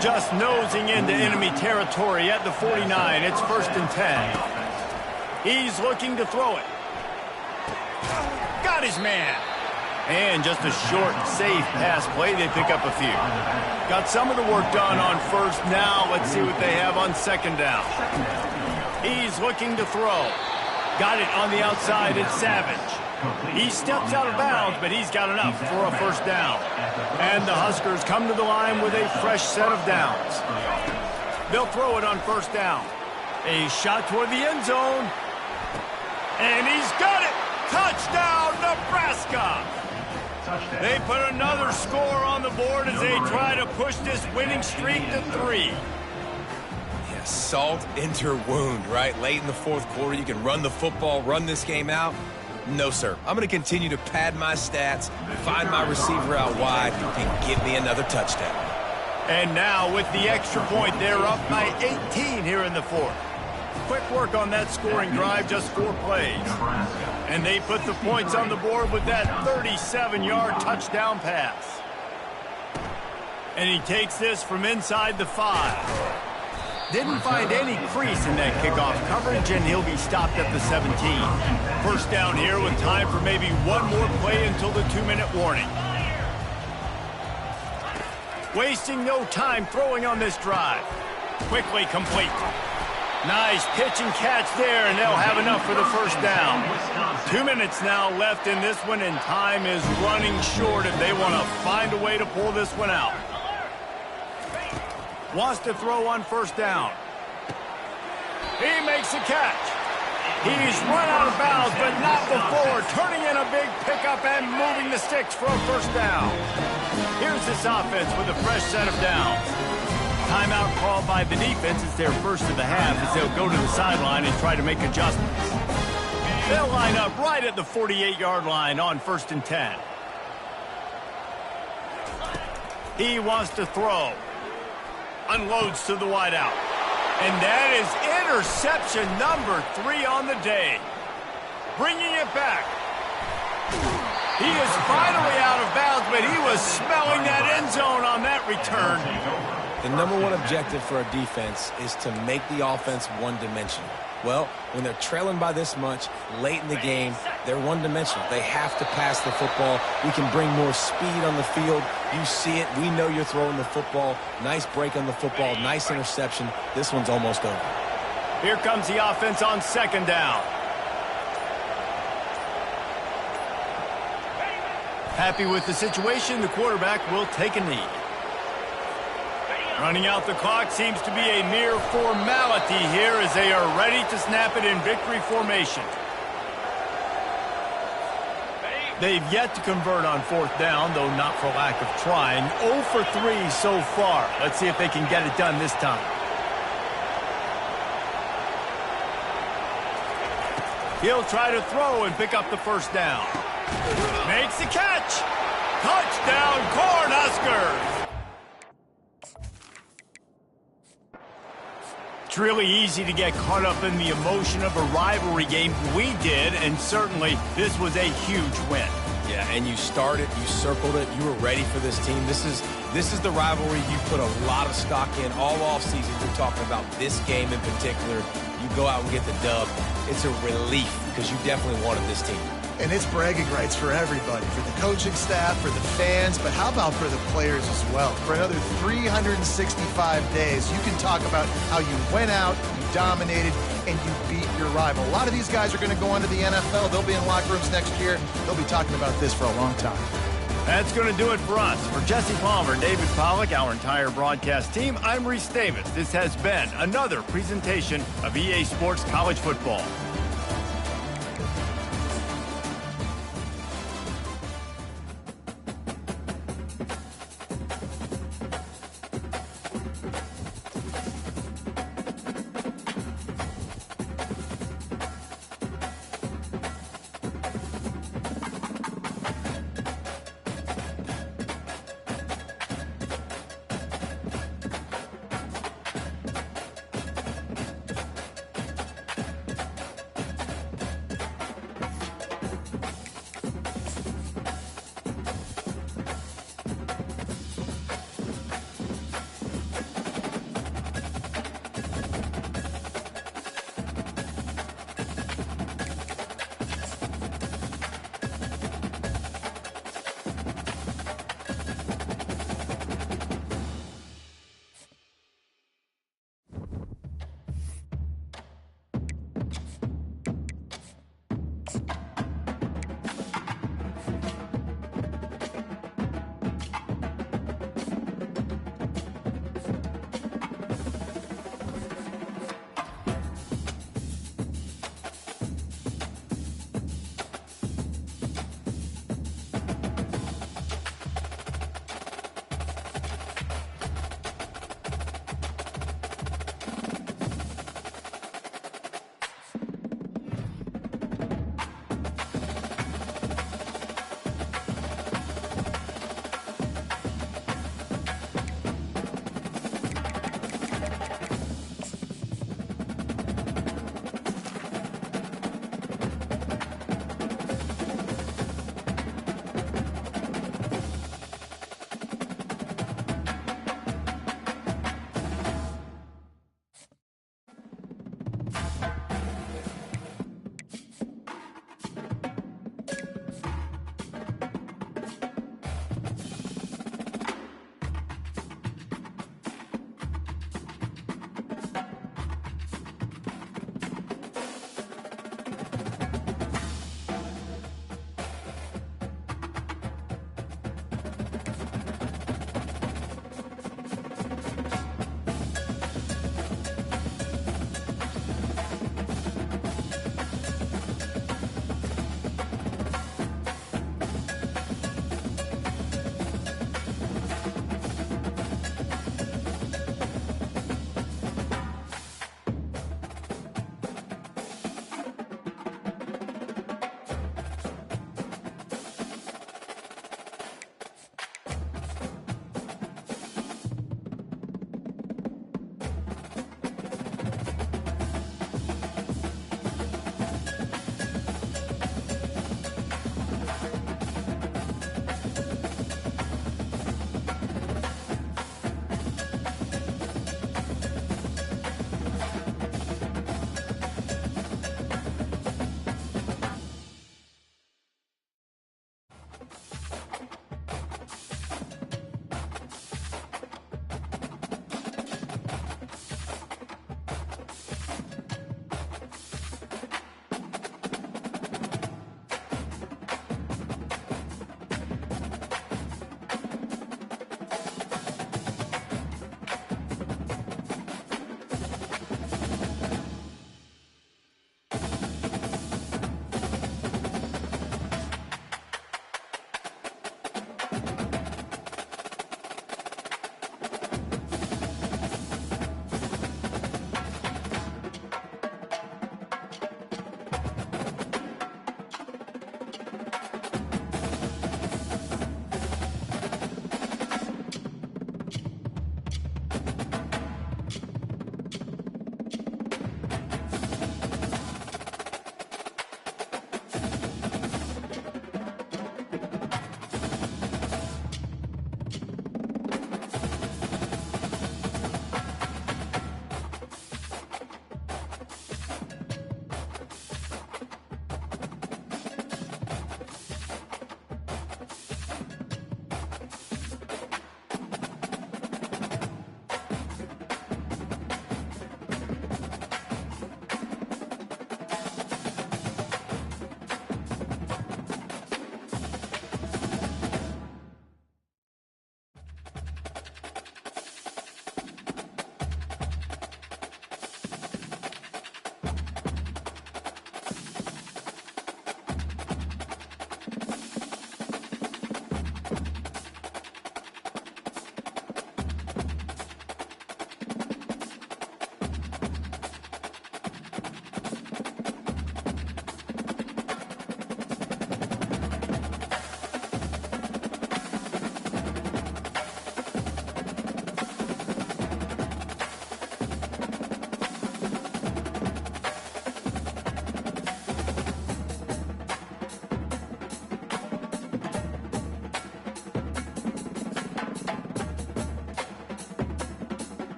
Just nosing into enemy territory at the 49. It's 1st and 10. He's looking to throw it. Got his man. And just a short, safe pass play. They pick up a few. Got some of the work done on first. Now let's see what they have on second down. He's looking to throw. Got it on the outside. It's Savage. He steps out of bounds, but he's got enough for a first down. And the Huskers come to the line with a fresh set of downs. They'll throw it on first down. A shot toward the end zone. And he's got it! Touchdown, Nebraska! They put another score on the board as they try to push this winning streak to 3. Yeah, salt into wound, right? Late in the fourth quarter, you can run the football, run this game out. No, sir. I'm going to continue to pad my stats, find my receiver out wide, and get me another touchdown. And now with the extra point, they're up by 18 here in the fourth. Quick work on that scoring drive, just 4 plays. And they put the points on the board with that 37-yard touchdown pass. And he takes this from inside the 5. Didn't find any crease in that kickoff coverage, and he'll be stopped at the 17. First down here with time for maybe one more play until the 2-minute warning. Wasting no time throwing on this drive. Quickly complete. Nice pitch and catch there, and they'll have enough for the first down. 2 minutes now left in this one, and time is running short if they want to find a way to pull this one out. Wants to throw on first down. He makes a catch. He's run out of bounds, but not before turning in a big pickup and moving the sticks for a first down. Here's this offense with a fresh set of downs. Timeout called by the defense. It's their first of the half as they'll go to the sideline and try to make adjustments. They'll line up right at the 48-yard line on 1st and 10. He wants to throw. Unloads to the wideout. And that is interception number 3 on the day. Bringing it back. He is finally out of bounds, but he was smelling that end zone on that return. The number one objective for a defense is to make the offense one-dimensional. Well, when they're trailing by this much late in the game, they're one-dimensional. They have to pass the football. We can bring more speed on the field. You see it. We know you're throwing the football. Nice break on the football. Nice interception. This one's almost over. Here comes the offense on 2nd down. Happy with the situation, the quarterback will take a knee. Running out the clock seems to be a mere formality here as they are ready to snap it in victory formation. They've yet to convert on 4th down, though not for lack of trying. 0 for 3 so far. Let's see if they can get it done this time. He'll try to throw and pick up the first down. Makes the catch. Touchdown, Cornhuskers. It's really easy to get caught up in the emotion of a rivalry game. We did, and certainly this was a huge win. Yeah, and you started, you circled it, you were ready for this team. This is the rivalry you put a lot of stock in all offseason. You're talking about this game in particular. You go out and get the dub. It's a relief because you definitely wanted this team. And it's bragging rights for everybody, for the coaching staff, for the fans, but how about for the players as well? For another 365 days, you can talk about how you went out, you dominated, and you beat your rival. A lot of these guys are going to go on to the NFL. They'll be in locker rooms next year. They'll be talking about this for a long time. That's going to do it for us. For Jesse Palmer, David Pollack, our entire broadcast team, I'm Reese Davis. This has been another presentation of EA Sports College Football.